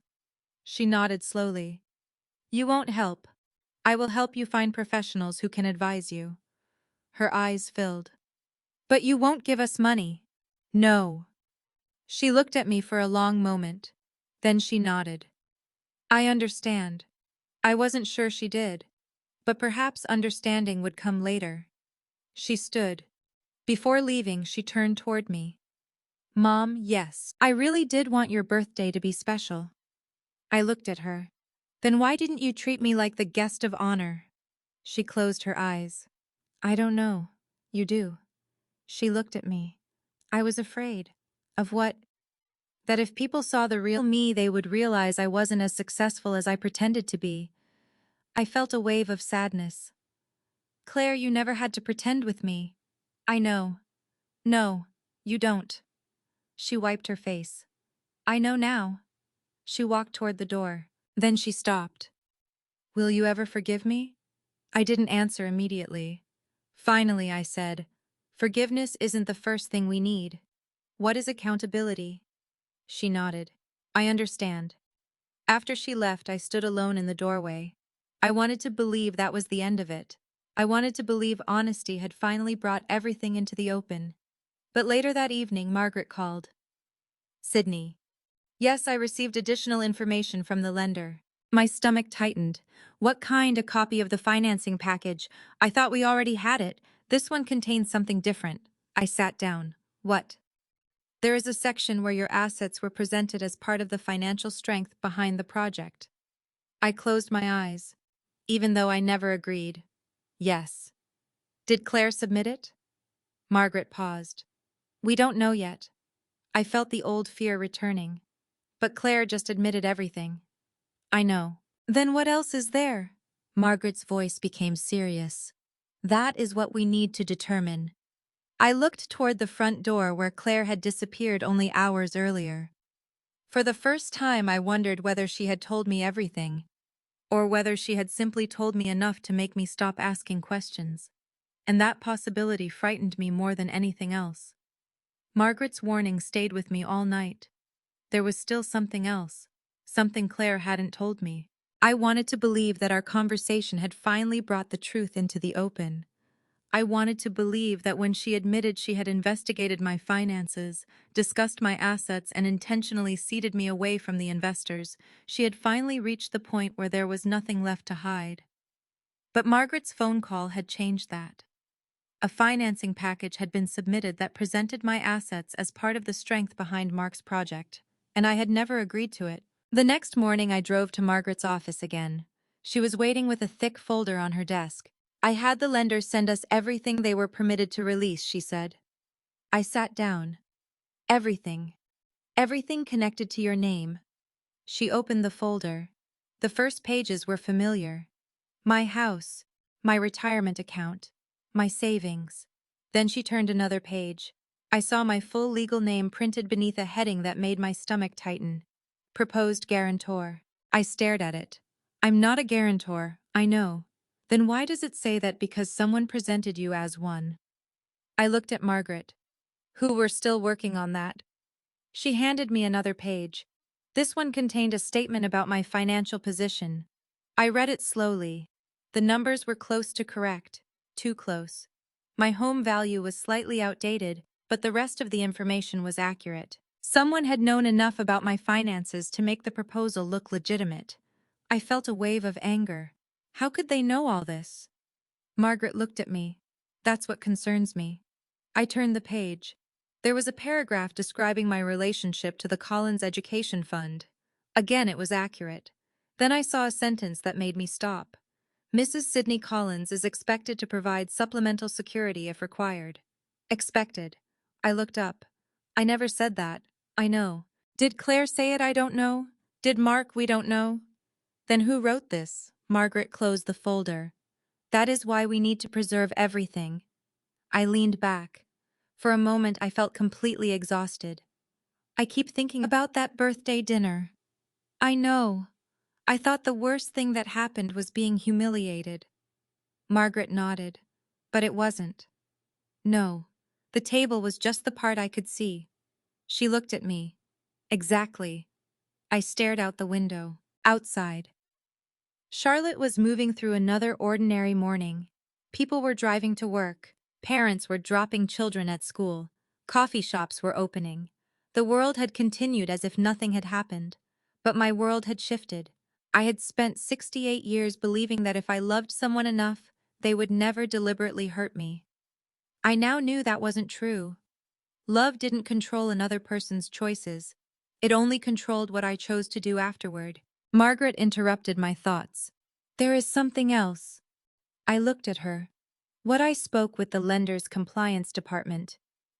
She nodded slowly. You won't help. I will help you find professionals who can advise you. Her eyes filled. But you won't give us money. No. She looked at me for a long moment. Then she nodded. I understand. I wasn't sure she did. But perhaps understanding would come later. She stood. Before leaving, she turned toward me. Mom, yes, I really did want your birthday to be special. I looked at her. Then why didn't you treat me like the guest of honor? She closed her eyes. I don't know. You do. She looked at me. I was afraid. Of what? That if people saw the real me, they would realize I wasn't as successful as I pretended to be. I felt a wave of sadness. Claire, you never had to pretend with me. I know. No, you don't. She wiped her face. I know now. She walked toward the door. Then she stopped. Will you ever forgive me? I didn't answer immediately. Finally, I said, forgiveness isn't the first thing we need. What is accountability? She nodded. I understand. After she left, I stood alone in the doorway. I wanted to believe that was the end of it. I wanted to believe honesty had finally brought everything into the open. But later that evening, Margaret called. Sydney. Yes, I received additional information from the lender. My stomach tightened. What kind? A copy of the financing package? I thought we already had it. This one contains something different. I sat down. What? There is a section where your assets were presented as part of the financial strength behind the project. I closed my eyes, even though I never agreed. Yes. Did Claire submit it? Margaret paused. We don't know yet. I felt the old fear returning. But Claire just admitted everything. I know. Then what else is there? Margaret's voice became serious. That is what we need to determine. I looked toward the front door where Claire had disappeared only hours earlier. For the first time, I wondered whether she had told me everything, or whether she had simply told me enough to make me stop asking questions. And that possibility frightened me more than anything else. Margaret's warning stayed with me all night. There was still something else, something Claire hadn't told me. I wanted to believe that our conversation had finally brought the truth into the open. I wanted to believe that when she admitted she had investigated my finances, discussed my assets, and intentionally seated me away from the investors, she had finally reached the point where there was nothing left to hide. But Margaret's phone call had changed that. A financing package had been submitted that presented my assets as part of the strength behind Mark's project, and I had never agreed to it. The next morning, I drove to Margaret's office again. She was waiting with a thick folder on her desk. I had the lenders send us everything they were permitted to release, she said. I sat down. Everything. Everything connected to your name. She opened the folder. The first pages were familiar. My house, my retirement account, my savings. Then she turned another page. I saw my full legal name printed beneath a heading that made my stomach tighten. Proposed guarantor. I stared at it. I'm not a guarantor, I know. Then why does it say that because someone presented you as one? I looked at Margaret. Who were still working on that. She handed me another page. This one contained a statement about my financial position. I read it slowly. The numbers were close to correct, too close. My home value was slightly outdated, but the rest of the information was accurate. Someone had known enough about my finances to make the proposal look legitimate. I felt a wave of anger. How could they know all this? Margaret looked at me. That's what concerns me. I turned the page. There was a paragraph describing my relationship to the Collins Education Fund. Again, it was accurate. Then I saw a sentence that made me stop. Mrs. Sydney Collins is expected to provide supplemental security if required. Expected. I looked up. I never said that. I know. Did Claire say it? I don't know. Did Mark? We don't know. Then who wrote this? Margaret closed the folder. That is why we need to preserve everything. I leaned back. For a moment, I felt completely exhausted. I keep thinking about that birthday dinner. I know. I thought the worst thing that happened was being humiliated. Margaret nodded. But it wasn't. No. The table was just the part I could see. She looked at me. Exactly. I stared out the window. Outside. Charlotte was moving through another ordinary morning. People were driving to work. Parents were dropping children at school. Coffee shops were opening. The world had continued as if nothing had happened. But my world had shifted. I had spent 68 years believing that if I loved someone enough, they would never deliberately hurt me. I now knew that wasn't true. Love didn't control another person's choices. It only controlled what I chose to do afterward. Margaret interrupted my thoughts. There is something else. I looked at her. What I spoke with the lender's compliance department,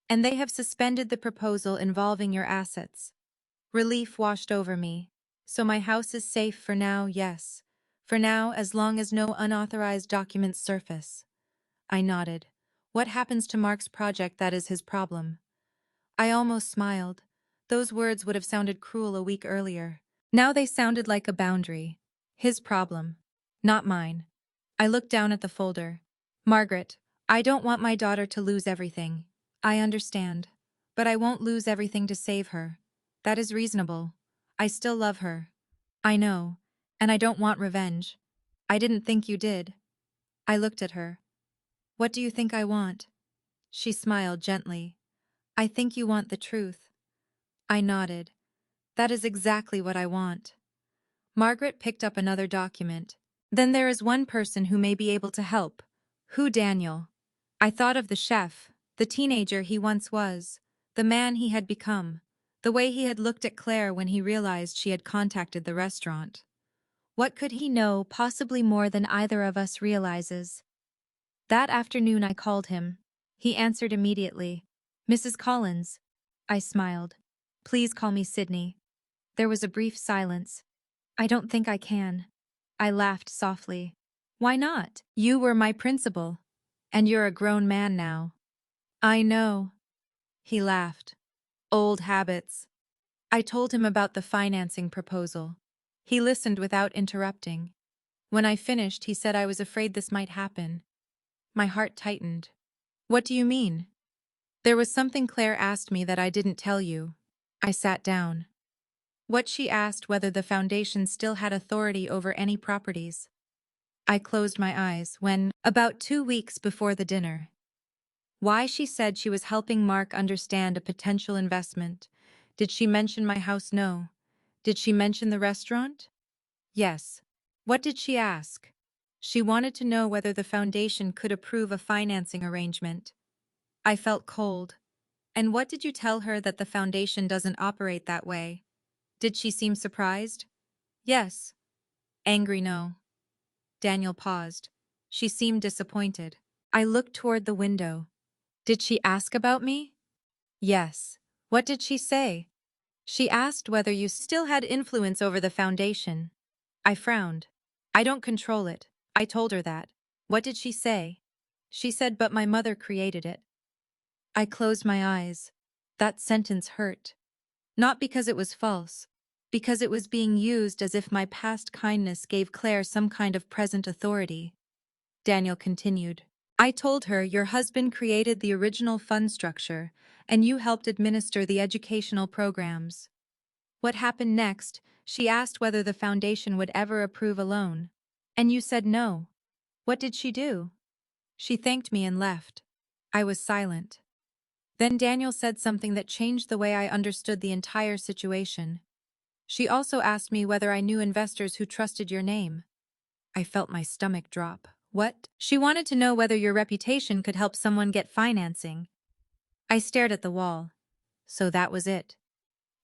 and they have suspended the proposal involving your assets. Relief washed over me. So my house is safe for now, yes. For now, as long as no unauthorized documents surface. I nodded. What happens to Mark's project that is his problem? I almost smiled. Those words would have sounded cruel a week earlier. Now they sounded like a boundary. His problem. Not mine. I looked down at the folder. Margaret, I don't want my daughter to lose everything. I understand. But I won't lose everything to save her. That is reasonable. I still love her. I know. And I don't want revenge. I didn't think you did. I looked at her. What do you think I want? She smiled gently. I think you want the truth. I nodded. That is exactly what I want. Margaret picked up another document. Then there is one person who may be able to help. Who, Daniel? I thought of the chef, the teenager he once was, the man he had become, the way he had looked at Claire when he realized she had contacted the restaurant. What could he know, possibly more than either of us realizes? That afternoon I called him. He answered immediately. Mrs. Collins. I smiled. Please call me Sydney. There was a brief silence. I don't think I can. I laughed softly. Why not? You were my principal. And you're a grown man now. I know. He laughed. Old habits. I told him about the financing proposal. He listened without interrupting. When I finished, he said I was afraid this might happen. My heart tightened. What do you mean? There was something Claire asked me that I didn't tell you. I sat down. What she asked whether the foundation still had authority over any properties. I closed my eyes when, about 2 weeks before the dinner. Why she said she was helping Mark understand a potential investment. Did she mention my house? No. Did she mention the restaurant? Yes. What did she ask? She wanted to know whether the foundation could approve a financing arrangement. I felt cold. And what did you tell her that the foundation doesn't operate that way? Did she seem surprised? Yes. Angry? No. Daniel paused. She seemed disappointed. I looked toward the window. Did she ask about me? Yes. What did she say? She asked whether you still had influence over the foundation. I frowned. I don't control it. I told her that. What did she say? She said, but my mother created it. I closed my eyes. That sentence hurt. Not because it was false, because it was being used as if my past kindness gave Claire some kind of present authority. Daniel continued. I told her your husband created the original fund structure, and you helped administer the educational programs. What happened next? She asked whether the foundation would ever approve a loan. And you said no. What did she do? She thanked me and left. I was silent. Then Daniel said something that changed the way I understood the entire situation. She also asked me whether I knew investors who trusted your name. I felt my stomach drop. What? She wanted to know whether your reputation could help someone get financing. I stared at the wall. So that was it.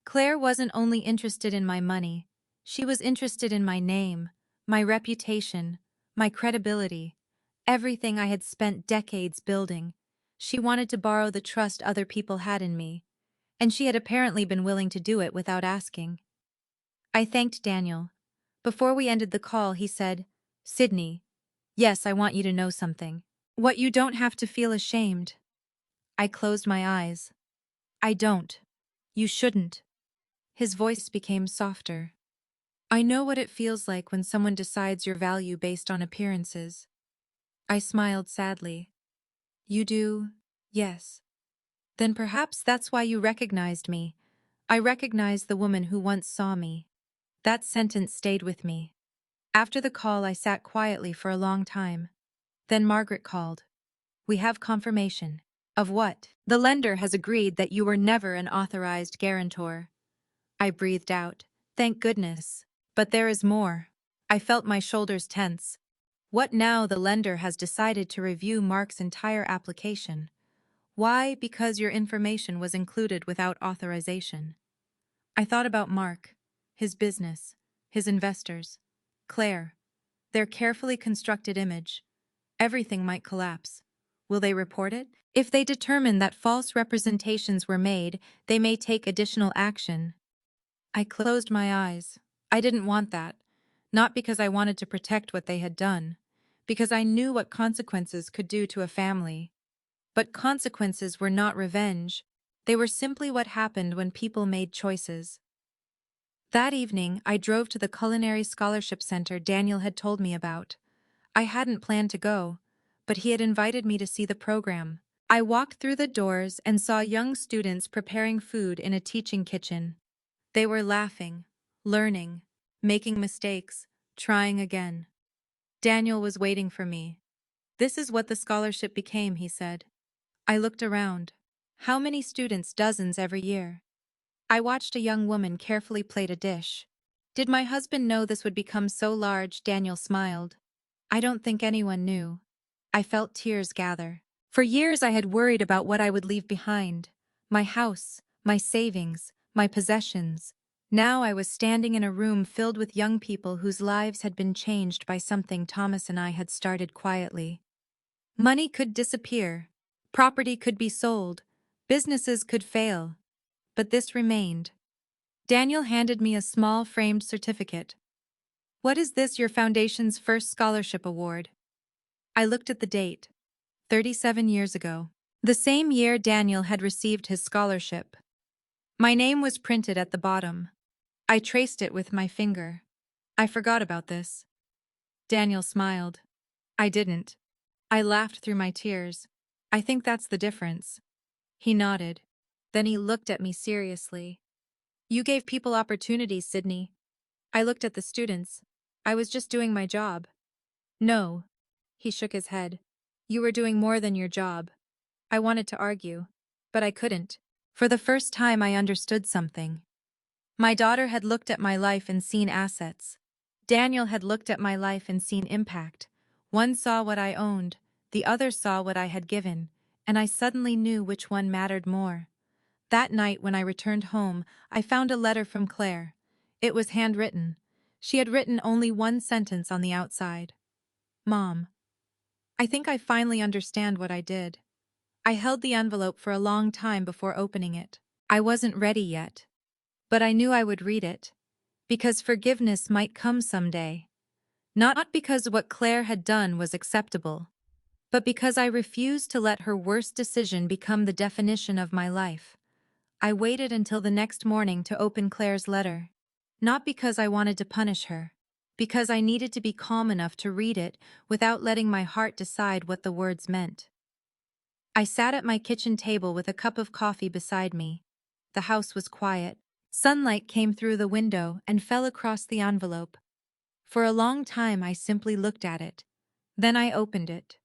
Claire wasn't only interested in my money. She was interested in my name, my reputation, my credibility, everything I had spent decades building. She wanted to borrow the trust other people had in me, and she had apparently been willing to do it without asking. I thanked Daniel. Before we ended the call, he said, Sydney, yes, I want you to know something. What you don't have to feel ashamed. I closed my eyes. I don't. You shouldn't. His voice became softer. I know what it feels like when someone decides your value based on appearances. I smiled sadly. You do? Yes. Then perhaps that's why you recognized me. I recognized the woman who once saw me. That sentence stayed with me. After the call, I sat quietly for a long time. Then Margaret called. We have confirmation. Of what? The lender has agreed that you were never an authorized guarantor. I breathed out. Thank goodness. But there is more. I felt my shoulders tense. What now? The lender has decided to review Mark's entire application. Why? Because your information was included without authorization. I thought about Mark, his business, his investors, Claire, their carefully constructed image. Everything might collapse. Will they report it? If they determine that false representations were made, they may take additional action. I closed my eyes. I didn't want that. Not because I wanted to protect what they had done, because I knew what consequences could do to a family. But consequences were not revenge. They were simply what happened when people made choices. That evening, I drove to the Culinary Scholarship Center Daniel had told me about. I hadn't planned to go, but he had invited me to see the program. I walked through the doors and saw young students preparing food in a teaching kitchen. They were laughing, learning, making mistakes, trying again. Daniel was waiting for me. "This is what the scholarship became," he said. I looked around. How many students? Dozens every year. I watched a young woman carefully plate a dish. "Did my husband know this would become so large?" Daniel smiled. "I don't think anyone knew." I felt tears gather. For years I had worried about what I would leave behind. My house, my savings, my possessions. Now I was standing in a room filled with young people whose lives had been changed by something Thomas and I had started quietly. Money could disappear. Property could be sold. Businesses could fail. But this remained. Daniel handed me a small framed certificate. "What is this? Your foundation's first scholarship award." I looked at the date. 37 years ago. The same year Daniel had received his scholarship. My name was printed at the bottom. I traced it with my finger. "I forgot about this." Daniel smiled. I didn't. I laughed through my tears. "I think that's the difference." He nodded. Then he looked at me seriously. "You gave people opportunities, Sydney." I looked at the students. "I was just doing my job." "No." He shook his head. "You were doing more than your job." I wanted to argue, but I couldn't. For the first time I understood something. My daughter had looked at my life and seen assets. Daniel had looked at my life and seen impact. One saw what I owned, the other saw what I had given, and I suddenly knew which one mattered more. That night when I returned home, I found a letter from Claire. It was handwritten. She had written only one sentence on the outside. "Mom, I think I finally understand what I did." I held the envelope for a long time before opening it. I wasn't ready yet. But I knew I would read it. Because forgiveness might come someday. Not because what Claire had done was acceptable, but because I refused to let her worst decision become the definition of my life. I waited until the next morning to open Claire's letter. Not because I wanted to punish her. Because I needed to be calm enough to read it without letting my heart decide what the words meant. I sat at my kitchen table with a cup of coffee beside me. The house was quiet. Sunlight came through the window and fell across the envelope. For a long time I simply looked at it. Then I opened it.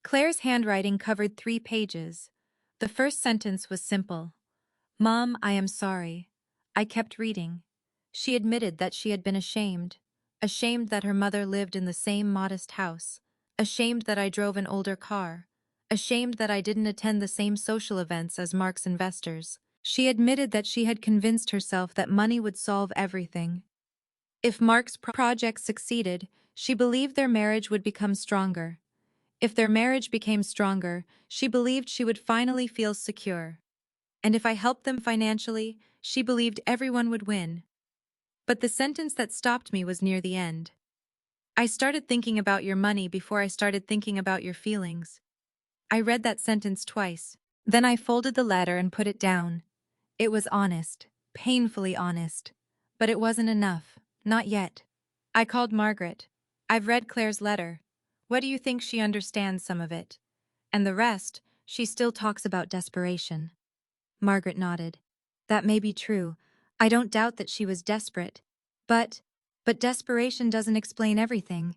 Claire's handwriting covered 3 pages. The first sentence was simple. "Mom, I am sorry." I kept reading. She admitted that she had been ashamed. Ashamed that her mother lived in the same modest house. Ashamed that I drove an older car. Ashamed that I didn't attend the same social events as Mark's investors. She admitted that she had convinced herself that money would solve everything. If Mark's project succeeded, she believed their marriage would become stronger. If their marriage became stronger, she believed she would finally feel secure. And if I helped them financially, she believed everyone would win. But the sentence that stopped me was near the end. "I started thinking about your money before I started thinking about your feelings." I read that sentence twice. Then I folded the letter and put it down. It was honest, painfully honest. But it wasn't enough. Not yet. I called Margaret. "I've read Claire's letter. What do you think? She understands some of it. And the rest, she still talks about desperation." Margaret nodded. "That may be true. I don't doubt that she was desperate. But desperation doesn't explain everything."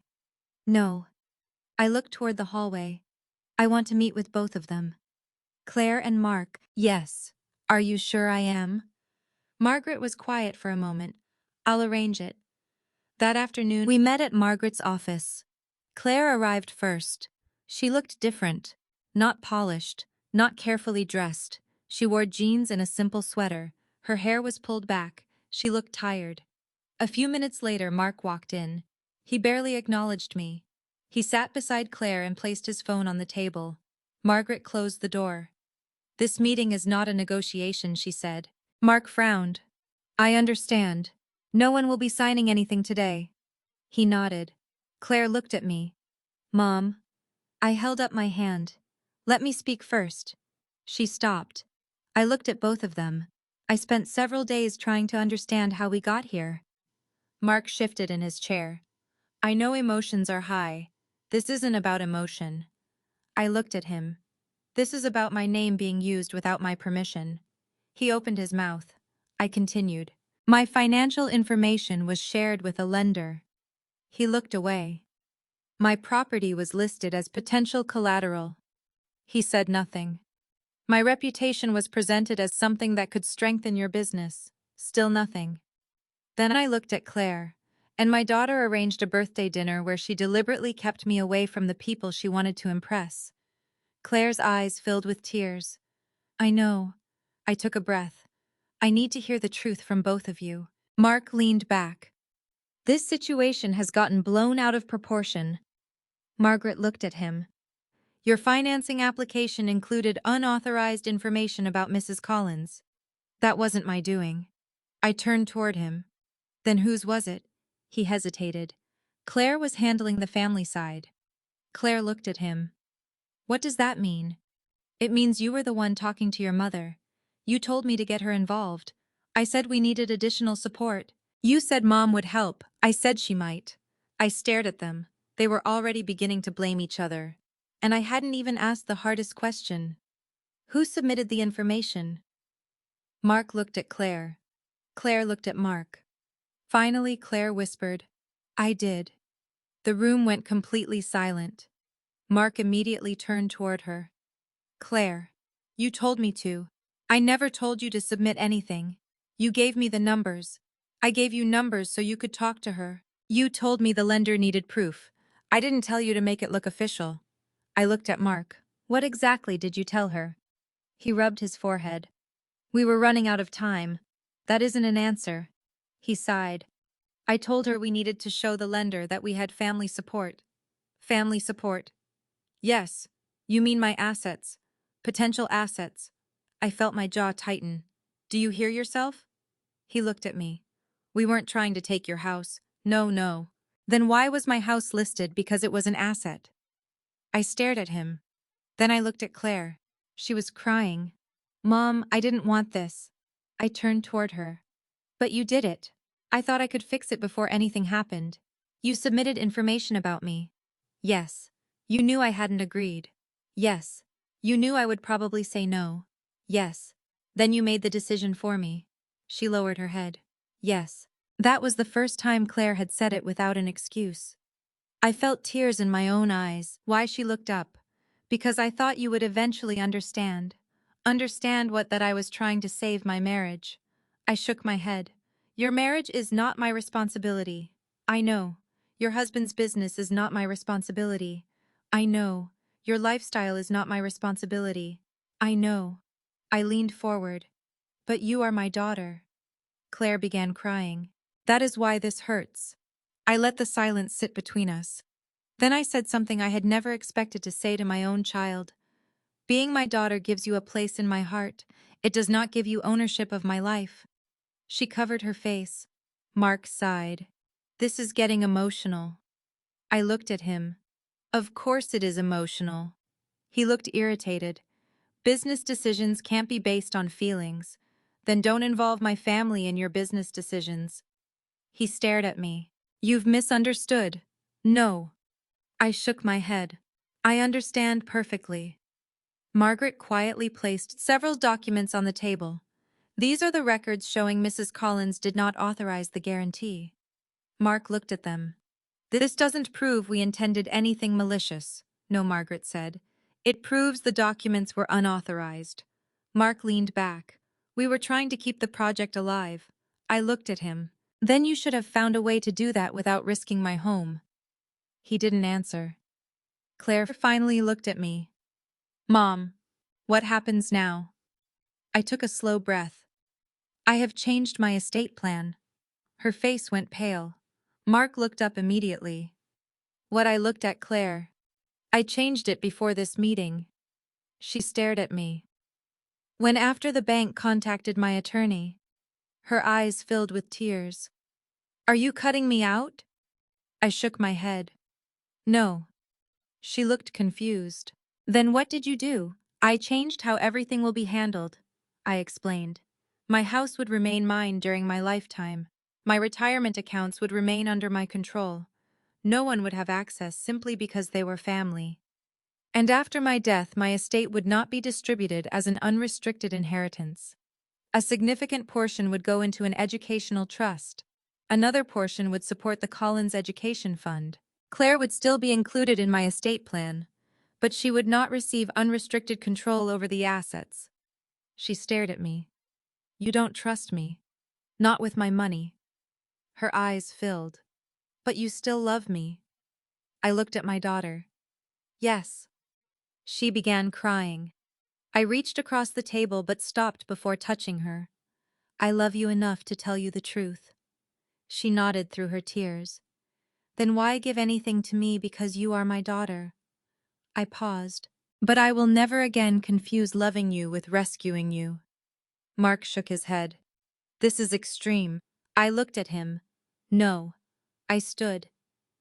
"No." I looked toward the hallway. "I want to meet with both of them." "Claire and Mark." "Yes. Are you sure I am?" Margaret was quiet for a moment. "I'll arrange it." That afternoon, we met at Margaret's office. Claire arrived first. She looked different. Not polished, not carefully dressed. She wore jeans and a simple sweater. Her hair was pulled back. She looked tired. A few minutes later, Mark walked in. He barely acknowledged me. He sat beside Claire and placed his phone on the table. Margaret closed the door. "This meeting is not a negotiation," she said. Mark frowned. I understand. No one will be signing anything today. He nodded. Claire looked at me. Mom. I held up my hand. Let me speak first. She stopped. I looked at both of them. I spent several days trying to understand how we got here. Mark shifted in his chair. I know emotions are high. This isn't about emotion. I looked at him. This is about my name being used without my permission. He opened his mouth. I continued. My financial information was shared with a lender. He looked away. My property was listed as potential collateral. He said nothing. My reputation was presented as something that could strengthen your business. Still nothing. Then I looked at Claire, and my daughter arranged a birthday dinner where she deliberately kept me away from the people she wanted to impress. Claire's eyes filled with tears. I know. I took a breath. I need to hear the truth from both of you. Mark leaned back. This situation has gotten blown out of proportion. Margaret looked at him. Your financing application included unauthorized information about Mrs. Collins. That wasn't my doing. I turned toward him. Then whose was it? He hesitated. Claire was handling the family side. Claire looked at him. What does that mean? It means you were the one talking to your mother. You told me to get her involved. I said we needed additional support. You said Mom would help. I said she might. I stared at them. They were already beginning to blame each other. And I hadn't even asked the hardest question. Who submitted the information? Mark looked at Claire. Claire looked at Mark. Finally, Claire whispered, I did. The room went completely silent. Mark immediately turned toward her. Claire, you told me to. I never told you to submit anything. You gave me the numbers. I gave you numbers so you could talk to her. You told me the lender needed proof. I didn't tell you to make it look official. I looked at Mark. What exactly did you tell her? He rubbed his forehead. We were running out of time. That isn't an answer. He sighed. I told her we needed to show the lender that we had family support. Family support. Yes, you mean my assets. Potential assets. I felt my jaw tighten. Do you hear yourself? He looked at me. We weren't trying to take your house. No, no. Then why was my house listed because it was an asset? I stared at him. Then I looked at Claire. She was crying. Mom, I didn't want this. I turned toward her. But you did it. I thought I could fix it before anything happened. You submitted information about me. Yes. You knew I hadn't agreed. Yes. You knew I would probably say no. Yes. Then you made the decision for me. She lowered her head. Yes. That was the first time Claire had said it without an excuse. I felt tears in my own eyes. Why she looked up? Because I thought you would eventually understand. Understand what that I was trying to save my marriage. I shook my head. Your marriage is not my responsibility. I know. Your husband's business is not my responsibility. I know. Your lifestyle is not my responsibility. I know. I leaned forward. But you are my daughter. Claire began crying. That is why this hurts. I let the silence sit between us. Then I said something I had never expected to say to my own child. Being my daughter gives you a place in my heart. It does not give you ownership of my life. She covered her face. Mark sighed. This is getting emotional. I looked at him. Of course it is emotional. He looked irritated. Business decisions can't be based on feelings. Then don't involve my family in your business decisions. He stared at me. You've misunderstood. No. I shook my head. I understand perfectly. Margaret quietly placed several documents on the table. These are the records showing Mrs. Collins did not authorize the guarantee. Mark looked at them. This doesn't prove we intended anything malicious, no, Margaret said. It proves the documents were unauthorized. Mark leaned back. We were trying to keep the project alive. I looked at him. Then you should have found a way to do that without risking my home. He didn't answer. Claire finally looked at me. Mom, what happens now? I took a slow breath. I have changed my estate plan. Her face went pale. Mark looked up immediately. What I looked at Claire. I changed it before this meeting. She stared at me. When after the bank contacted my attorney. her eyes filled with tears. "Are you cutting me out?" I shook my head. "No." She looked confused. "Then what did you do?" "I changed how everything will be handled," I explained. "My house would remain mine during my lifetime. My retirement accounts would remain under my control. No one would have access simply because they were family. And after my death, my estate would not be distributed as an unrestricted inheritance. A significant portion would go into an educational trust. Another portion would support the Collins Education Fund. Claire would still be included in my estate plan, but she would not receive unrestricted control over the assets." She stared at me. "You don't trust me. Not with my money." Her eyes filled. "But you still love me." I looked at my daughter. "Yes." She began crying. I reached across the table but stopped before touching her. "I love you enough to tell you the truth." She nodded through her tears. "Then why give anything to me because you are my daughter?" I paused. "But I will never again confuse loving you with rescuing you." Mark shook his head. "This is extreme." I looked at him. "No." I stood.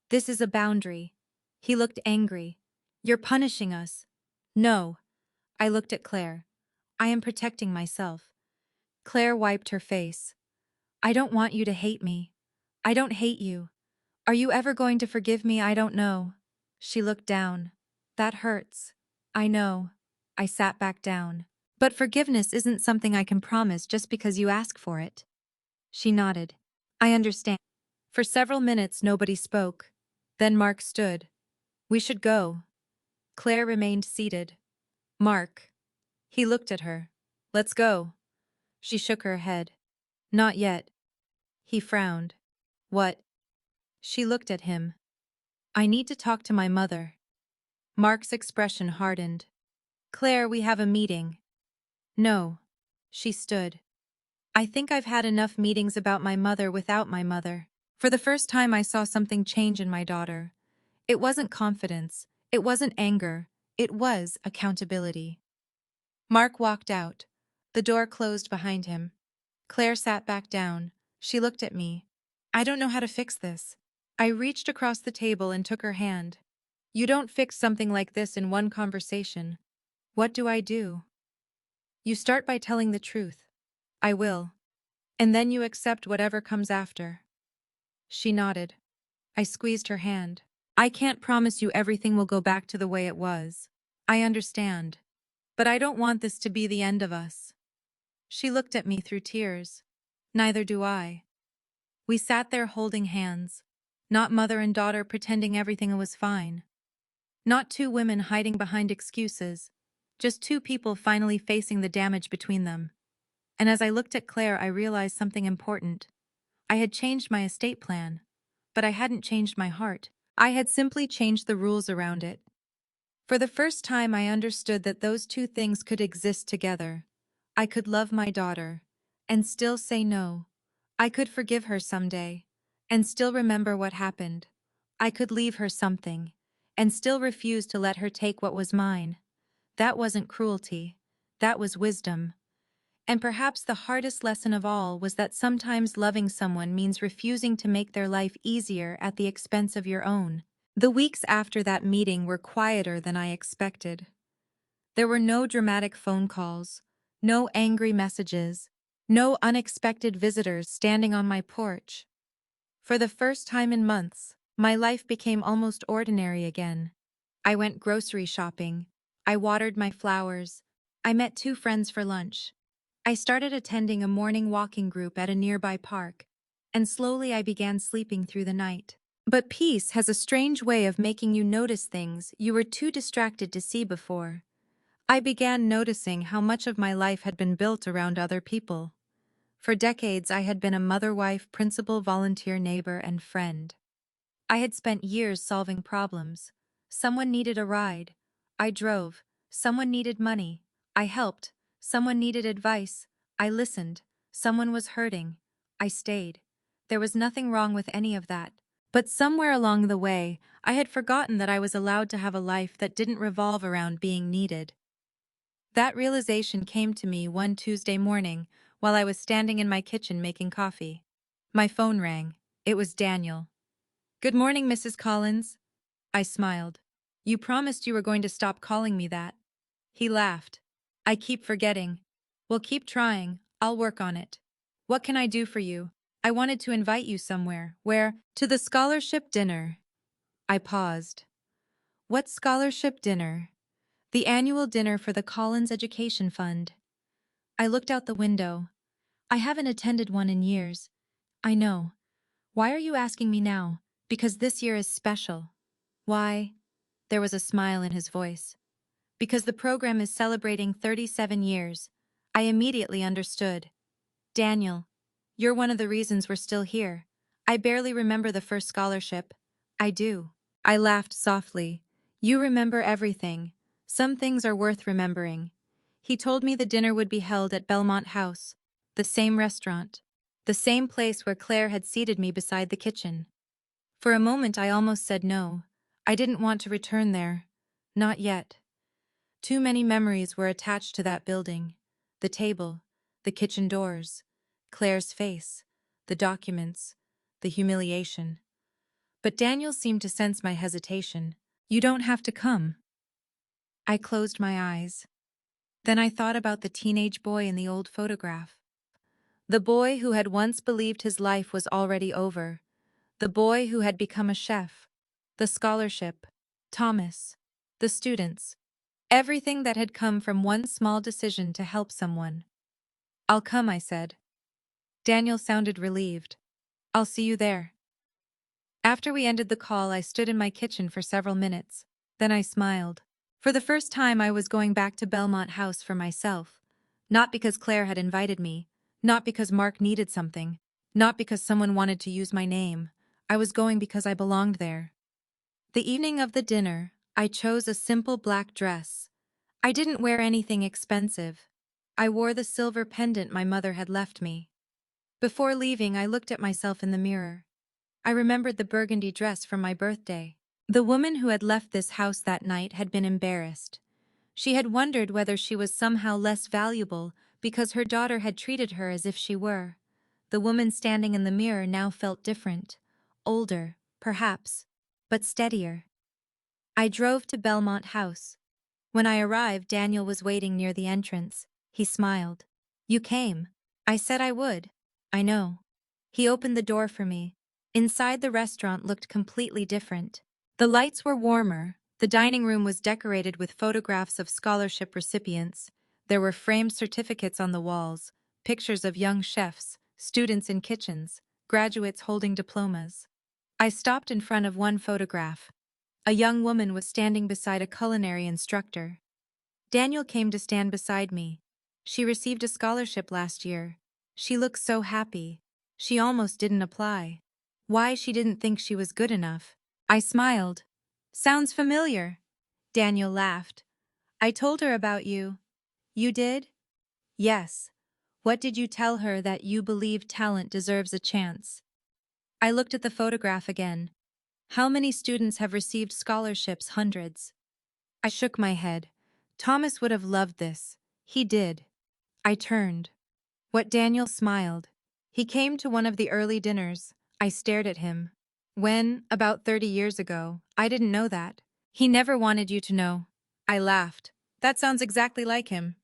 "This is a boundary." He looked angry. "You're punishing us." "No." I looked at Claire. "I am protecting myself." Claire wiped her face. "I don't want you to hate me. I don't hate you. Are you ever going to forgive me? I don't know." She looked down. "That hurts." "I know." I sat back down. "But forgiveness isn't something I can promise just because you ask for it." She nodded. "I understand." For several minutes nobody spoke. Then Mark stood. "We should go." Claire remained seated. "Mark." He looked at her. "Let's go." She shook her head. "Not yet." He frowned. "What?" She looked at him. "I need to talk to my mother." Mark's expression hardened. "Claire, we have a meeting." "No." She stood. "I think I've had enough meetings about my mother without my mother." For the first time I saw something change in my daughter. It wasn't confidence. It wasn't anger. It was accountability. Mark walked out. The door closed behind him. Claire sat back down. She looked at me. "I don't know how to fix this." I reached across the table and took her hand. "You don't fix something like this in one conversation." "What do I do?" "You start by telling the truth." "I will." "And then you accept whatever comes after." She nodded. I squeezed her hand. "I can't promise you everything will go back to the way it was. I understand. But I don't want this to be the end of us." She looked at me through tears. "Neither do I." We sat there holding hands. Not mother and daughter pretending everything was fine. Not two women hiding behind excuses. Just two people finally facing the damage between them. And as I looked at Claire, I realized something important. I had changed my estate plan. But I hadn't changed my heart. I had simply changed the rules around it. For the first time, I understood that those two things could exist together. I could love my daughter and still say no. I could forgive her someday and still remember what happened. I could leave her something and still refuse to let her take what was mine. That wasn't cruelty. That was wisdom. And perhaps the hardest lesson of all was that sometimes loving someone means refusing to make their life easier at the expense of your own. The weeks after that meeting were quieter than I expected. There were no dramatic phone calls, no angry messages, no unexpected visitors standing on my porch. For the first time in months, my life became almost ordinary again. I went grocery shopping. I watered my flowers. I met two friends for lunch. I started attending a morning walking group at a nearby park, and slowly I began sleeping through the night. But peace has a strange way of making you notice things you were too distracted to see before. I began noticing how much of my life had been built around other people. For decades, I had been a mother, wife, principal, volunteer, neighbor, and friend. I had spent years solving problems. Someone needed a ride. I drove. Someone needed money. I helped. Someone needed advice. I listened. Someone was hurting. I stayed. There was nothing wrong with any of that. But somewhere along the way, I had forgotten that I was allowed to have a life that didn't revolve around being needed. That realization came to me one Tuesday morning while I was standing in my kitchen making coffee. My phone rang. It was Daniel. "Good morning, Mrs. Collins." I smiled. "You promised you were going to stop calling me that." He laughed. "I keep forgetting." "Well, keep trying. I'll work on it. What can I do for you?" "I wanted to invite you somewhere." "Where?" "To the scholarship dinner." I paused. "What scholarship dinner?" "The annual dinner for the Collins Education Fund." I looked out the window. "I haven't attended one in years." "I know. Why are you asking me now?" "Because this year is special." "Why?" There was a smile in his voice. "Because the program is celebrating 37 years." I immediately understood. "Daniel, you're one of the reasons we're still here." "I barely remember the first scholarship." "I do." I laughed softly. "You remember everything. Some things are worth remembering." He told me the dinner would be held at Belmont House, the same restaurant, the same place where Claire had seated me beside the kitchen. For a moment I almost said no. I didn't want to return there. Not yet. Too many memories were attached to that building. The table, the kitchen doors, Claire's face, the documents, the humiliation. But Daniel seemed to sense my hesitation. "You don't have to come." I closed my eyes. Then I thought about the teenage boy in the old photograph. The boy who had once believed his life was already over. The boy who had become a chef. The scholarship. Thomas. The students. Everything that had come from one small decision to help someone. "I'll come," I said. Daniel sounded relieved. "I'll see you there." After we ended the call, I stood in my kitchen for several minutes. Then I smiled. For the first time, I was going back to Belmont House for myself. Not because Claire had invited me. Not because Mark needed something. Not because someone wanted to use my name. I was going because I belonged there. The evening of the dinner, I chose a simple black dress. I didn't wear anything expensive. I wore the silver pendant my mother had left me. Before leaving, I looked at myself in the mirror. I remembered the burgundy dress from my birthday. The woman who had left this house that night had been embarrassed. She had wondered whether she was somehow less valuable because her daughter had treated her as if she were. The woman standing in the mirror now felt different. Older, perhaps, but steadier. I drove to Belmont House. When I arrived, Daniel was waiting near the entrance. He smiled. "You came." I said I would. "I know." He opened the door for me. Inside, the restaurant looked completely different. The lights were warmer. The dining room was decorated with photographs of scholarship recipients. There were framed certificates on the walls, pictures of young chefs, students in kitchens, graduates holding diplomas. I stopped in front of one photograph. A young woman was standing beside a culinary instructor. Daniel came to stand beside me. She received a scholarship last year. She looked so happy. She almost didn't apply. Why she didn't think she was good enough. I smiled. "Sounds familiar." Daniel laughed. "I told her about you." "You did?" "Yes." "What did you tell her? That you believe talent deserves a chance?" I looked at the photograph again. "How many students have received scholarships?" "Hundreds." I shook my head. "Thomas would have loved this." "He did." I turned. What Daniel smiled. "He came to one of the early dinners." I stared at him. "When? About 30 years ago." "I didn't know that." "He never wanted you to know." I laughed. "That sounds exactly like him."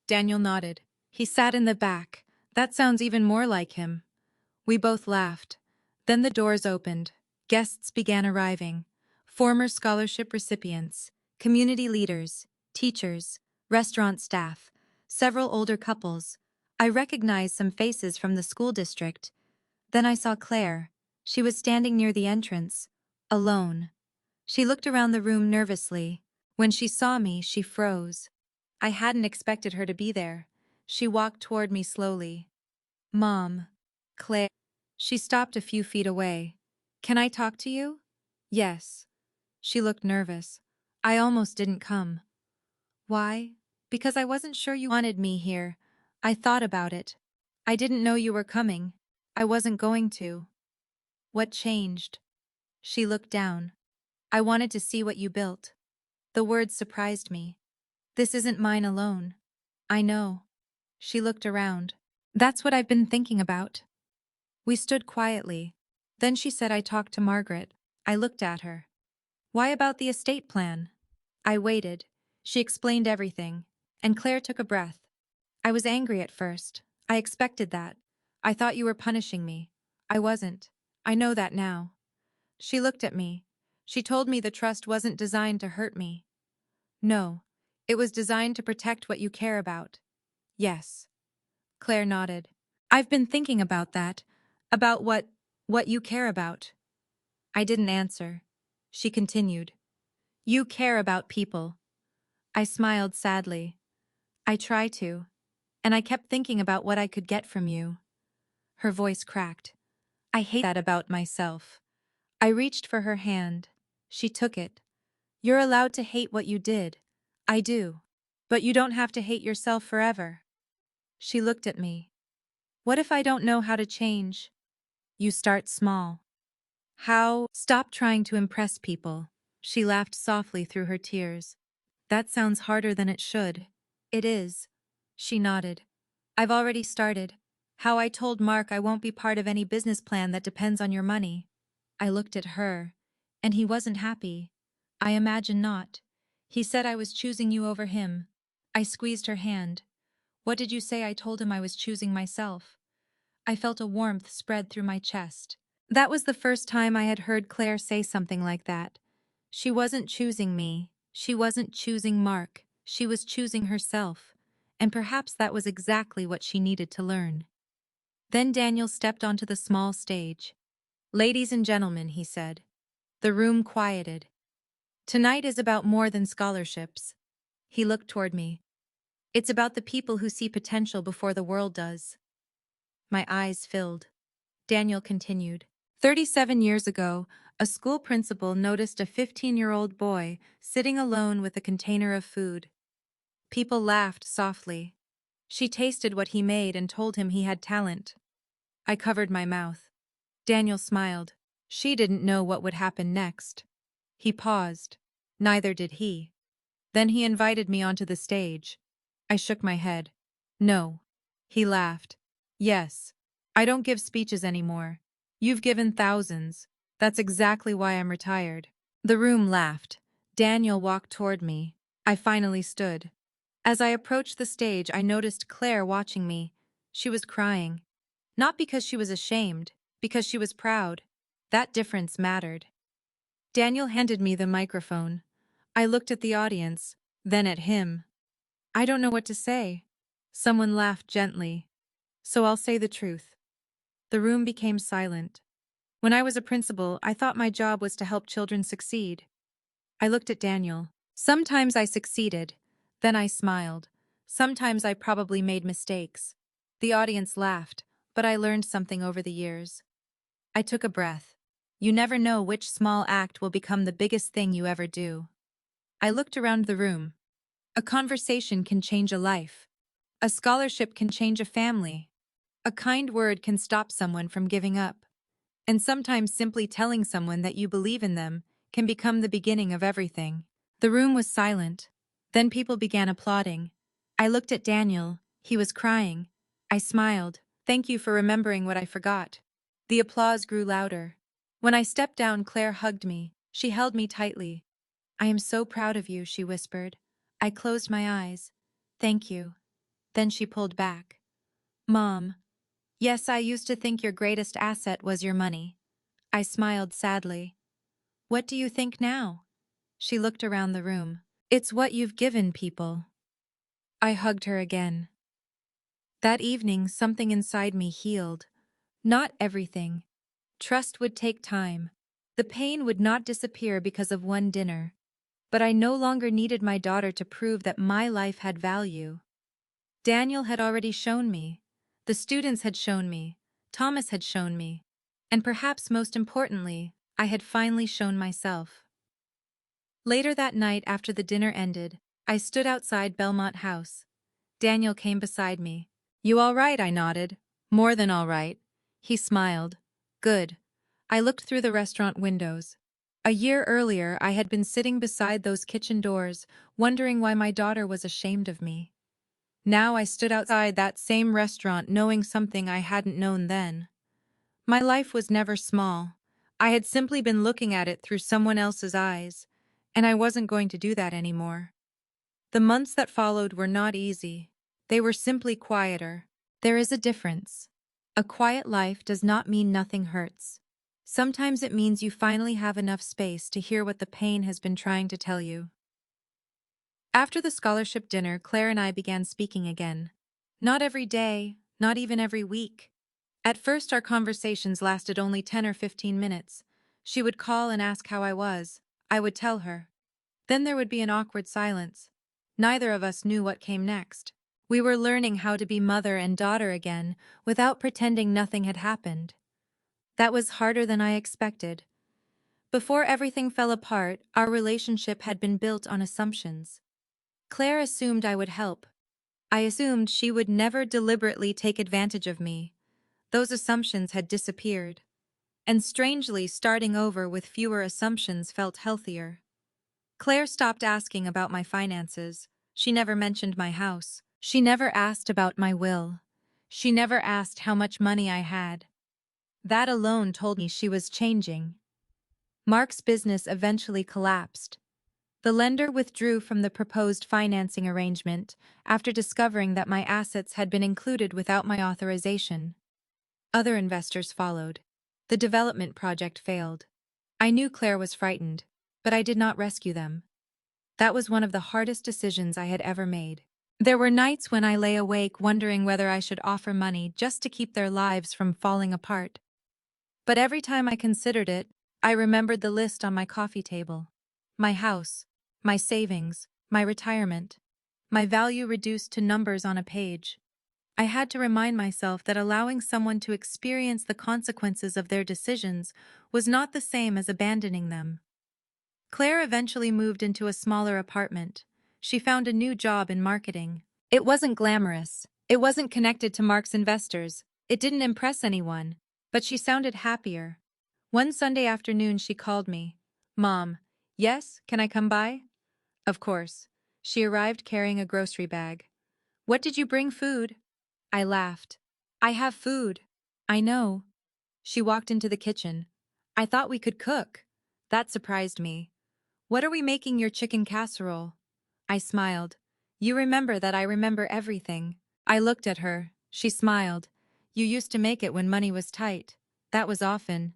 Daniel nodded. "He sat in the back." "That sounds even more like him." We both laughed. Then the doors opened. Guests began arriving. Former scholarship recipients, community leaders, teachers, restaurant staff, several older couples. I recognized some faces from the school district. Then I saw Claire. She was standing near the entrance, alone. She looked around the room nervously. When she saw me, she froze. I hadn't expected her to be there. She walked toward me slowly. "Mom." "Claire." She stopped a few feet away. "Can I talk to you?" "Yes." She looked nervous. "I almost didn't come." "Why?" "Because I wasn't sure you wanted me here. I thought about it. I didn't know you were coming. I wasn't going to." "What changed?" She looked down. "I wanted to see what you built." The words surprised me. "This isn't mine alone." "I know." She looked around. That's what I've been thinking about. We stood quietly. Then she said I talked to Margaret. I looked at her. Why about the estate plan? I waited. She explained everything. And Claire took a breath. I was angry at first. I expected that. I thought you were punishing me. I wasn't. I know that now. She looked at me. She told me the trust wasn't designed to hurt me. No. It was designed to protect what you care about. Yes. Claire nodded. I've been thinking about that. About what you care about. I didn't answer. She continued. You care about people. I smiled sadly. I try to. And I kept thinking about what I could get from you. Her voice cracked. I hate that about myself. I reached for her hand. She took it. You're allowed to hate what you did. I do. But you don't have to hate yourself forever. She looked at me. What if I don't know how to change? You start small. How? Stop trying to impress people. She laughed softly through her tears. That sounds harder than it should. It is. She nodded. I've already started. How I told Mark I won't be part of any business plan that depends on your money. I looked at her. And he wasn't happy. I imagine not. He said I was choosing you over him. I squeezed her hand. What did you say? I told him I was choosing myself. I felt a warmth spread through my chest. That was the first time I had heard Claire say something like that. She wasn't choosing me. She wasn't choosing Mark. She was choosing herself. And perhaps that was exactly what she needed to learn. Then Daniel stepped onto the small stage. Ladies and gentlemen, he said. The room quieted. Tonight is about more than scholarships. He looked toward me. It's about the people who see potential before the world does. My eyes filled. Daniel continued. 37 years ago, a school principal noticed a 15-year-old boy sitting alone with a container of food. People laughed softly. She tasted what he made and told him he had talent. I covered my mouth. Daniel smiled. She didn't know what would happen next. He paused. Neither did he. Then he invited me onto the stage. I shook my head. No. He laughed. Yes. I don't give speeches anymore. You've given thousands. That's exactly why I'm retired. The room laughed. Daniel walked toward me. I finally stood. As I approached the stage, I noticed Claire watching me. She was crying. Not because she was ashamed, because she was proud. That difference mattered. Daniel handed me the microphone. I looked at the audience, then at him. I don't know what to say. Someone laughed gently. So I'll say the truth. The room became silent. When I was a principal, I thought my job was to help children succeed. I looked at Daniel. Sometimes I succeeded. Then I smiled. Sometimes I probably made mistakes. The audience laughed, but I learned something over the years. I took a breath. You never know which small act will become the biggest thing you ever do. I looked around the room. A conversation can change a life. A scholarship can change a family. A kind word can stop someone from giving up. And sometimes simply telling someone that you believe in them can become the beginning of everything. The room was silent. Then people began applauding. I looked at Daniel. He was crying. I smiled. Thank you for remembering what I forgot. The applause grew louder. When I stepped down, Claire hugged me. She held me tightly. I am so proud of you, she whispered. I closed my eyes. Thank you. Then she pulled back. Mom. Yes, I used to think your greatest asset was your money. I smiled sadly. What do you think now? She looked around the room. It's what you've given people. I hugged her again. That evening, something inside me healed. Not everything. Trust would take time. The pain would not disappear because of one dinner. But I no longer needed my daughter to prove that my life had value. Daniel had already shown me. The students had shown me. Thomas had shown me. And perhaps most importantly, I had finally shown myself. Later that night, after the dinner ended, I stood outside Belmont House. Daniel came beside me. You all right? I nodded. More than all right. He smiled. Good. I looked through the restaurant windows. A year earlier, I had been sitting beside those kitchen doors, wondering why my daughter was ashamed of me. Now I stood outside that same restaurant knowing something I hadn't known then. My life was never small. I had simply been looking at it through someone else's eyes, and I wasn't going to do that anymore. The months that followed were not easy. They were simply quieter. There is a difference. A quiet life does not mean nothing hurts. Sometimes it means you finally have enough space to hear what the pain has been trying to tell you. After the scholarship dinner, Claire and I began speaking again. Not every day, not even every week. At first, our conversations lasted only 10 or 15 minutes. She would call and ask how I was. I would tell her. Then there would be an awkward silence. Neither of us knew what came next. We were learning how to be mother and daughter again without pretending nothing had happened. That was harder than I expected. Before everything fell apart, our relationship had been built on assumptions. Claire assumed I would help. I assumed she would never deliberately take advantage of me. Those assumptions had disappeared. And strangely, starting over with fewer assumptions felt healthier. Claire stopped asking about my finances. She never mentioned my house. She never asked about my will. She never asked how much money I had. That alone told me she was changing. Mark's business eventually collapsed. The lender withdrew from the proposed financing arrangement after discovering that my assets had been included without my authorization. Other investors followed. The development project failed. I knew Claire was frightened, but I did not rescue them. That was one of the hardest decisions I had ever made. There were nights when I lay awake wondering whether I should offer money just to keep their lives from falling apart. But every time I considered it, I remembered the list on my coffee table. My house, my savings, my retirement, my value reduced to numbers on a page. I had to remind myself that allowing someone to experience the consequences of their decisions was not the same as abandoning them. Claire eventually moved into a smaller apartment. She found a new job in marketing. It wasn't glamorous. It wasn't connected to Mark's investors. It didn't impress anyone. But she sounded happier. One Sunday afternoon she called me. "Mom, yes, can I come by?" Of course. She arrived carrying a grocery bag. "What did you bring, food?" I laughed. "I have food." "I know." She walked into the kitchen. "I thought we could cook." That surprised me. "What are we making your chicken casserole?" I smiled. "You remember that I remember everything." I looked at her. She smiled. "You used to make it when money was tight. That was often."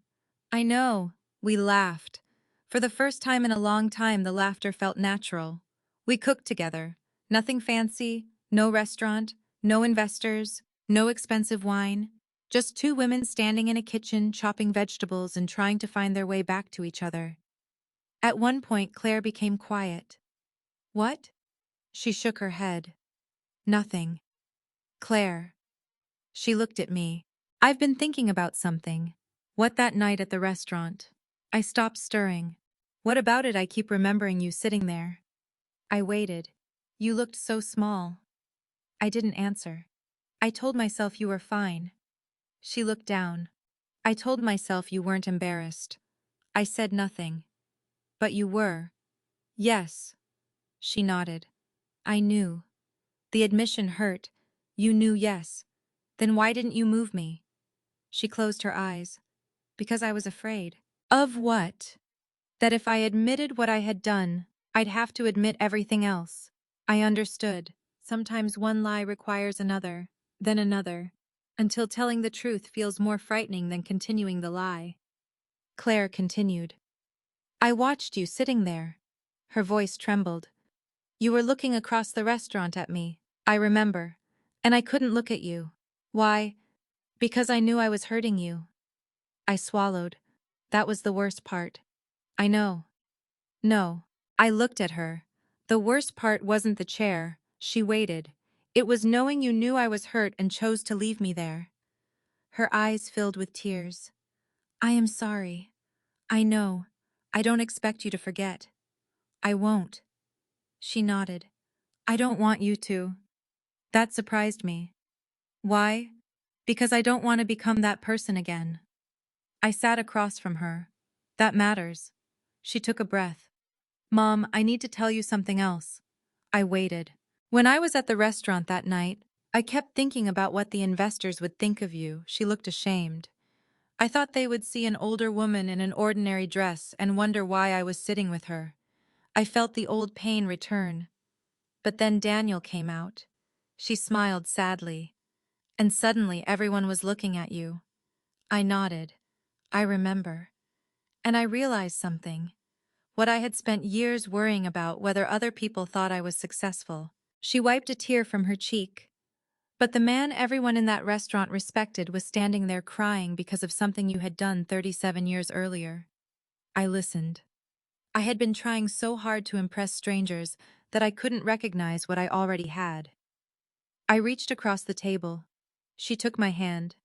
"I know." We laughed. For the first time in a long time, the laughter felt natural. We cooked together. Nothing fancy, no restaurant, no investors, no expensive wine. Just two women standing in a kitchen, chopping vegetables and trying to find their way back to each other. At one point, Claire became quiet. "What?" She shook her head. "Nothing." "Claire." She looked at me. "I've been thinking about something." "What?" "That night at the restaurant." I stopped stirring. "What about it? I keep remembering you sitting there." I waited. "You looked so small." I didn't answer. "I told myself you were fine." She looked down. "I told myself you weren't embarrassed." I said nothing. "But you were." "Yes." She nodded. "I knew." The admission hurt. "You knew, yes. Then why didn't you move me?" She closed her eyes. "Because I was afraid." "Of what?" "That if I admitted what I had done, I'd have to admit everything else." I understood. Sometimes one lie requires another, then another, until telling the truth feels more frightening than continuing the lie. Claire continued. "I watched you sitting there." Her voice trembled. "You were looking across the restaurant at me, I remember, and I couldn't look at you." "Why?" "Because I knew I was hurting you." I swallowed. That was the worst part. "I know." "No." I looked at her. "The worst part wasn't the chair." She waited. "It was knowing you knew I was hurt and chose to leave me there." Her eyes filled with tears. "I am sorry. I know. I don't expect you to forget." "I won't." She nodded. "I don't want you to." That surprised me. "Why?" "Because I don't want to become that person again." I sat across from her. "That matters." She took a breath. "Mom, I need to tell you something else." I waited. When I was at the restaurant that night, I kept thinking about what the investors would think of you. She looked ashamed. I thought they would see an older woman in an ordinary dress and wonder why I was sitting with her. I felt the old pain return. But then Daniel came out. She smiled sadly. And suddenly everyone was looking at you. I nodded. I remember. And I realized something. What I had spent years worrying about, whether other people thought I was successful. She wiped a tear from her cheek. But the man everyone in that restaurant respected was standing there crying because of something you had done 37 years earlier. I listened. I had been trying so hard to impress strangers that I couldn't recognize what I already had. I reached across the table. She took my hand.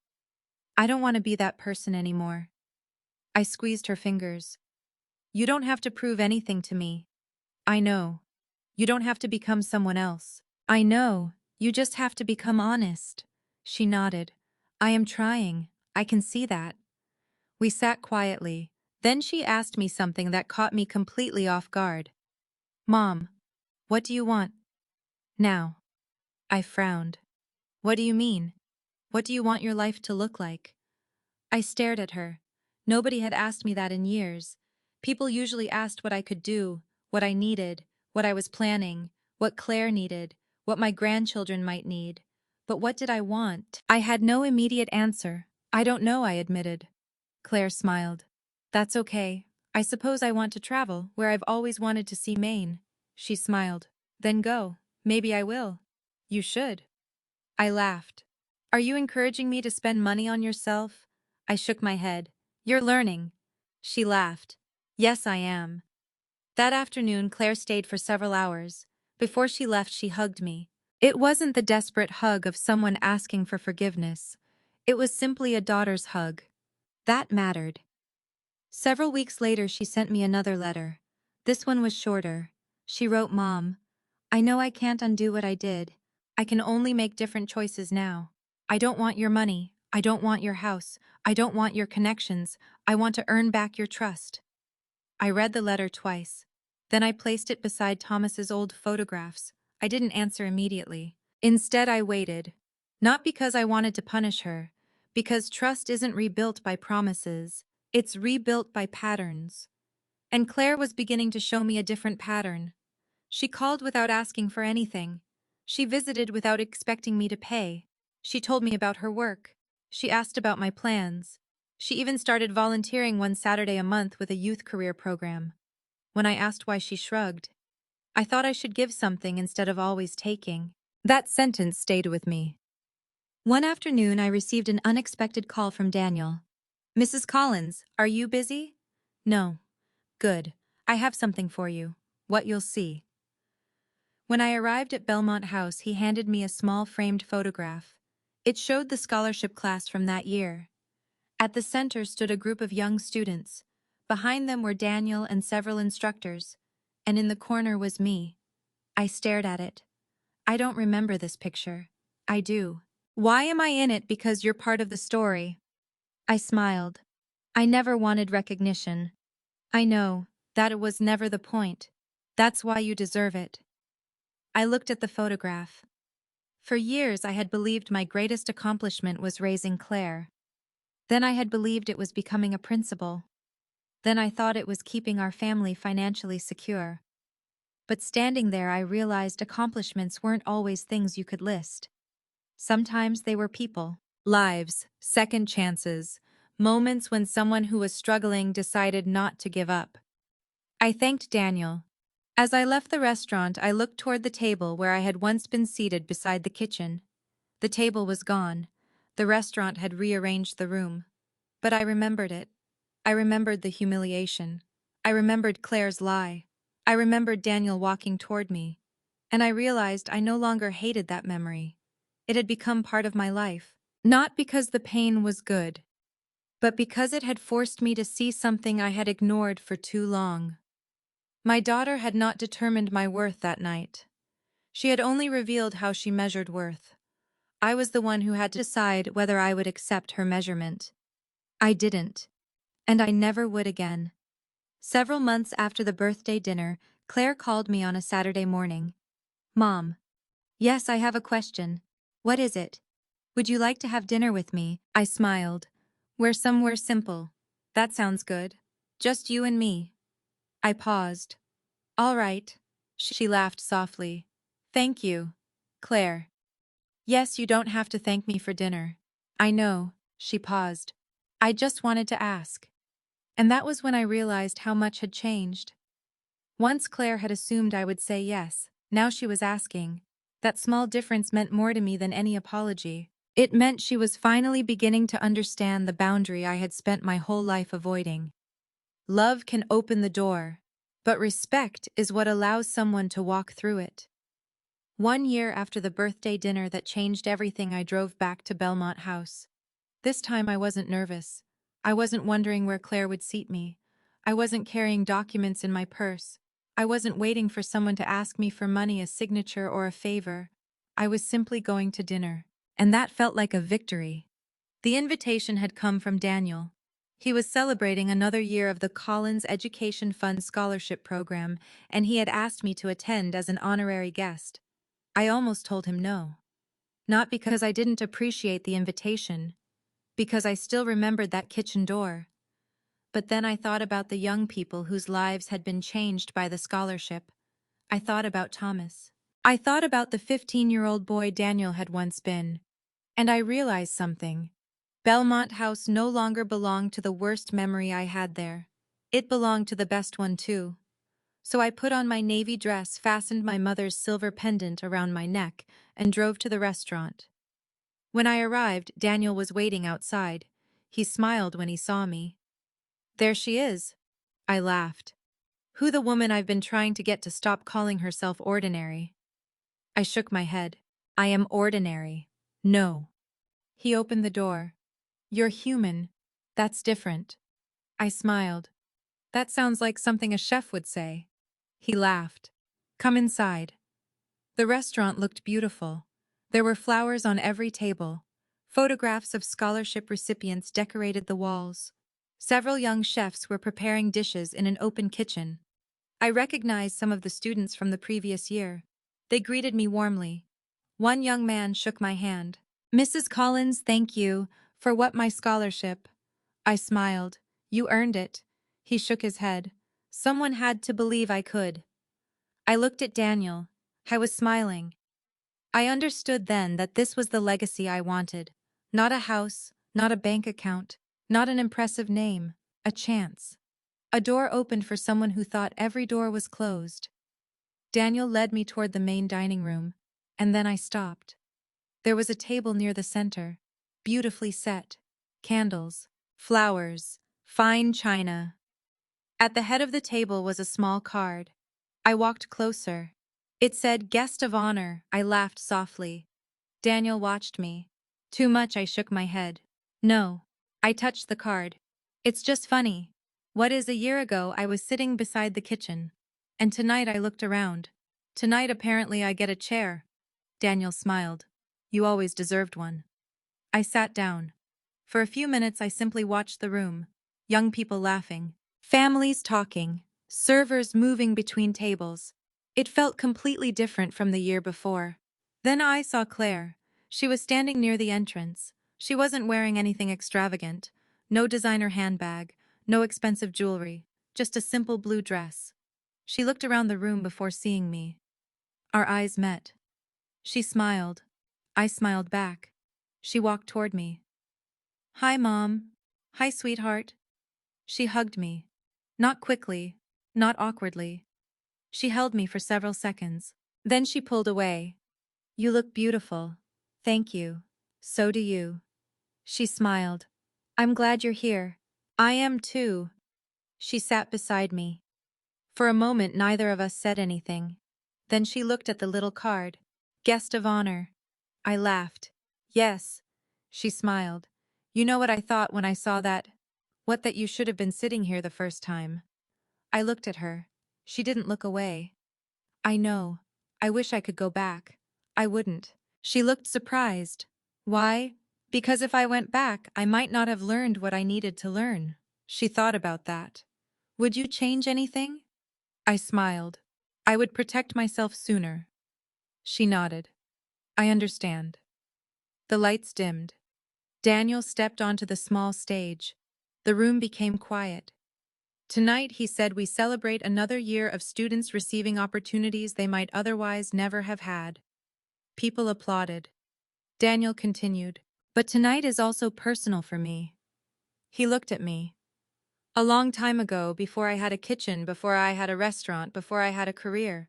I don't want to be that person anymore. I squeezed her fingers. You don't have to prove anything to me. I know. You don't have to become someone else. I know. You just have to become honest. She nodded. I am trying. I can see that. We sat quietly. Then she asked me something that caught me completely off guard. Mom, what do you want now? I frowned. What do you mean? What do you want your life to look like? I stared at her. Nobody had asked me that in years. People usually asked what I could do, what I needed, what I was planning, what Claire needed, what my grandchildren might need. But what did I want? I had no immediate answer. I don't know, I admitted. Claire smiled. That's okay. I suppose I want to travel, where I've always wanted to see Maine. She smiled. Then go. Maybe I will. You should. I laughed. Are you encouraging me to spend money on yourself? I shook my head. You're learning. She laughed. Yes, I am. That afternoon, Claire stayed for several hours. Before she left, she hugged me. It wasn't the desperate hug of someone asking for forgiveness. It was simply a daughter's hug. That mattered. Several weeks later, she sent me another letter. This one was shorter. She wrote, Mom, I know I can't undo what I did. I can only make different choices now. I don't want your money. I don't want your house. I don't want your connections. I want to earn back your trust. I read the letter twice. Then I placed it beside Thomas's old photographs. I didn't answer immediately. Instead, I waited. Not because I wanted to punish her, because trust isn't rebuilt by promises. It's rebuilt by patterns. And Claire was beginning to show me a different pattern. She called without asking for anything. She visited without expecting me to pay. She told me about her work. She asked about my plans. She even started volunteering one Saturday a month with a youth career program. When I asked why, she shrugged. I thought I should give something instead of always taking. That sentence stayed with me. One afternoon, I received an unexpected call from Daniel. Mrs. Collins, are you busy? No. Good. I have something for you. What you'll see. When I arrived at Belmont House, he handed me a small framed photograph. It showed the scholarship class from that year. At the center stood a group of young students. Behind them were Daniel and several instructors, and in the corner was me. I stared at it. I don't remember this picture. I do. Why am I in it? Because you're part of the story. I smiled. I never wanted recognition. I know that it was never the point. That's why you deserve it. I looked at the photograph. For years, I had believed my greatest accomplishment was raising Claire. Then I had believed it was becoming a principal. Then I thought it was keeping our family financially secure. But standing there, I realized accomplishments weren't always things you could list. Sometimes they were people, lives, second chances, moments when someone who was struggling decided not to give up. I thanked Daniel. As I left the restaurant, I looked toward the table where I had once been seated beside the kitchen. The table was gone. The restaurant had rearranged the room. But I remembered it. I remembered the humiliation. I remembered Claire's lie. I remembered Daniel walking toward me. And I realized I no longer hated that memory. It had become part of my life. Not because the pain was good, but because it had forced me to see something I had ignored for too long. My daughter had not determined my worth that night. She had only revealed how she measured worth. I was the one who had to decide whether I would accept her measurement. I didn't. And I never would again. Several months after the birthday dinner, Claire called me on a Saturday morning. Mom, Yes, I have a question. What is it? Would you like to have dinner with me? I smiled. We're somewhere simple. That sounds good. Just you and me. I paused. All right. She laughed softly. Thank you, Claire. Yes, you don't have to thank me for dinner. I know, she paused. I just wanted to ask. And that was when I realized how much had changed. Once Claire had assumed I would say yes, now she was asking. That small difference meant more to me than any apology. It meant she was finally beginning to understand the boundary I had spent my whole life avoiding. Love can open the door, but respect is what allows someone to walk through it. 1 year after the birthday dinner that changed everything, I drove back to Belmont House. This time I wasn't nervous. I wasn't wondering where Claire would seat me. I wasn't carrying documents in my purse. I wasn't waiting for someone to ask me for money, a signature, or a favor. I was simply going to dinner. And that felt like a victory. The invitation had come from Daniel. He was celebrating another year of the Collins Education Fund Scholarship Program, and he had asked me to attend as an honorary guest. I almost told him no. Not because I didn't appreciate the invitation, because I still remembered that kitchen door. But then I thought about the young people whose lives had been changed by the scholarship. I thought about Thomas. I thought about the 15-year-old boy Daniel had once been. And I realized something. Belmont House no longer belonged to the worst memory I had there. It belonged to the best one, too. So I put on my navy dress, fastened my mother's silver pendant around my neck, and drove to the restaurant. When I arrived, Daniel was waiting outside. He smiled when he saw me. There she is. I laughed. Who, the woman I've been trying to get to stop calling herself ordinary? I shook my head. I am ordinary. No. He opened the door. You're human. That's different. I smiled. That sounds like something a chef would say. He laughed. Come inside. The restaurant looked beautiful. There were flowers on every table. Photographs of scholarship recipients decorated the walls. Several young chefs were preparing dishes in an open kitchen. I recognized some of the students from the previous year. They greeted me warmly. One young man shook my hand. Mrs. Collins, thank you for my scholarship. I smiled. You earned it. He shook his head. Someone had to believe I could. I looked at Daniel. I was smiling. I understood then that this was the legacy I wanted. Not a house, not a bank account, not an impressive name. A chance. A door opened for someone who thought every door was closed. Daniel led me toward the main dining room, and then I stopped. There was a table near the center, beautifully set. Candles, flowers, fine china. At the head of the table was a small card. I walked closer. It said, Guest of Honor. I laughed softly. Daniel watched me. Too much, I shook my head. No. I touched the card. It's just funny. What is, a year ago I was sitting beside the kitchen. And tonight I looked around. Tonight apparently I get a chair. Daniel smiled. You always deserved one. I sat down. For a few minutes I simply watched the room. Young people laughing. Families talking. Servers moving between tables. It felt completely different from the year before. Then I saw Claire. She was standing near the entrance. She wasn't wearing anything extravagant. No designer handbag, no expensive jewelry, just a simple blue dress. She looked around the room before seeing me. Our eyes met. She smiled. I smiled back. She walked toward me. Hi, Mom. Hi, sweetheart. She hugged me. Not quickly, not awkwardly. She held me for several seconds. Then she pulled away. You look beautiful. Thank you. So do you. She smiled. I'm glad you're here. I am too. She sat beside me. For a moment, neither of us said anything. Then she looked at the little card. Guest of honor. I laughed. Yes. She smiled. You know what I thought when I saw that? What, that you should have been sitting here the first time. I looked at her. She didn't look away. I know. I wish I could go back. I wouldn't. She looked surprised. Why? Because if I went back, I might not have learned what I needed to learn. She thought about that. Would you change anything? I smiled. I would protect myself sooner. She nodded. I understand. The lights dimmed. Daniel stepped onto the small stage. The room became quiet. Tonight, he said, we celebrate another year of students receiving opportunities they might otherwise never have had. People applauded. Daniel continued, but tonight is also personal for me. He looked at me. A long time ago, before I had a kitchen, before I had a restaurant, before I had a career,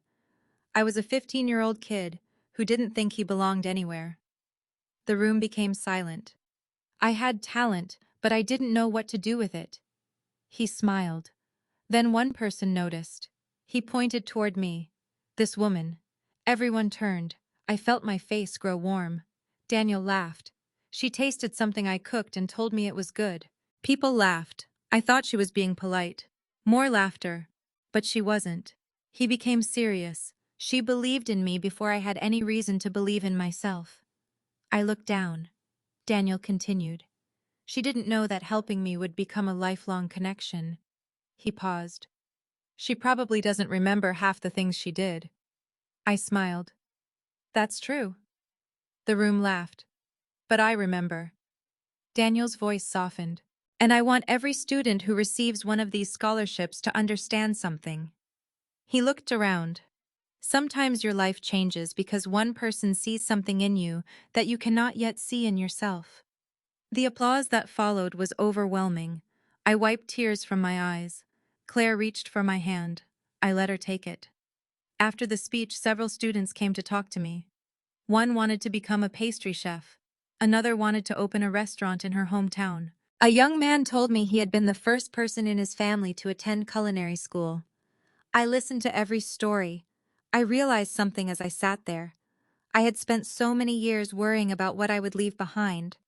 I was a 15-year-old kid who didn't think he belonged anywhere. The room became silent. I had talent, but I didn't know what to do with it. He smiled. Then one person noticed. He pointed toward me. This woman. Everyone turned. I felt my face grow warm. Daniel laughed. She tasted something I cooked and told me it was good. People laughed. I thought she was being polite. More laughter. But she wasn't. He became serious. She believed in me before I had any reason to believe in myself. I looked down. Daniel continued. She didn't know that helping me would become a lifelong connection. He paused. She probably doesn't remember half the things she did. I smiled. That's true. The room laughed. But I remember. Daniel's voice softened. And I want every student who receives one of these scholarships to understand something. He looked around. Sometimes your life changes because one person sees something in you that you cannot yet see in yourself. The applause that followed was overwhelming. I wiped tears from my eyes. Claire reached for my hand. I let her take it. After the speech, several students came to talk to me. One wanted to become a pastry chef. Another wanted to open a restaurant in her hometown. A young man told me he had been the first person in his family to attend culinary school. I listened to every story. I realized something as I sat there. I had spent so many years worrying about what I would leave behind.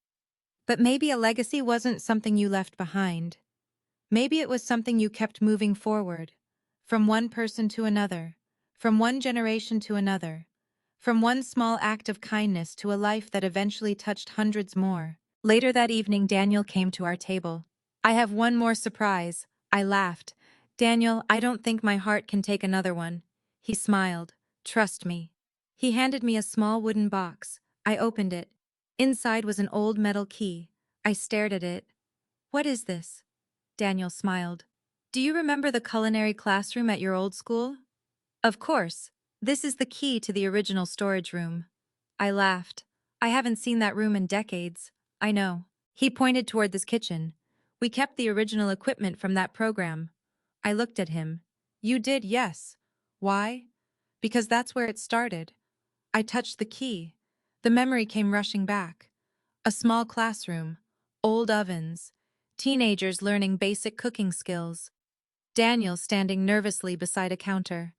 But maybe a legacy wasn't something you left behind. Maybe it was something you kept moving forward. From one person to another. From one generation to another. From one small act of kindness to a life that eventually touched hundreds more. Later that evening, Daniel came to our table. I have one more surprise. I laughed. Daniel, I don't think my heart can take another one. He smiled. Trust me. He handed me a small wooden box. I opened it. Inside was an old metal key. I stared at it. What is this? Daniel smiled. Do you remember the culinary classroom at your old school? Of course. This is the key to the original storage room. I laughed. I haven't seen that room in decades. I know. He pointed toward this kitchen. We kept the original equipment from that program. I looked at him. You did, yes. Why? Because that's where it started. I touched the key. The memory came rushing back. A small classroom. Old ovens. Teenagers learning basic cooking skills. Daniel standing nervously beside a counter.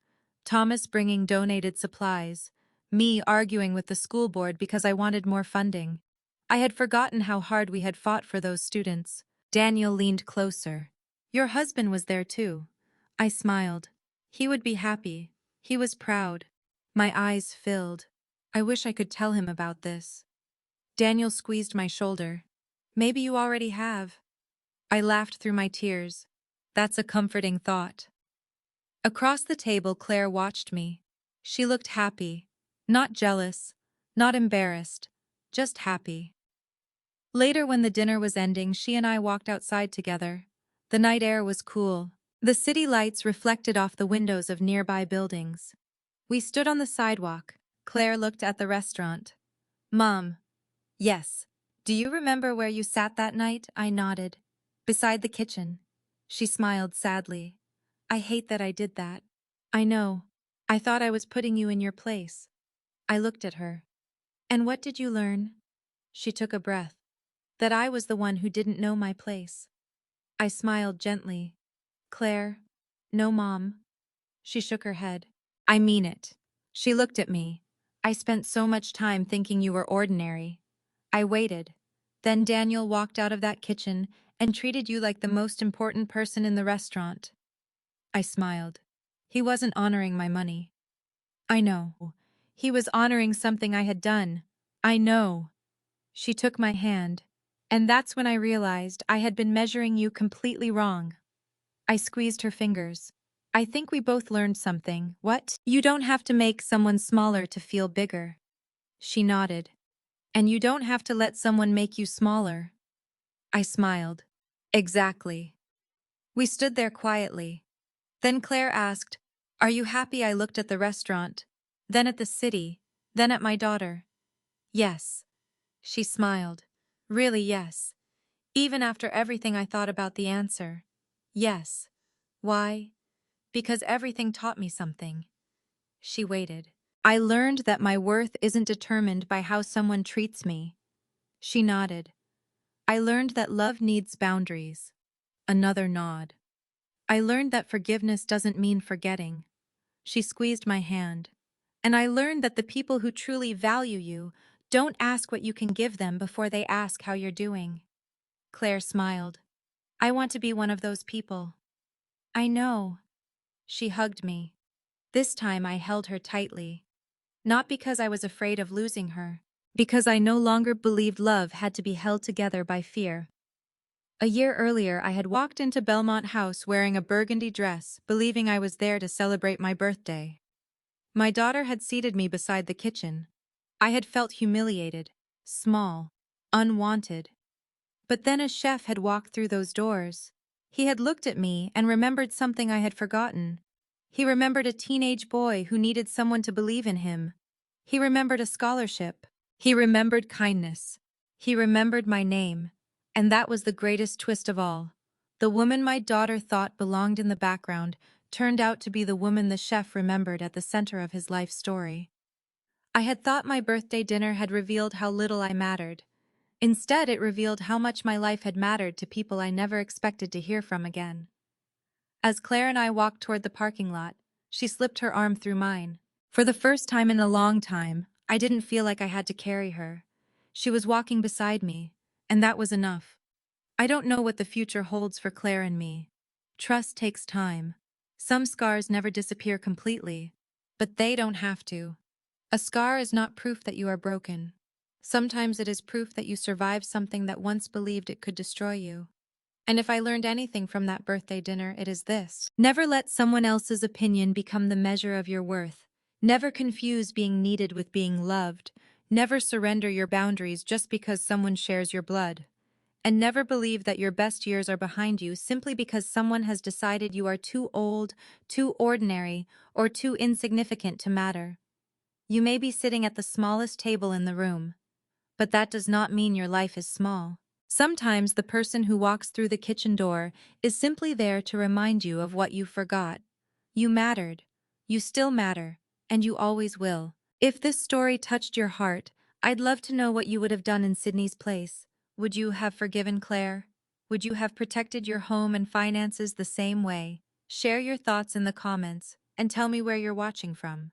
Thomas bringing donated supplies. Me arguing with the school board because I wanted more funding. I had forgotten how hard we had fought for those students. Daniel leaned closer. Your husband was there too. I smiled. He would be happy. He was proud. My eyes filled. I wish I could tell him about this. Daniel squeezed my shoulder. Maybe you already have. I laughed through my tears. That's a comforting thought. Across the table, Claire watched me. She looked happy. Not jealous. Not embarrassed. Just happy. Later, when the dinner was ending, she and I walked outside together. The night air was cool. The city lights reflected off the windows of nearby buildings. We stood on the sidewalk. Claire looked at the restaurant. Mom. Yes. Do you remember where you sat that night? I nodded. Beside the kitchen. She smiled sadly. I hate that I did that. I know. I thought I was putting you in your place. I looked at her. And what did you learn? She took a breath. That I was the one who didn't know my place. I smiled gently. Claire. No, Mom. She shook her head. I mean it. She looked at me. I spent so much time thinking you were ordinary. I waited. Then Daniel walked out of that kitchen and treated you like the most important person in the restaurant. I smiled. He wasn't honoring my money. I know. He was honoring something I had done. I know. She took my hand. And that's when I realized I had been measuring you completely wrong. I squeezed her fingers. I think we both learned something. What? You don't have to make someone smaller to feel bigger. She nodded. And you don't have to let someone make you smaller. I smiled. Exactly. We stood there quietly. Then Claire asked, "Are you happy?" I looked at the restaurant, then at the city, then at my daughter. Yes. She smiled. Really, yes. Even after everything I thought about the answer. Yes. Why? Because everything taught me something. She waited. I learned that my worth isn't determined by how someone treats me. She nodded. I learned that love needs boundaries. Another nod. I learned that forgiveness doesn't mean forgetting. She squeezed my hand. And I learned that the people who truly value you don't ask what you can give them before they ask how you're doing. Claire smiled. I want to be one of those people. I know. She hugged me. This time I held her tightly. Not because I was afraid of losing her, because I no longer believed love had to be held together by fear. A year earlier, I had walked into Belmont House wearing a burgundy dress, believing I was there to celebrate my birthday. My daughter had seated me beside the kitchen. I had felt humiliated, small, unwanted. But then a chef had walked through those doors. He had looked at me and remembered something I had forgotten. He remembered a teenage boy who needed someone to believe in him. He remembered a scholarship. He remembered kindness. He remembered my name. And that was the greatest twist of all. The woman my daughter thought belonged in the background turned out to be the woman the chef remembered at the center of his life story. I had thought my birthday dinner had revealed how little I mattered. Instead, it revealed how much my life had mattered to people I never expected to hear from again. As Claire and I walked toward the parking lot, she slipped her arm through mine. For the first time in a long time, I didn't feel like I had to carry her. She was walking beside me, and that was enough. I don't know what the future holds for Claire and me. Trust takes time. Some scars never disappear completely, but they don't have to. A scar is not proof that you are broken. Sometimes it is proof that you survived something that once believed it could destroy you. And if I learned anything from that birthday dinner, it is this. Never let someone else's opinion become the measure of your worth. Never confuse being needed with being loved. Never surrender your boundaries just because someone shares your blood. And never believe that your best years are behind you simply because someone has decided you are too old, too ordinary, or too insignificant to matter. You may be sitting at the smallest table in the room, but that does not mean your life is small. Sometimes the person who walks through the kitchen door is simply there to remind you of what you forgot. You mattered. You still matter, and you always will. If this story touched your heart, I'd love to know what you would have done in Sydney's place. Would you have forgiven Claire? Would you have protected your home and finances the same way? Share your thoughts in the comments, and tell me where you're watching from.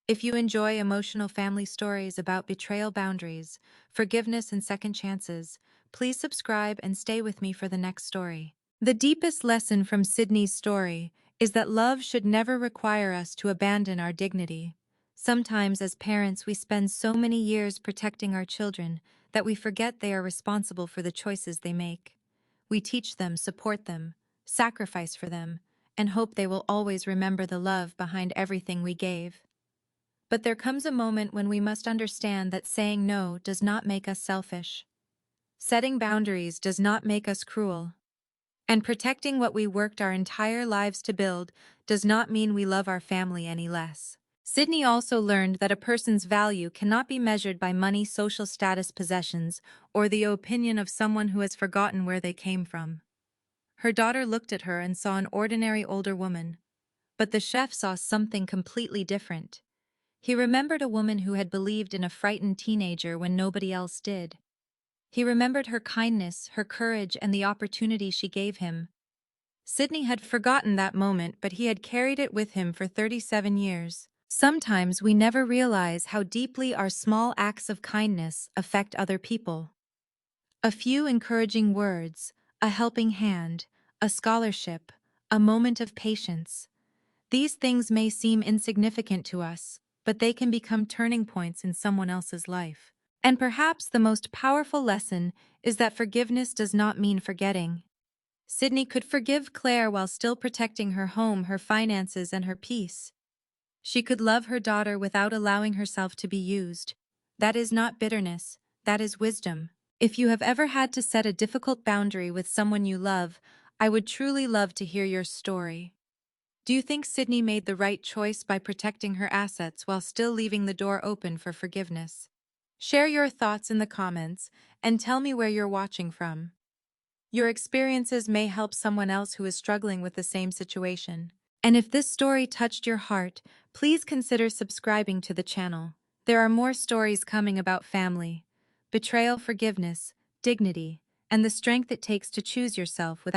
If you enjoy emotional family stories about betrayal, boundaries, forgiveness, and second chances, please subscribe and stay with me for the next story. The deepest lesson from Sydney's story is that love should never require us to abandon our dignity. Sometimes, as parents, we spend so many years protecting our children that we forget they are responsible for the choices they make. We teach them, support them, sacrifice for them, and hope they will always remember the love behind everything we gave. But there comes a moment when we must understand that saying no does not make us selfish. Setting boundaries does not make us cruel. And protecting what we worked our entire lives to build does not mean we love our family any less. Sydney also learned that a person's value cannot be measured by money, social status, possessions, or the opinion of someone who has forgotten where they came from. Her daughter looked at her and saw an ordinary older woman. But the chef saw something completely different. He remembered a woman who had believed in a frightened teenager when nobody else did. He remembered her kindness, her courage, and the opportunity she gave him. Sydney had forgotten that moment, but he had carried it with him for 37 years. Sometimes we never realize how deeply our small acts of kindness affect other people. A few encouraging words, a helping hand, a scholarship, a moment of patience. These things may seem insignificant to us, but they can become turning points in someone else's life. And perhaps the most powerful lesson is that forgiveness does not mean forgetting. Sydney could forgive Claire while still protecting her home, her finances, and her peace. She could love her daughter without allowing herself to be used. That is not bitterness, that is wisdom. If you have ever had to set a difficult boundary with someone you love, I would truly love to hear your story. Do you think Sydney made the right choice by protecting her assets while still leaving the door open for forgiveness? Share your thoughts in the comments and tell me where you're watching from. Your experiences may help someone else who is struggling with the same situation. And if this story touched your heart, please consider subscribing to the channel. There are more stories coming about family, betrayal, forgiveness, dignity, and the strength it takes to choose yourself without